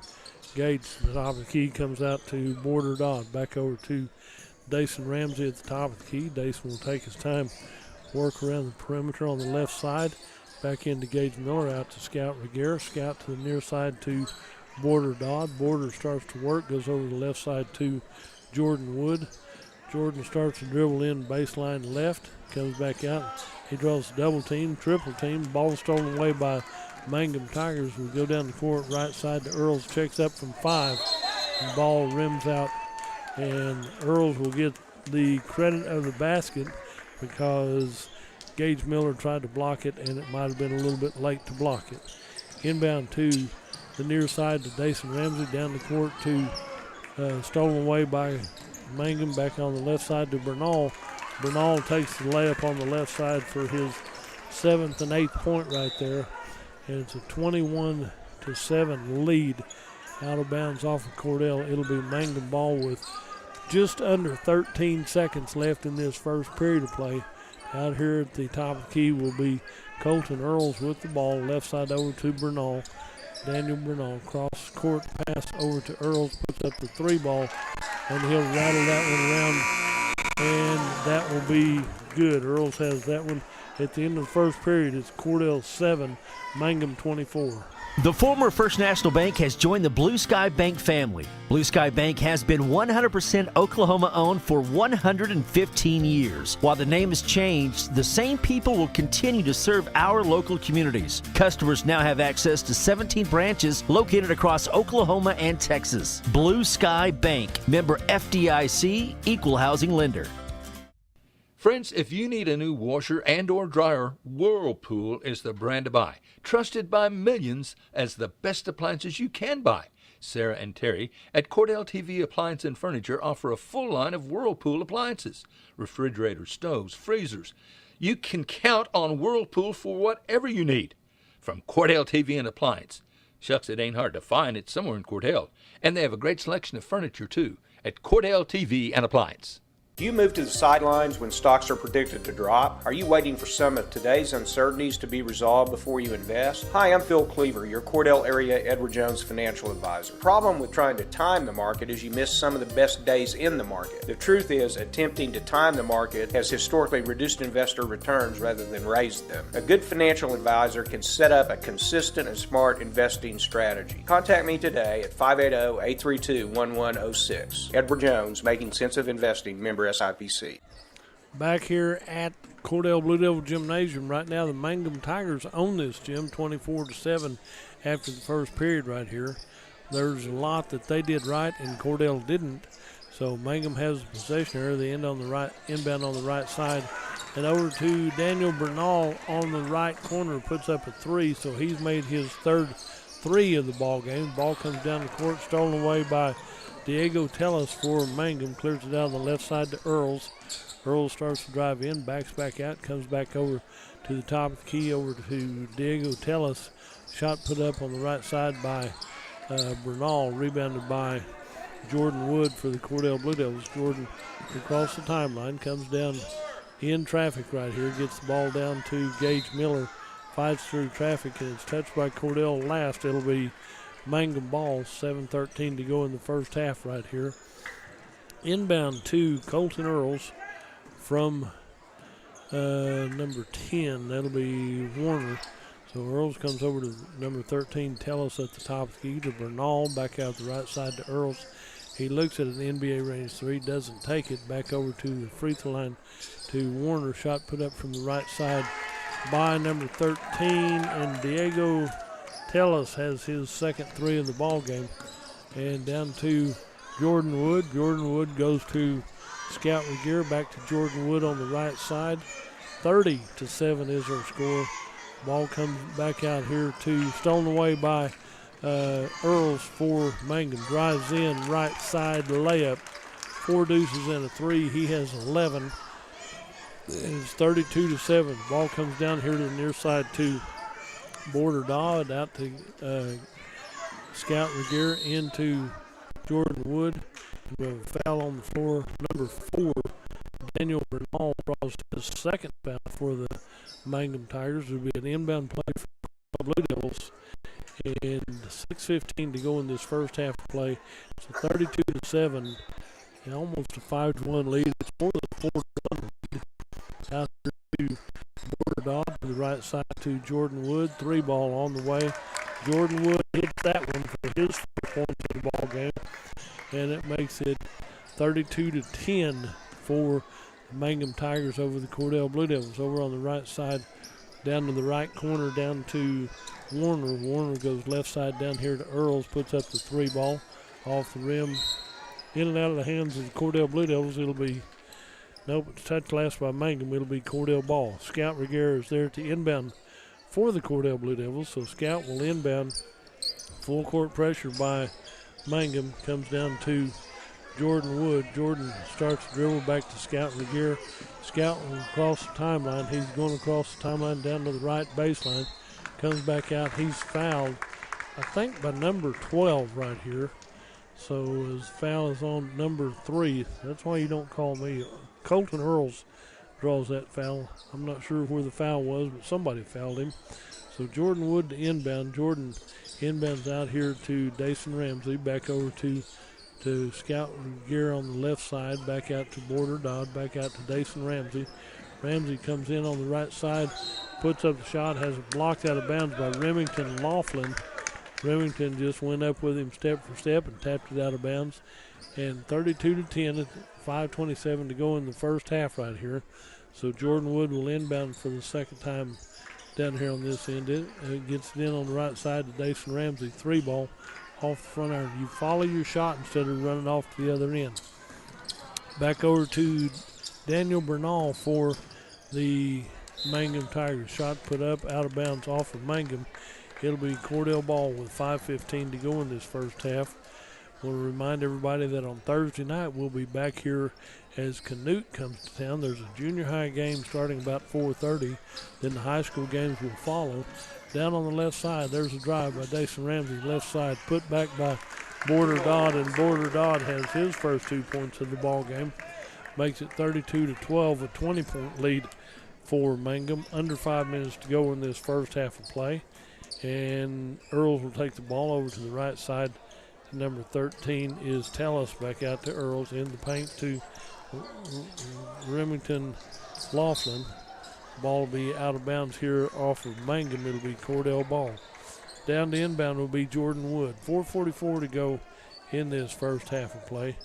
Gage, the top of the key, comes out to Border Dodd. Back over to Dason Ramsey at the top of the key. Dason will take his time, work around the perimeter on the left side. Back into Gage Miller, out to Scout Reguera. Scout to the near side to Border Dodd. Border starts to work, goes over to the left side to Jordan Wood. Jordan starts to dribble in baseline left, comes back out. He draws a double team, triple team. Ball stolen away by Mangum Tigers. We go down the court, right side to Earls, checks up from 5. The ball rims out, and Earls will get the credit of the basket because Gage Miller tried to block it, and it might have been a little bit late to block it. Inbound to the near side to Dason Ramsey, down the court to stolen away by Mangum, back on the left side to Bernal. Bernal takes the layup on the left side for his 7th and 8th point right there. And it's a 21-7 lead. Out of bounds off of Cordell. It'll be Mangum ball with just under 13 seconds left in this first period of play. Out here at the top of the key will be Colton Earls with the ball. Left side over to Bernal. Daniel Bernal, cross court pass over to Earls, puts up the 3 ball, and he'll rattle that one around, and that will be good. Earls has that one at the end of the first period. It's Cordell 7, Mangum 24. The former First National Bank has joined the Blue Sky Bank family. Blue Sky Bank has been 100% Oklahoma-owned for 115 years. While the name has changed, the same people will continue to serve our local communities. Customers now have access to 17 branches located across Oklahoma and Texas. Blue Sky Bank, member FDIC, equal housing lender. Friends, if you need a new washer and or dryer, Whirlpool is the brand to buy. Trusted by millions as the best appliances you can buy. Sarah and Terry at Cordell TV Appliance and Furniture offer a full line of Whirlpool appliances. Refrigerators, stoves, freezers. You can count on Whirlpool for whatever you need. From Cordell TV and Appliance. Shucks, it ain't hard to find. It's somewhere in Cordell. And they have a great selection of furniture, too, at Cordell TV and Appliance. Do you move to the sidelines when stocks are predicted to drop? Are you waiting for some of today's uncertainties to be resolved before you invest? Hi, I'm Phil Cleaver, your Cordell area Edward Jones financial advisor. The problem with trying to time the market is you miss some of the best days in the market. The truth is, attempting to time the market has historically reduced investor returns rather than raised them. A good financial advisor can set up a consistent and smart investing strategy. Contact me today at 580-832-1106. Edward Jones, Making Sense of Investing, member SIPC. Back here at Cordell Blue Devil Gymnasium right now, the Mangum Tigers own this gym 24-7 after the first period right here. There's a lot that they did right and Cordell didn't. So Mangum has the possession here. They inbound on the right side. And over to Daniel Bernal on the right corner, puts up a three. So he's made his third three of the ball game. Ball comes down the court, stolen away by Diego Tellis for Mangum, clears it out on the left side to Earls. Earls starts to drive in, backs back out, comes back over to the top of the key, over to Diego Tellis. Shot put up on the right side by Bernal, rebounded by Jordan Wood for the Cordell Blue Devils. Jordan across the timeline, comes down in traffic right here, gets the ball down to Gage Miller, fights through traffic, and it's touched by Cordell last. It'll be Mangum ball, 7:13 to go in the first half right here. Inbound to Colton Earls from number 10. That'll be Warner. So Earls comes over to number 13, Tellis at the top of the key to Bernal, back out the right side to Earls. He looks at an NBA range three, doesn't take it. Back over to the free throw line to Warner. Shot put up from the right side by number 13, and Diego Tellis has his second three of the ball game. And down to Jordan Wood. Jordan Wood goes to Scout Regier, back to Jordan Wood on the right side. 30-7 is our score. Ball comes back out here to stolen away by Earls for Mangum. Drives in, right side layup. 4 deuces and a 3. He has 11. It's 32-7. Ball comes down here to the near side to Border Dodd, out to Scout Regier, into Jordan Wood. We have a foul on the floor. Number 4, Daniel Bernal, draws his second foul for the Mangum Tigers. It will be an inbound play for the Blue Devils. And 6:15 to go in this first half of play. It's a 32-7, and almost a 5-1 lead. It's more than a 4-1 lead. Out there to Border Dodd to the right side to Jordan Wood. 3 ball on the way. Jordan Wood hits that one for his 4 points of the ball game, and it makes it 32-10 for the Mangum Tigers over the Cordell Blue Devils. Over on the right side, down to the right corner, down to Warner. Warner goes left side down here to Earls, puts up the 3 ball off the rim, in and out of the hands of the Cordell Blue Devils. It'll be, nope, it's touched last by Mangum. It'll be Cordell ball. Scout Regier is there to inbound for the Cordell Blue Devils, so Scout will inbound. Full court pressure by Mangum, comes down to Jordan Wood. Jordan starts to dribble back to Scout Regier. Scout will cross the timeline. He's going across the timeline down to the right baseline. Comes back out. He's fouled, I think, by number 12 right here. So his foul is on number 3. That's why you don't call me. Colton Earls draws that foul. I'm not sure where the foul was, but somebody fouled him. So Jordan Wood to inbound. Jordan inbounds out here to Dason Ramsey. Back over to Scout Regier on the left side. Back out to Border Dodd. Back out to Dason Ramsey. Ramsey comes in on the right side. Puts up the shot. Has it blocked out of bounds by Remington Laughlin. Remington just went up with him step for step and tapped it out of bounds. And 32-10, 5:27 to go in the first half right here. So Jordan Wood will inbound for the second time down here on this end. It gets it in on the right side to Dason Ramsey. 3 ball off the front iron. You follow your shot instead of running off to the other end. Back over to Daniel Bernal for the Mangum Tigers. Shot put up out of bounds off of Mangum. It'll be Cordell ball with 5:15 to go in this first half. We'll remind everybody that on Thursday night we'll be back here as Canute comes to town. There's a junior high game starting about 4:30. Then the high school games will follow. Down on the left side, there's a drive by Dason Ramsey. Left side put back by Border Dodd, and Border Dodd has his first 2 points of the ball game. makes it 32-12, a 20-point lead for Mangum. Under 5 minutes to go in this first half of play. And Earls will take the ball over to the right side. Number 13 is Tallis, back out to Earls in the paint to Remington Laughlin. Ball will be out of bounds here off of Mangum. It'll be Cordell ball. Down to inbound will be Jordan Wood. 4:44 to go in this first half of play.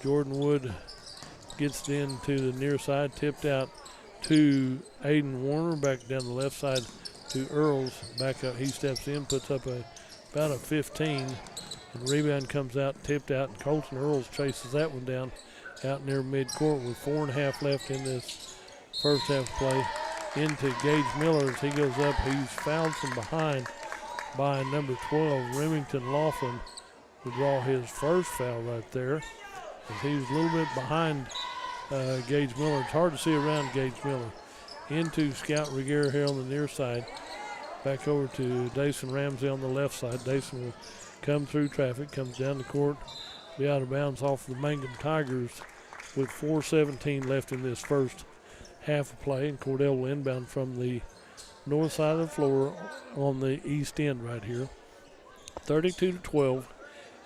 Jordan Wood gets it into the near side, tipped out to Aiden Warner, back down the left side to Earls. Back up, he steps in, puts up about a 15. And the rebound comes out, tipped out, and Colton Earls chases that one down out near midcourt with 4.5 left in this first half play. Into Gage Miller as he goes up. He's fouled from behind by number 12, Remington Laughlin, will draw his first foul right there. As he was a little bit behind Gage Miller. It's hard to see around Gage Miller. Into Scout Reguera here on the near side. Back over to Dason Ramsey on the left side. Dason will come through traffic, comes down the court, be out of bounds off the Mangum Tigers with 4:17 left in this first half of play. And Cordell will inbound from the north side of the floor on the east end right here. 32-12.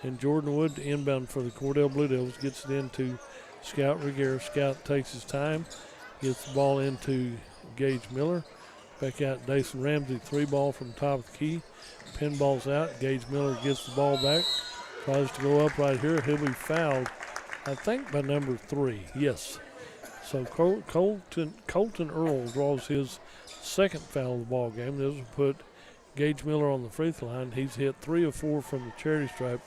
And Jordan Wood to inbound for the Cordell Blue Devils, gets it into Scout Reguera. Scout takes his time, gets the ball into Gage Miller. Back out Dason Ramsey, 3-ball from top of the key. Pinball's out. Gage Miller gets the ball back, tries to go up right here. He'll be fouled, I think, by number 3. Yes. So Colton Earl draws his second foul of the ball game. This will put Gage Miller on the free throw line. He's hit 3 of 4 from the charity stripe.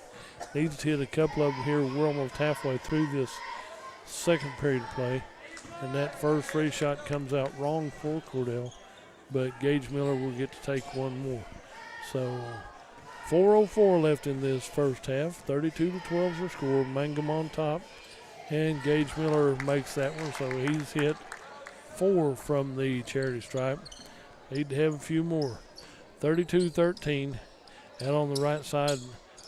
Needs to hit a couple of them here. We're almost halfway through this second period of play. And that first free shot comes out wrong for Cordell. But Gage Miller will get to take one more. So 4:04 left in this first half. 32-12 is the score. Mangum on top. And Gage Miller makes that one. So he's hit 4 from the charity stripe. Need to have a few more. 32-13. Out on the right side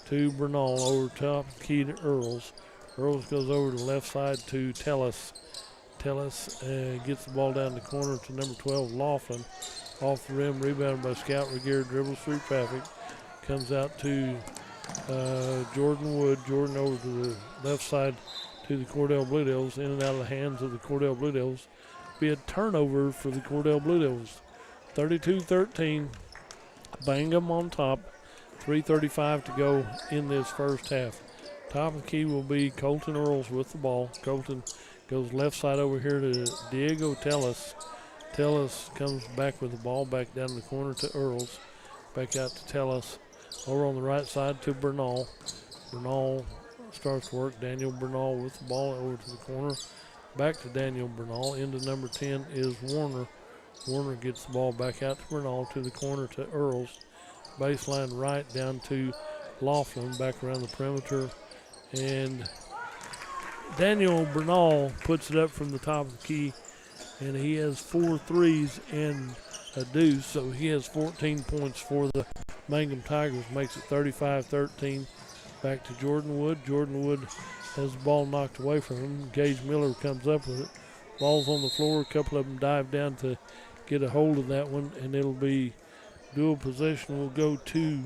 to Bernal, over top key to Earls. Earls goes over to the left side to Tellis. Tellis gets the ball down the corner to number 12, Laughlin. Off the rim, rebounded by Scout Reguera, dribbles through traffic. Comes out to Jordan Wood. Jordan over to the left side to the Cordell Blue Devils. In and out of the hands of the Cordell Blue Devils. Be a turnover for the Cordell Blue Devils. 32-13. Mangum on top. 3:35 to go in this first half. Top of the key will be Colton Earls with the ball. Colton goes left side over here to Diego Tellis. Tellis comes back with the ball, back down the corner to Earls. Back out to Tellis. Over on the right side to Bernal. Bernal starts to work. Daniel Bernal with the ball over to the corner. Back to Daniel Bernal. Into number 10 is Warner. Warner gets the ball back out to Bernal, to the corner to Earls. Baseline right down to Laughlin, back around the perimeter. And Daniel Bernal puts it up from the top of the key, and he has 4 threes and a deuce, so he has 14 points for the Mangum Tigers, makes it 35-13. Back to Jordan Wood. Jordan Wood has the ball knocked away from him. Gage Miller comes up with it. Ball's on the floor. A couple of them dive down to get a hold of that one, and it'll be dual possession. Will go to,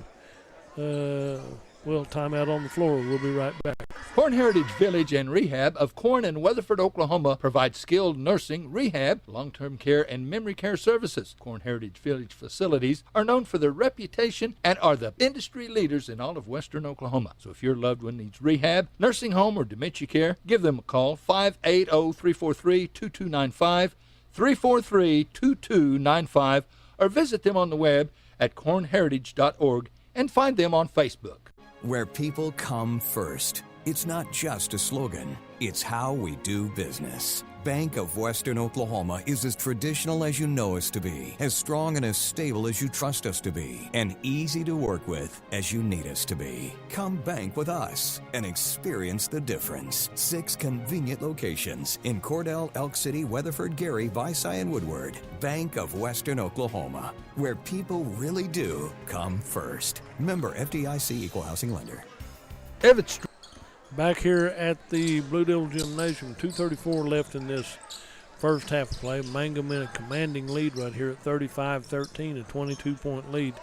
timeout on the floor. We'll be right back. Corn Heritage Village and Rehab of Corn and Weatherford, Oklahoma provides skilled nursing, rehab, long-term care, and memory care services. Corn Heritage Village facilities are known for their reputation and are the industry leaders in all of western Oklahoma. So if your loved one needs rehab, nursing home, or dementia care, give them a call, 580-343-2295, 343-2295, or visit them on the web at cornheritage.org and find them on Facebook. Where people come first. It's not just a slogan, it's how we do business. Bank of Western Oklahoma is as traditional as you know us to be, as strong and as stable as you trust us to be, and easy to work with as you need us to be. Come bank with us and experience the difference. 6 convenient locations in Cordell, Elk City, Weatherford, Gary, Visay, and Woodward. Bank of Western Oklahoma, where people really do come first. Member FDIC Equal Housing Lender. Evans Street. Back here at the Blue Devil Gymnasium, 2:34 left in this first half of play. Mangum in a commanding lead right here at 35-13, a 22-point lead.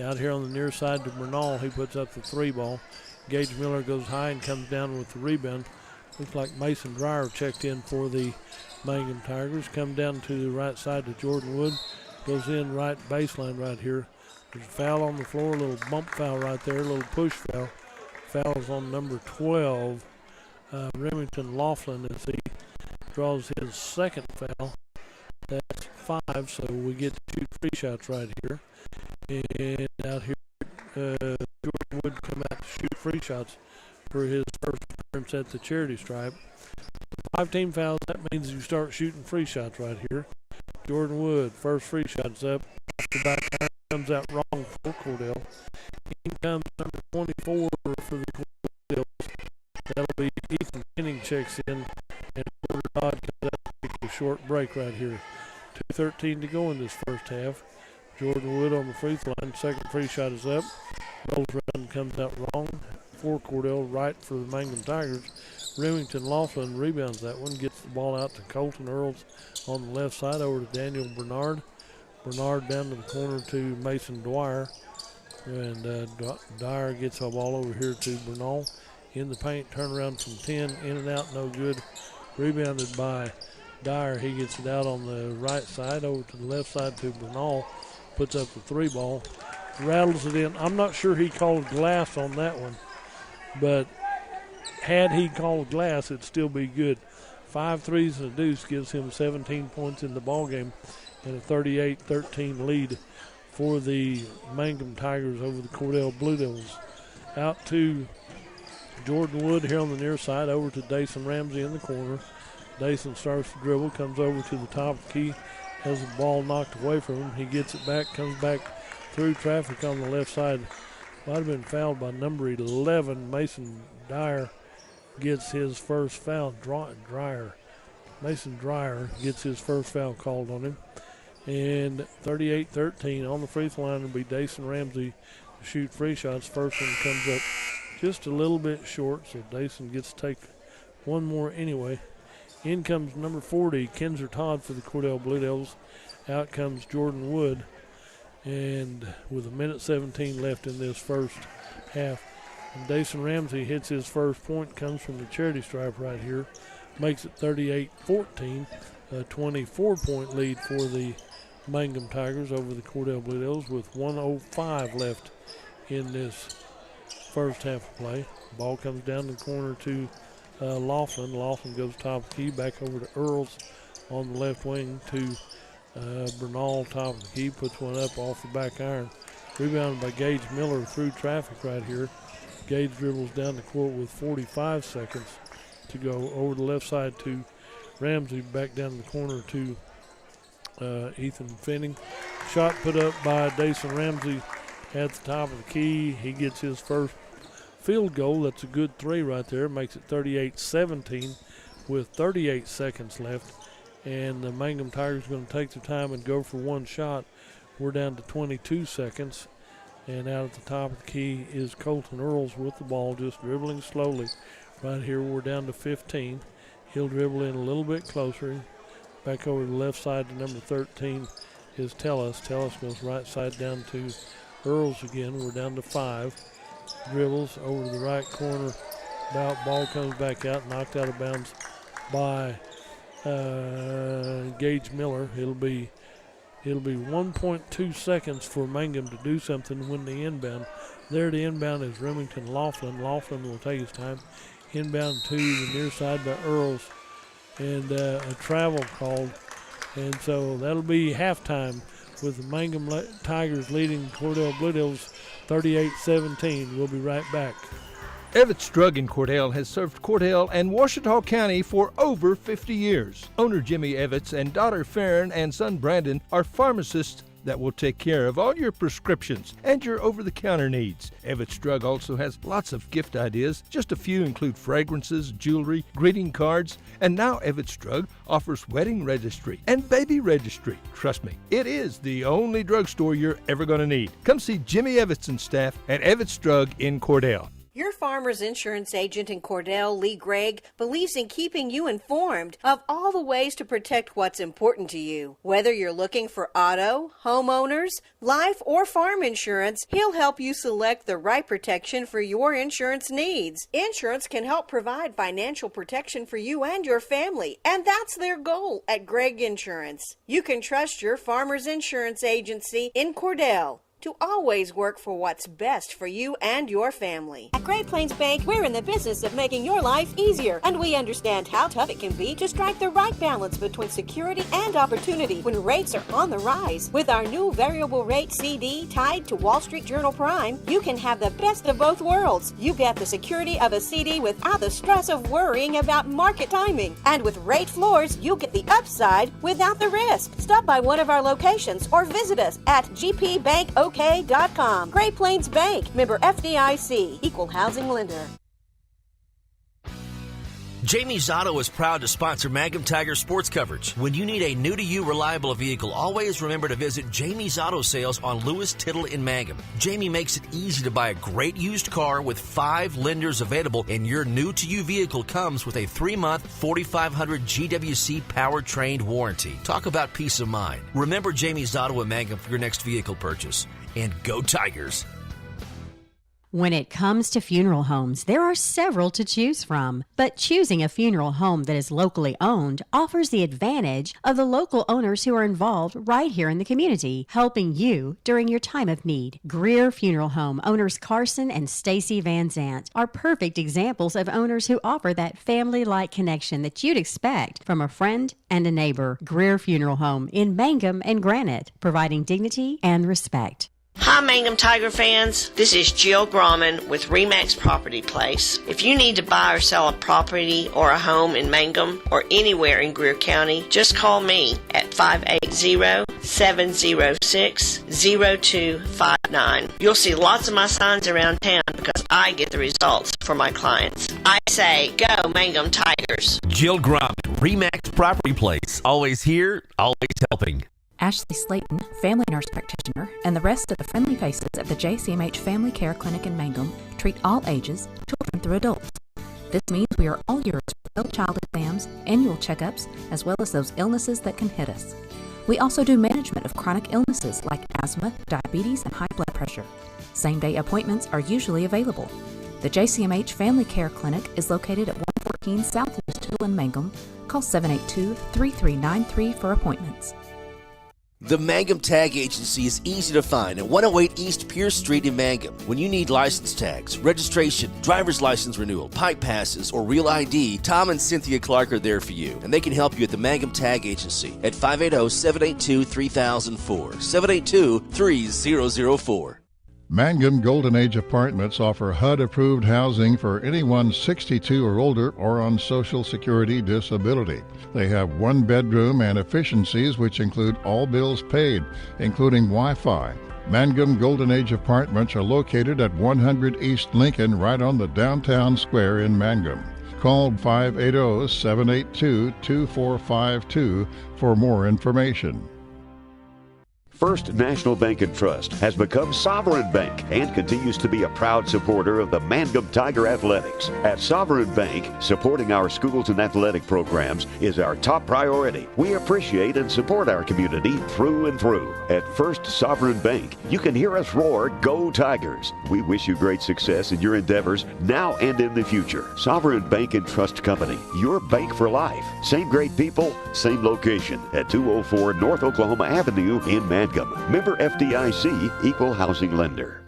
Out here on the near side to Bernal, he puts up the three ball. Gage Miller goes high and comes down with the rebound. Looks like Mason Dreyer checked in for the Mangum Tigers. Come down to the right side to Jordan Wood. Goes in right baseline right here. There's a foul on the floor, a little bump foul right there, a little push foul. Foul's on number 12, Remington Laughlin, as he draws his second foul. That's 5, so we get to shoot free shots right here. And out here, Jordan Wood come out to shoot free shots for his first appearance at the charity stripe. 5 team fouls, that means you start shooting free shots right here. Jordan Wood, first free shot's up. The back iron comes out wrong for Cordell. In comes number 24 for the Cordells. That'll be Ethan Penning checks in, and Porter Dodd comes out to take a short break right here. 2:13 to go in this first half. Jordan Wood on the free throw line. Second free shot is up. Rolls around and comes out wrong for Cordell, right for the Mangum Tigers. Remington Laughlin rebounds that one, gets the ball out to Colton Earls on the left side over to Daniel Bernard. Bernard down to the corner to Mason Dwyer. And Dyer gets the ball over here to Bernal. In the paint, turnaround from 10, in and out, no good. Rebounded by Dyer. He gets it out on the right side over to the left side to Bernal. Puts up the three ball. Rattles it in. I'm not sure he called glass on that one, but had he called glass, it'd still be good. 5 threes and a deuce gives him 17 points in the ball game and a 38-13 lead for the Mangum Tigers over the Cordell Blue Devils. Out to Jordan Wood here on the near side, over to Dason Ramsey in the corner. Dason starts to dribble, comes over to the top of the key, has the ball knocked away from him. He gets it back, comes back through traffic on the left side. Might have been fouled by number 11. Mason Dyer gets his first foul. Mason Dreyer gets his first foul called on him. And 38-13 on the free throw line will be Dason Ramsey to shoot free shots. First one comes up just a little bit short, so Dason gets to take one more anyway. In comes number 40, Kinzer Todd for the Cordell Blue Devils. Out comes Jordan Wood. And with 1:17 left in this first half, and Dason Ramsey hits his first point, comes from the charity stripe right here. Makes it 38-14, a 24-point lead for the Mangum Tigers over the Cordell Blue Devils with 1:05 left in this first half of play. Ball comes down the corner to Laughlin. Laughlin goes top of the key, back over to Earls on the left wing to Bernal, top of the key, puts one up off the back iron. Rebounded by Gage Miller through traffic right here. Gage dribbles down the court with 45 seconds to go. Over the left side to Ramsey, back down the corner to Ethan Finning. Shot put up by Dason Ramsey at the top of the key. He gets his first field goal. That's a good three right there. Makes it 38-17 with 38 seconds left. And the Mangum Tigers are going to take their time and go for one shot. We're down to 22 seconds. And out at the top of the key is Colton Earls with the ball, just dribbling slowly. Right here we're down to 15. He'll dribble in a little bit closer. Back over to the left side to number 13 is Tellis. Tellis goes right side down to Earls again. We're down to 5. Dribbles over to the right corner. Ball comes back out, knocked out of bounds by Gage Miller. It'll be 1.2 seconds for Mangum to do something when the inbound. There the inbound is Remington Laughlin. Laughlin will take his time. Inbound to the near side by Earls. And a travel called. And so that'll be halftime with the Mangum Tigers leading Cordell Blue Devils 38-17. We'll be right back. Evetts Drug in Cordell has served Cordell and Washita County for over 50 years. Owner Jimmy Evetts and daughter Farron and son Brandon are pharmacists that will take care of all your prescriptions and your over-the-counter needs. Evetts Drug also has lots of gift ideas. Just a few include fragrances, jewelry, greeting cards, and now Evetts Drug offers wedding registry and baby registry. Trust me, it is the only drugstore you're ever going to need. Come see Jimmy Evetts and staff at Evetts Drug in Cordell. Your Farmers Insurance agent in Cordell, Lee Gregg, believes in keeping you informed of all the ways to protect what's important to you. Whether you're looking for auto, homeowners, life, or farm insurance, he'll help you select the right protection for your insurance needs. Insurance can help provide financial protection for you and your family, and that's their goal at Gregg Insurance. You can trust your Farmers Insurance agency in Cordell to always work for what's best for you and your family. At Great Plains Bank, we're in the business of making your life easier, and we understand how tough it can be to strike the right balance between security and opportunity when rates are on the rise. With our new variable rate CD tied to Wall Street Journal Prime, you can have the best of both worlds. You get the security of a CD without the stress of worrying about market timing. And with rate floors, you get the upside without the risk. Stop by one of our locations or visit us at gpbankok.com. Great Plains Bank, member FDIC, equal housing lender. Jamie's Auto is proud to sponsor Mangum Tiger sports coverage. When you need a new-to-you reliable vehicle, always remember to visit Jamie's Auto Sales on Lewis Tittle in Mangum. Jamie makes it easy to buy a great used car with 5 lenders available, and your new-to-you vehicle comes with a 3-month 4,500 GWC powertrain warranty. Talk about peace of mind. Remember Jamie's Auto in Mangum for your next vehicle purchase. And go Tigers! When it comes to funeral homes, there are several to choose from. But choosing a funeral home that is locally owned offers the advantage of the local owners who are involved right here in the community, helping you during your time of need. Greer Funeral Home owners Carson and Stacy Van Zant are perfect examples of owners who offer that family-like connection that you'd expect from a friend and a neighbor. Greer Funeral Home in Mangum and Granite, providing dignity and respect. Hi, Mangum Tiger fans. This is Jill Grauman with RE/MAX Property Place. If you need to buy or sell a property or a home in Mangum or anywhere in Greer County, just call me at 580-706-0259. You'll see lots of my signs around town because I get the results for my clients. I say, go Mangum Tigers. Jill Grauman, RE/MAX Property Place. Always here, always helping. Ashley Slayton, family nurse practitioner, and the rest of the friendly faces of the JCMH Family Care Clinic in Mangum treat all ages, children through adults. This means we are all yours for well child exams, annual checkups, as well as those illnesses that can hit us. We also do management of chronic illnesses like asthma, diabetes, and high blood pressure. Same-day appointments are usually available. The JCMH Family Care Clinic is located at 114 South Lewis Tittle in Mangum. Call 782-3393 for appointments. The Mangum Tag Agency is easy to find at 108 East Pierce Street in Mangum. When you need license tags, registration, driver's license renewal, pipe passes, or real ID, Tom and Cynthia Clark are there for you, and they can help you at the Mangum Tag Agency at 580-782-3004, 782-3004. Mangum Golden Age Apartments offer HUD-approved housing for anyone 62 or older or on Social Security disability. They have 1 bedroom and efficiencies which include all bills paid, including Wi-Fi. Mangum Golden Age Apartments are located at 100 East Lincoln, right on the downtown square in Mangum. Call 580-782-2452 for more information. First National Bank and Trust has become Sovereign Bank and continues to be a proud supporter of the Mangum Tiger Athletics. At Sovereign Bank, supporting our schools and athletic programs is our top priority. We appreciate and support our community through and through. At First Sovereign Bank, you can hear us roar, "Go Tigers!" We wish you great success in your endeavors now and in the future. Sovereign Bank and Trust Company, your bank for life. Same great people, same location at 204 North Oklahoma Avenue in Mangum. Member FDIC, equal housing lender.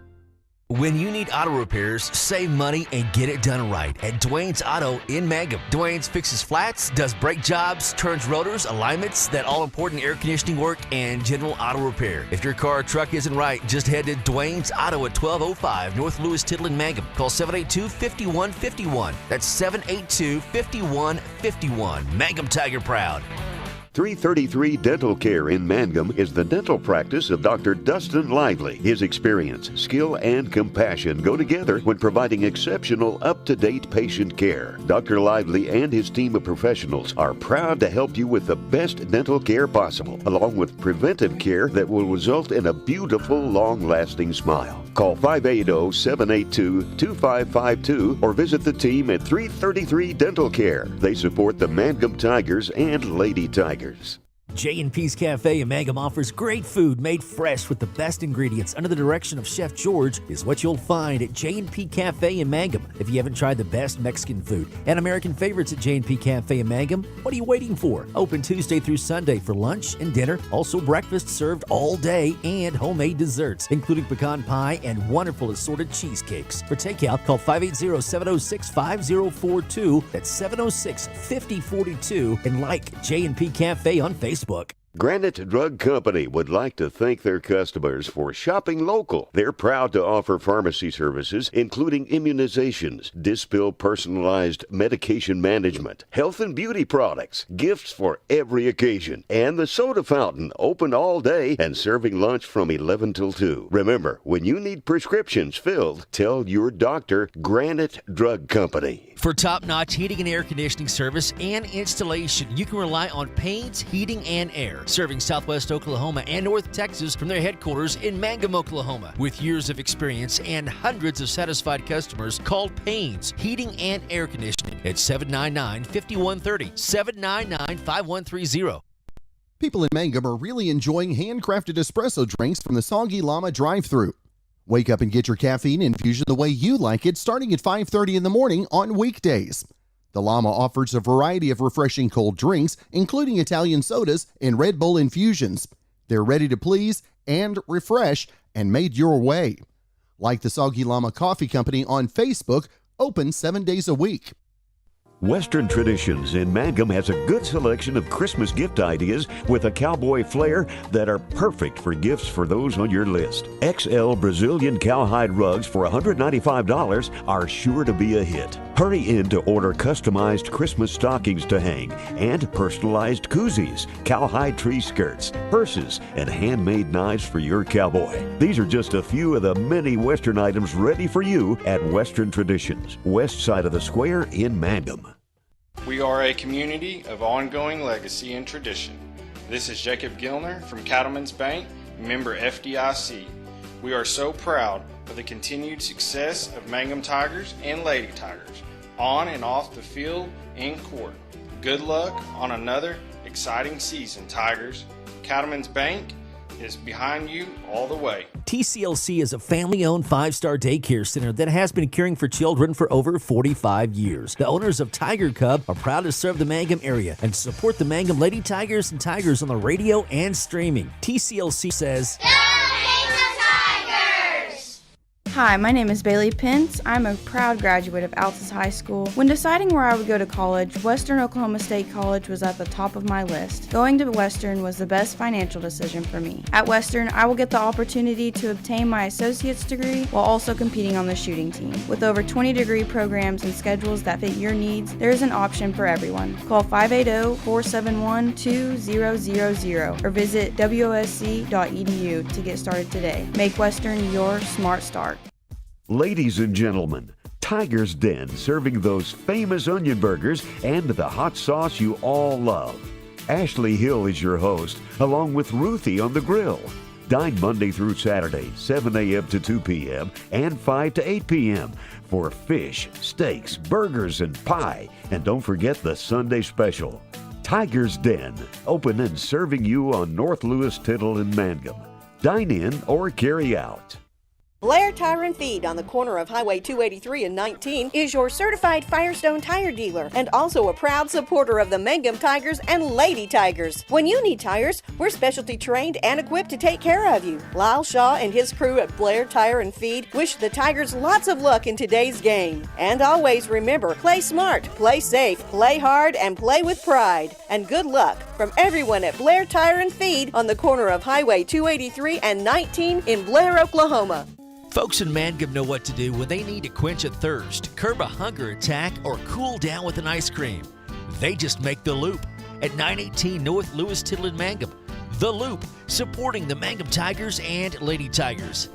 When you need auto repairs, save money and get it done right at Dwayne's Auto in Mangum. Dwayne's fixes flats, does brake jobs, turns rotors, alignments, that all-important air conditioning work, and general auto repair. If your car or truck isn't right, just head to Dwayne's Auto at 1205 North Lewis Tittle in Mangum. Call 782-5151. That's 782-5151. Mangum Tiger proud. 333 Dental Care in Mangum is the dental practice of Dr. Dustin Lively. His experience, skill, and compassion go together when providing exceptional, up-to-date patient care. Dr. Lively and his team of professionals are proud to help you with the best dental care possible, along with preventive care that will result in a beautiful, long-lasting smile. Call 580-782-2552 or visit the team at 333 Dental Care. They support the Mangum Tigers and Lady Tigers. J&P's Cafe in Mangum offers great food made fresh with the best ingredients under the direction of Chef George is what you'll find at J&P Cafe in Mangum. If you haven't tried the best Mexican food and American favorites at J&P Cafe in Mangum, what are you waiting for? Open Tuesday through Sunday for lunch and dinner. Also breakfast served all day and homemade desserts, including pecan pie and wonderful assorted cheesecakes. For takeout, call 580-706-5042. That's 706-5042 and like J&P Cafe on Facebook. Granite Drug Company would like to thank their customers for shopping local. They're proud to offer pharmacy services, including immunizations, Dispill personalized medication management, health and beauty products, gifts for every occasion, and the soda fountain, open all day and serving lunch from 11 till 2. Remember, when you need prescriptions filled, tell your doctor Granite Drug Company. For top-notch heating and air conditioning service and installation, you can rely on Payne's Heating and Air, serving Southwest Oklahoma and North Texas from their headquarters in Mangum, Oklahoma. With years of experience and hundreds of satisfied customers, call Payne's Heating and Air Conditioning at 799-5130, 799-5130. People in Mangum are really enjoying handcrafted espresso drinks from the Soggy Llama drive-thru. Wake up and get your caffeine infusion the way you like it, starting at 5:30 in the morning on weekdays. The Llama offers a variety of refreshing cold drinks, including Italian sodas and Red Bull infusions. They're ready to please and refresh and made your way. Like the Soggy Llama Coffee Company on Facebook, open 7 days a week. Western Traditions in Mangum has a good selection of Christmas gift ideas with a cowboy flair that are perfect for gifts for those on your list. XL Brazilian cowhide rugs for $195 are sure to be a hit. Hurry in to order customized Christmas stockings to hang and personalized koozies, cowhide tree skirts, purses, and handmade knives for your cowboy. These are just a few of the many Western items ready for you at Western Traditions, west side of the square in Mangum. We are a community of ongoing legacy and tradition. This is Jacob Gilner from Cattlemen's Bank, member FDIC. We are so proud of the continued success of Mangum Tigers and Lady Tigers, on and off the field and court. Good luck on another exciting season, Tigers. Cattlemen's Bank is behind you all the way. TCLC is a family-owned 5-star daycare center that has been caring for children for over 45 years. The owners of Tiger Cub are proud to serve the Mangum area and support the Mangum Lady Tigers and Tigers on the radio and streaming. TCLC says, Hi, my name is Bailey Pence. I'm a proud graduate of Altus High School. When deciding where I would go to college, Western Oklahoma State College was at the top of my list. Going to Western was the best financial decision for me. At Western, I will get the opportunity to obtain my associate's degree while also competing on the shooting team. With over 20 degree programs and schedules that fit your needs, there is an option for everyone. Call 580-471-2000 or visit wosc.edu to get started today. Make Western your smart start. Ladies and gentlemen, Tiger's Den, serving those famous onion burgers and the hot sauce you all love. Ashley Hill is your host, along with Ruthie on the grill. Dine Monday through Saturday, 7 a.m. to 2 p.m. and 5 to 8 p.m. for fish, steaks, burgers, and pie. And don't forget the Sunday special. Tiger's Den, open and serving you on North Lewis Tittle in Mangum. Dine in or carry out. Blair Tire and Feed on the corner of Highway 283 and 19 is your certified Firestone tire dealer and also a proud supporter of the Mangum Tigers and Lady Tigers. When you need tires, we're specialty trained and equipped to take care of you. Lyle Shaw and his crew at Blair Tire and Feed wish the Tigers lots of luck in today's game. And always remember, play smart, play safe, play hard, and play with pride. And good luck from everyone at Blair Tire and Feed on the corner of Highway 283 and 19 in Blair, Oklahoma. Folks in Mangum know what to do when they need to quench a thirst, curb a hunger attack, or cool down with an ice cream. They just make the loop. at 918 North Lewis Tittle in Mangum. The Loop, supporting the Mangum Tigers and Lady Tigers.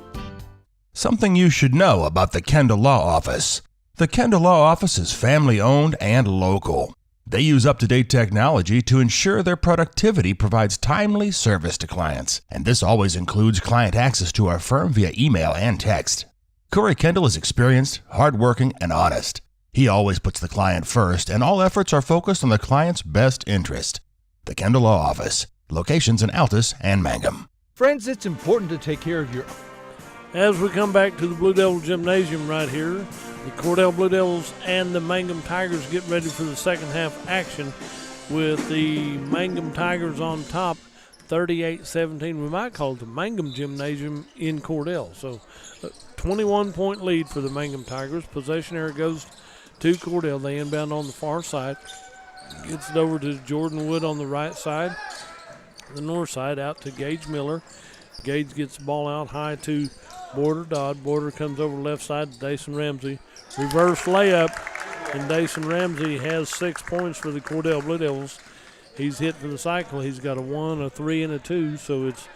Something you should know about the Kendall Law Office. The Kendall Law Office is family-owned and local. They use up-to-date technology to ensure their productivity provides timely service to clients, and this always includes client access to our firm via email and text. Corey Kendall is experienced, hardworking, and honest. He always puts the client first, and all efforts are focused on the client's best interest. The Kendall Law Office, locations in Altus and Mangum. Friends, it's important to take care of your... As we come back to the Blue Devil Gymnasium right here, the Cordell Blue Devils and the Mangum Tigers get ready for the second half action with the Mangum Tigers on top, 38-17. We might call it the Mangum Gymnasium in Cordell. So, a 21-point lead for the Mangum Tigers. Possession area goes to Cordell. They inbound on the far side. Gets it over to Jordan Wood on the right side. The north side out to Gage Miller. Gage gets the ball out high to Border Dodd. Border comes over left side to Dason Ramsey. Reverse layup, and Dason Ramsey has 6 points for the Cordell Blue Devils. He's hit for the cycle. He's got a 1, a 3, and a 2, so it's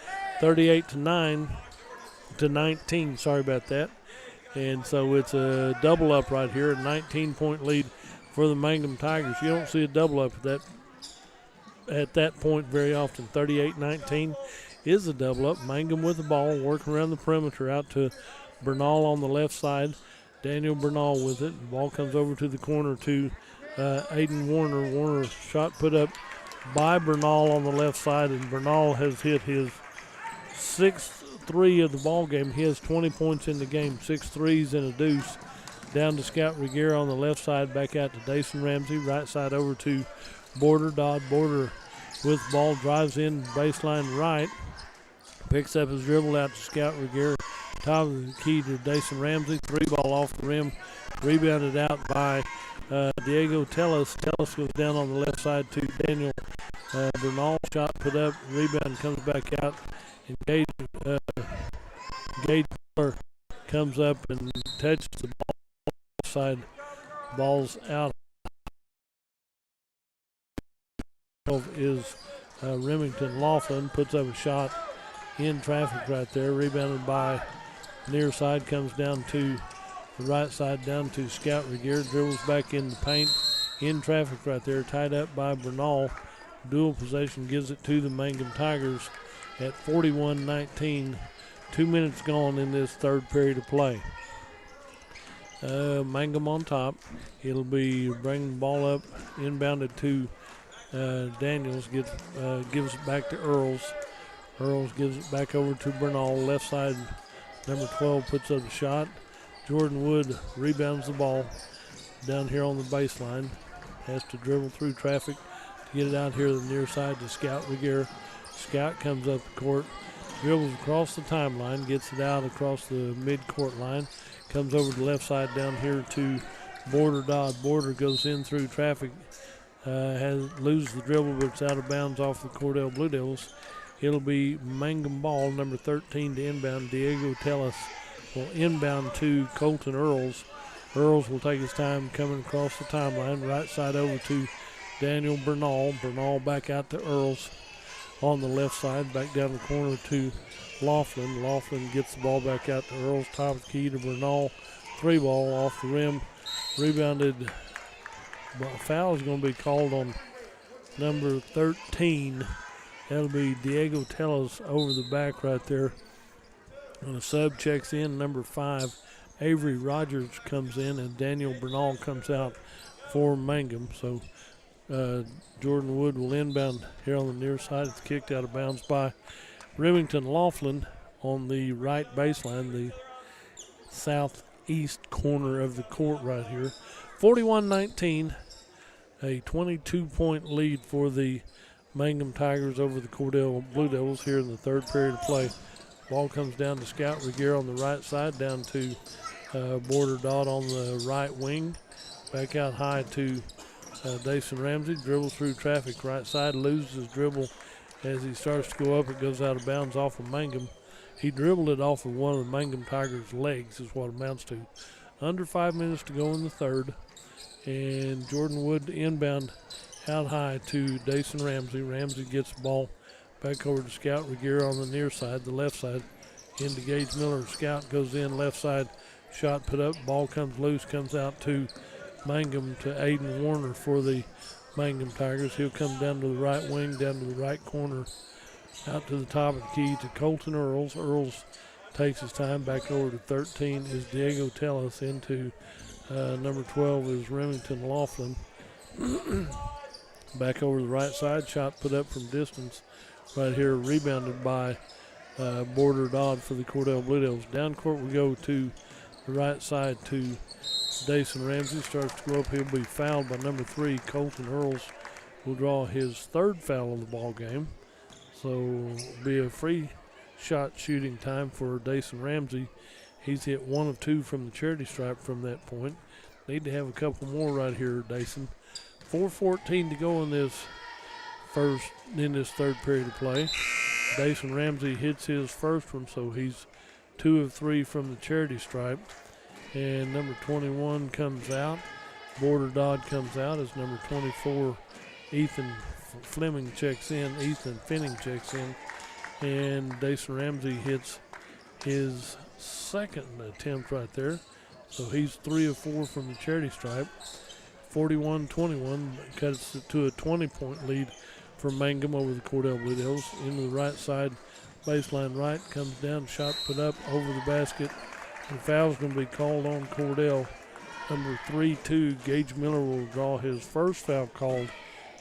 38-19. Sorry about that. And so it's a double up right here, a 19-point lead for the Mangum Tigers. You don't see a double up at that point very often. 38-19 is a double up. Mangum with the ball, working around the perimeter out to Bernal on the left side. Daniel Bernal with it. The ball comes over to the corner to Aiden Warner. Warner shot put up by Bernal on the left side, and Bernal has hit his 6th 3 of the ball game. He has 20 points in the game, 6 threes and a deuce. Down to Scout Reguera on the left side, back out to Dason Ramsey. Right side over to Border Dodd. Border with the ball, drives in baseline right. Picks up his dribble out to Scout Reguera. Top of the key to Dason Ramsey. 3 ball off the rim. Rebounded out by Diego Tellis. Tellis goes down on the left side to Daniel Bernal. Shot put up. Rebound comes back out. And Gage Miller comes up and touches the ball side. Ball's out. Is Remington Laughlin. Puts up a shot in traffic right there. Rebounded by near side. Comes down to the right side, down to Scout Reguera. Dribbles back in the paint. In traffic right there. Tied up by Bernal. Dual possession gives it to the Mangum Tigers at 41-19. 2 minutes gone in this third period of play. Mangum on top. It'll be bringing the ball up, inbounded to Daniels. Gives it back to Earls. Earls gives it back over to Bernal. Left side, number 12 puts up a shot. Jordan Wood rebounds the ball down here on the baseline. Has to dribble through traffic to get it out here to the near side to Scout Reguera. Scout comes up the court, dribbles across the timeline, gets it out across the mid-court line, comes over to the left side down here to Border Dodd. Border goes in through traffic, loses the dribble, but it's out of bounds off the Cordell Blue Devils. It'll be Mangum ball, number 13 to inbound. Diego Tellis will inbound to Colton Earls. Earls will take his time coming across the timeline, right side over to Daniel Bernal. Bernal back out to Earls. On the left side, back down the corner to Laughlin. Laughlin gets the ball back out to Earls. Top of the key to Bernal. 3 ball off the rim. Rebounded. Foul is going to be called on number 13. That'll be Diego Tellis over the back right there. And a sub checks in, number 5. Avery Rogers comes in, and Daniel Bernal comes out for Mangum. So Jordan Wood will inbound here on the near side. It's kicked out of bounds by Remington Laughlin on the right baseline, the southeast corner of the court right here. 41-19, a 22-point lead for the Mangum Tigers over the Cordell Blue Devils here in the third period of play. Ball comes down to Scout Reguera on the right side, down to Border Dodd on the right wing. Back out high to Dason Ramsey. Dribbles through traffic right side, loses his dribble as he starts to go up. It goes out of bounds off of Mangum. He dribbled it off of one of the Mangum Tigers' legs is what it amounts to. Under 5 minutes to go in the third. And Jordan Wood inbound out high to Dason Ramsey. Ramsey gets the ball back over to Scout Regier on the near side, the left side, into Gage Miller. Scout goes in, left side, shot put up, ball comes loose, comes out to Mangum, to Aiden Warner for the Mangum Tigers. He'll come down to the right wing, down to the right corner, out to the top of the key to Colton Earls. Earls takes his time, back over to 13 is Diego Tellis, into number 12 is Remington Laughlin. Back over the right side, shot put up from distance right here, rebounded by Border Dodd for the Cordell Blue Devils. Down court we go to the right side to Dason Ramsey. Starts to go up, he'll be fouled by number 3, Colton Earls. Will draw his 3rd foul of the ball game. So it'll be a free shot shooting time for Dason Ramsey. He's hit 1 of 2 from the charity stripe from that point. Need to have a couple more right here, Dason. 4:14 to go in this third period of play. Dason Ramsey hits his first one, so he's 2 of 3 from the charity stripe. And number 21 comes out. Border Dodd comes out as number 24, Ethan Fleming checks in. Ethan Finning checks in. And Dason Ramsey hits his 2nd attempt right there. So he's 3 of 4 from the charity stripe. 41-21 cuts it to a 20-point lead for Mangum over the Cordell Blue Devils. Into the right side, baseline right, comes down, shot put up over the basket. The foul's going to be called on Cordell. Number 3-2, Gage Miller will draw his first foul called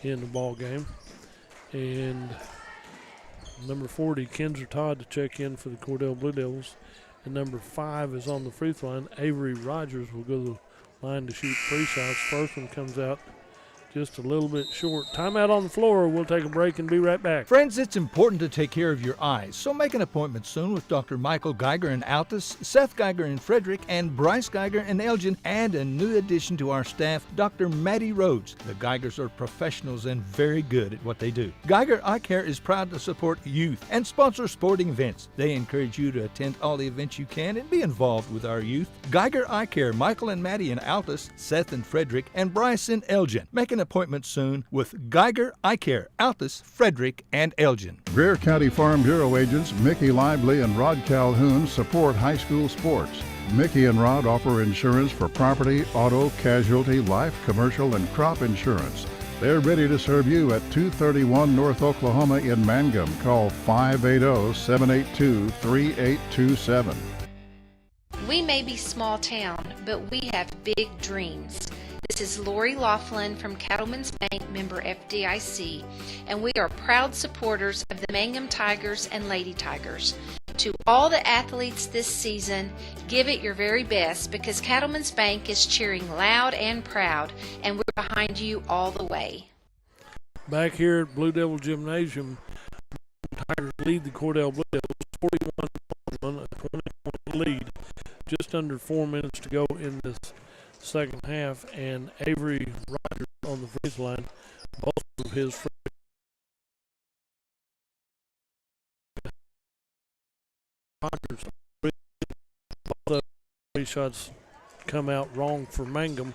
in the ball game. And number 40, Kenzer Todd, to check in for the Cordell Blue Devils. And number 5 is on the free throw line. Avery Rogers will go to the line to shoot 3 shots. First one comes out just a little bit short. Timeout on the floor. We'll take a break and be right back. Friends, it's important to take care of your eyes, so make an appointment soon with Dr. Michael Geiger in Altus, Seth Geiger in Frederick, and Bryce Geiger in Elgin, and a new addition to our staff, Dr. Maddie Rhodes. The Geigers are professionals and very good at what they do. Geiger Eye Care is proud to support youth and sponsor sporting events. They encourage you to attend all the events you can and be involved with our youth. Geiger Eye Care, Michael and Maddie in Altus, Seth in Frederick, and Bryce in Elgin. Make an appointment soon with Geiger Eye Care, Altus, Frederick, and Elgin. Greer County Farm Bureau agents Mickey Lively and Rod Calhoun support high school sports. Mickey and Rod offer insurance for property, auto, casualty, life, commercial, and crop insurance. They're ready to serve you at 231 North Oklahoma in Mangum. Call 580-782-3827. We may be small town, but we have big dreams. This is Lori Laughlin from Cattlemen's Bank, member FDIC, and we are proud supporters of the Mangum Tigers and Lady Tigers. To all the athletes this season, give it your very best because Cattlemen's Bank is cheering loud and proud, and we're behind you all the way. Back here at Blue Devil Gymnasium, Tigers lead the Cordell Blue Devils 41-21, a 20-point lead. Just under 4 minutes to go in this second half, and Avery Rogers on the free throw line. Both of his free shots come out wrong for Mangum,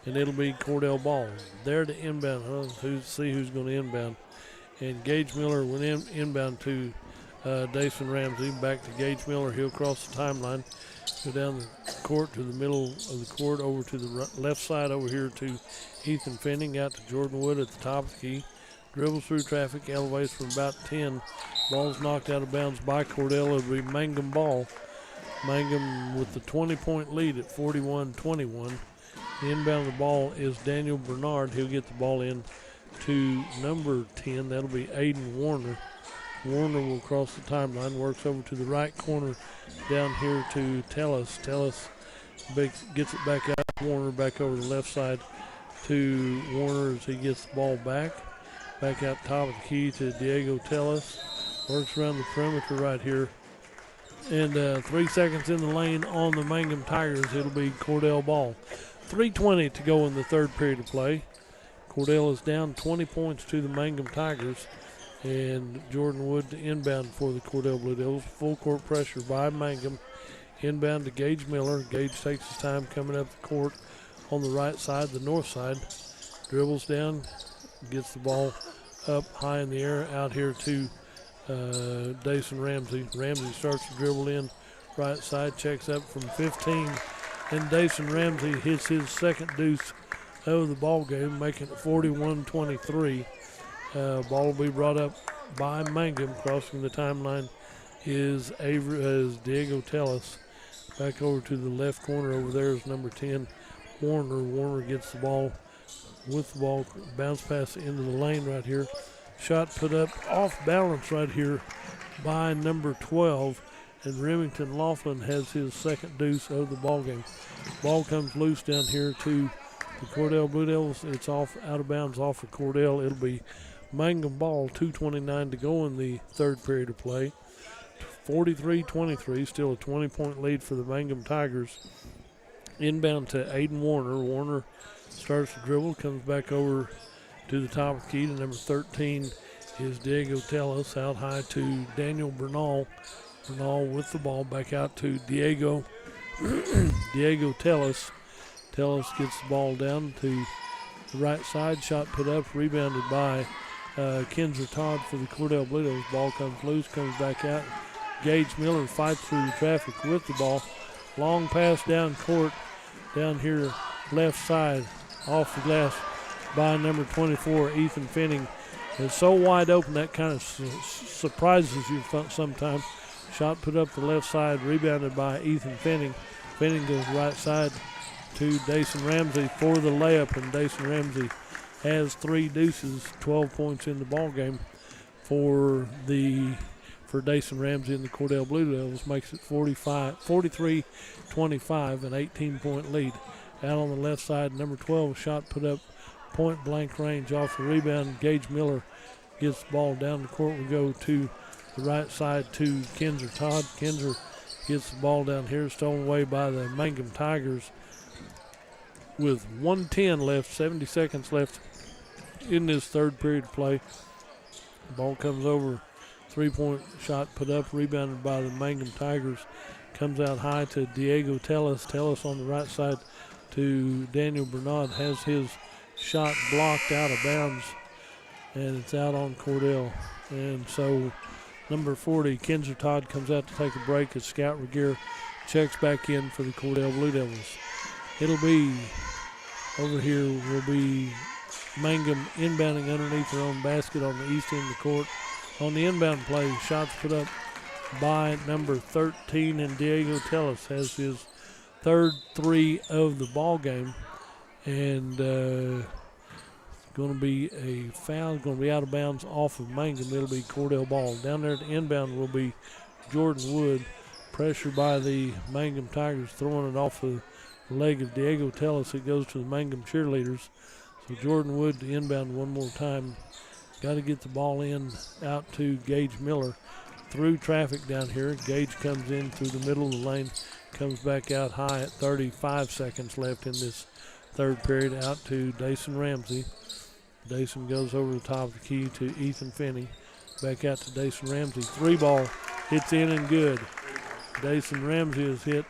and it'll be Cordell ball. There to inbound, see who's going to inbound. And Gage Miller went inbound to Dason Ramsey. Back to Gage Miller. He'll cross the timeline, go down the court to the middle of the court, over to the left side over here to Ethan Finning, out to Jordan Wood at the top of the key. Dribbles through traffic, elevates from about 10. Ball's knocked out of bounds by Cordell. It'll be Mangum ball. Mangum with the 20-point lead at 41-21. The inbound of the ball is Daniel Bernard. He'll get the ball in to number 10. That'll be Aiden Warner. Warner will cross the timeline, works over to the right corner down here to Tellis. Tellis gets it back out. Warner back over the left side to Warner as he gets the ball back. Back out top of the key to Diego Tellis. Works around the perimeter right here. And 3 seconds in the lane on the Mangum Tigers. It'll be Cordell ball. 3:20 to go in the third period of play. Cordell is down 20 points to the Mangum Tigers. And Jordan Wood to inbound for the Cordell Blue Devils. Full court pressure by Mangum. Inbound to Gage Miller. Gage takes his time coming up the court on the right side, the north side. Dribbles down, gets the ball up high in the air out here to Dason Ramsey. Ramsey starts to dribble in right side, checks up from 15, and Dason Ramsey hits his second deuce of the ball game, making it 41-23. Ball will be brought up by Mangum. Crossing the timeline is Diego Tellis. Back over to the left corner over there is number 10, Warner. Warner gets the ball with the ball, bounce pass into the lane right here. Shot put up off balance right here by number 12, and Remington Laughlin has his second deuce of the ball game. Ball comes loose down here to the Cordell Blue Devils. It's off out of bounds off of Cordell. It'll be Mangum ball, 2:29 to go in the third period of play. 43-23, still a 20-point lead for the Mangum Tigers. Inbound to Aiden Warner. Warner starts to dribble, comes back over to the top of the key to number 13 is Diego Tellis. Out high to Daniel Bernal. Bernal with the ball back out to Diego Tellis. Tellis gets the ball down to the right side. Shot put up, rebounded by Kinzer Todd for the Cordell Blue Devils. Ball comes loose, comes back out. Gage Miller fights through the traffic with the ball. Long pass down court, down here left side, off the glass by number 24, Ethan Finning. It's so wide open that kind of surprises you sometimes. Shot put up the left side, rebounded by Ethan Finning. Finning goes right side to Dason Ramsey for the layup, and Dason Ramsey has 3 deuces, 12 points in the ball game for Dason Ramsey and the Cordell Blue Devils. Makes it 43-25, an 18-point lead. Out on the left side, number 12, shot put up point blank range off the rebound. Gage Miller gets the ball down the court. We go to the right side to Kinzer Todd. Kinzer gets the ball down here, stolen away by the Mangum Tigers with 1:10 left, 70 seconds left in this third period of play. The ball comes over, 3-point shot put up, rebounded by the Mangum Tigers. Comes out high to Diego Tellis. Tellis on the right side to Daniel Bernard, has his shot blocked out of bounds, and it's out on Cordell. And so number 40, Kinzer Todd, comes out to take a break as Scout Regier checks back in for the Cordell Blue Devils. It'll be over here will be Mangum inbounding underneath their own basket on the east end of the court. On the inbound play, shots put up by number 13, and Diego Tellis has his third 3 of the ball game. And it's going to be a foul, going to be out of bounds off of Mangum. It'll be Cordell ball. Down there at the inbound will be Jordan Wood. Pressure by the Mangum Tigers, throwing it off the leg of Diego Tellis. It goes to the Mangum cheerleaders. So Jordan Wood to inbound one more time. Got to get the ball in out to Gage Miller. Through traffic down here. Gage comes in through the middle of the lane. Comes back out high at 35 seconds left in this third period, out to Dason Ramsey. Dason goes over the top of the key to Ethan Finney. Back out to Dason Ramsey. 3 ball hits in and good. Dason Ramsey has hit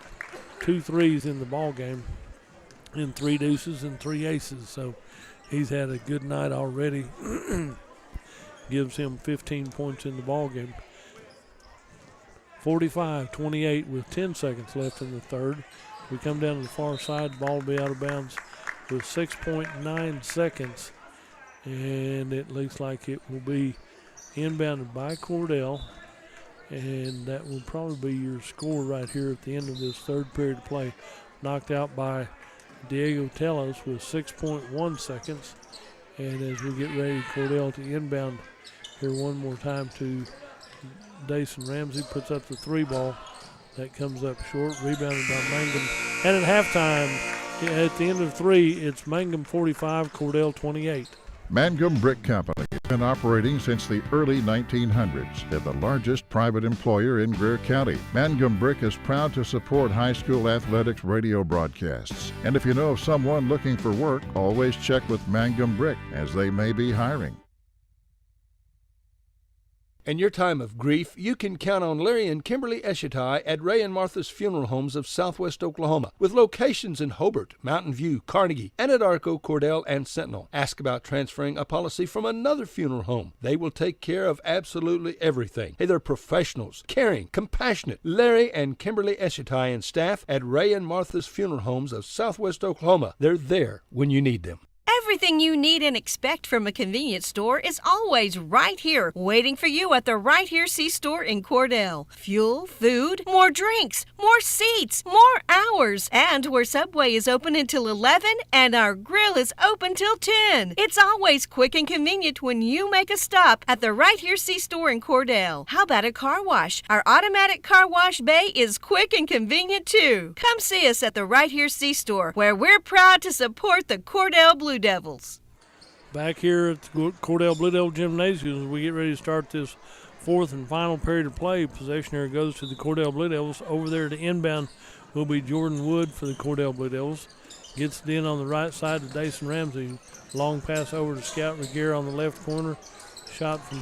2 threes in the ball game, and 3 deuces and 3 aces. So he's had a good night already. Gives him 15 points in the ball game. 45-28 with 10 seconds left in the third. We come down to the far side. Ball will be out of bounds with 6.9 seconds. And it looks like it will be inbounded by Cordell. And that will probably be your score right here at the end of this third period of play. Knocked out by Diego Tellis with 6.1 seconds. And as we get ready, Cordell to inbound here one more time to Dason Ramsey, puts up the 3 ball. That comes up short, rebounded by Mangum. And at halftime, at the end of 3, it's Mangum 45, Cordell 28. Mangum Brick Company has been operating since the early 1900s. They're the largest private employer in Greer County. Mangum Brick is proud to support high school athletics radio broadcasts. And if you know of someone looking for work, always check with Mangum Brick, as they may be hiring. In your time of grief, you can count on Larry and Kimberly Eshitai at Ray and Martha's Funeral Homes of Southwest Oklahoma, with locations in Hobart, Mountain View, Carnegie, Anadarko, Cordell, and Sentinel. Ask about transferring a policy from another funeral home. They will take care of absolutely everything. Hey, they're professionals, caring, compassionate. Larry and Kimberly Eshitai and staff at Ray and Martha's Funeral Homes of Southwest Oklahoma. They're there when you need them. Everything you need and expect from a convenience store is always right here, waiting for you at the Right Here C-Store in Cordell. Fuel, food, more drinks, more seats, more hours, and where Subway is open until 11 and our grill is open till 10. It's always quick and convenient when you make a stop at the Right Here C-Store in Cordell. How about a car wash? Our automatic car wash bay is quick and convenient too. Come see us at the Right Here C-Store, where we're proud to support the Cordell Blue Devils. Back here at the Cordell Blue Devil Gymnasium, as we get ready to start this fourth and final period of play, possession here goes to the Cordell Blue Devils. Over there to inbound will be Jordan Wood for the Cordell Blue Devils. Gets it in on the right side to Dason Ramsey. Long pass over to Scout Regier on the left corner. Shot from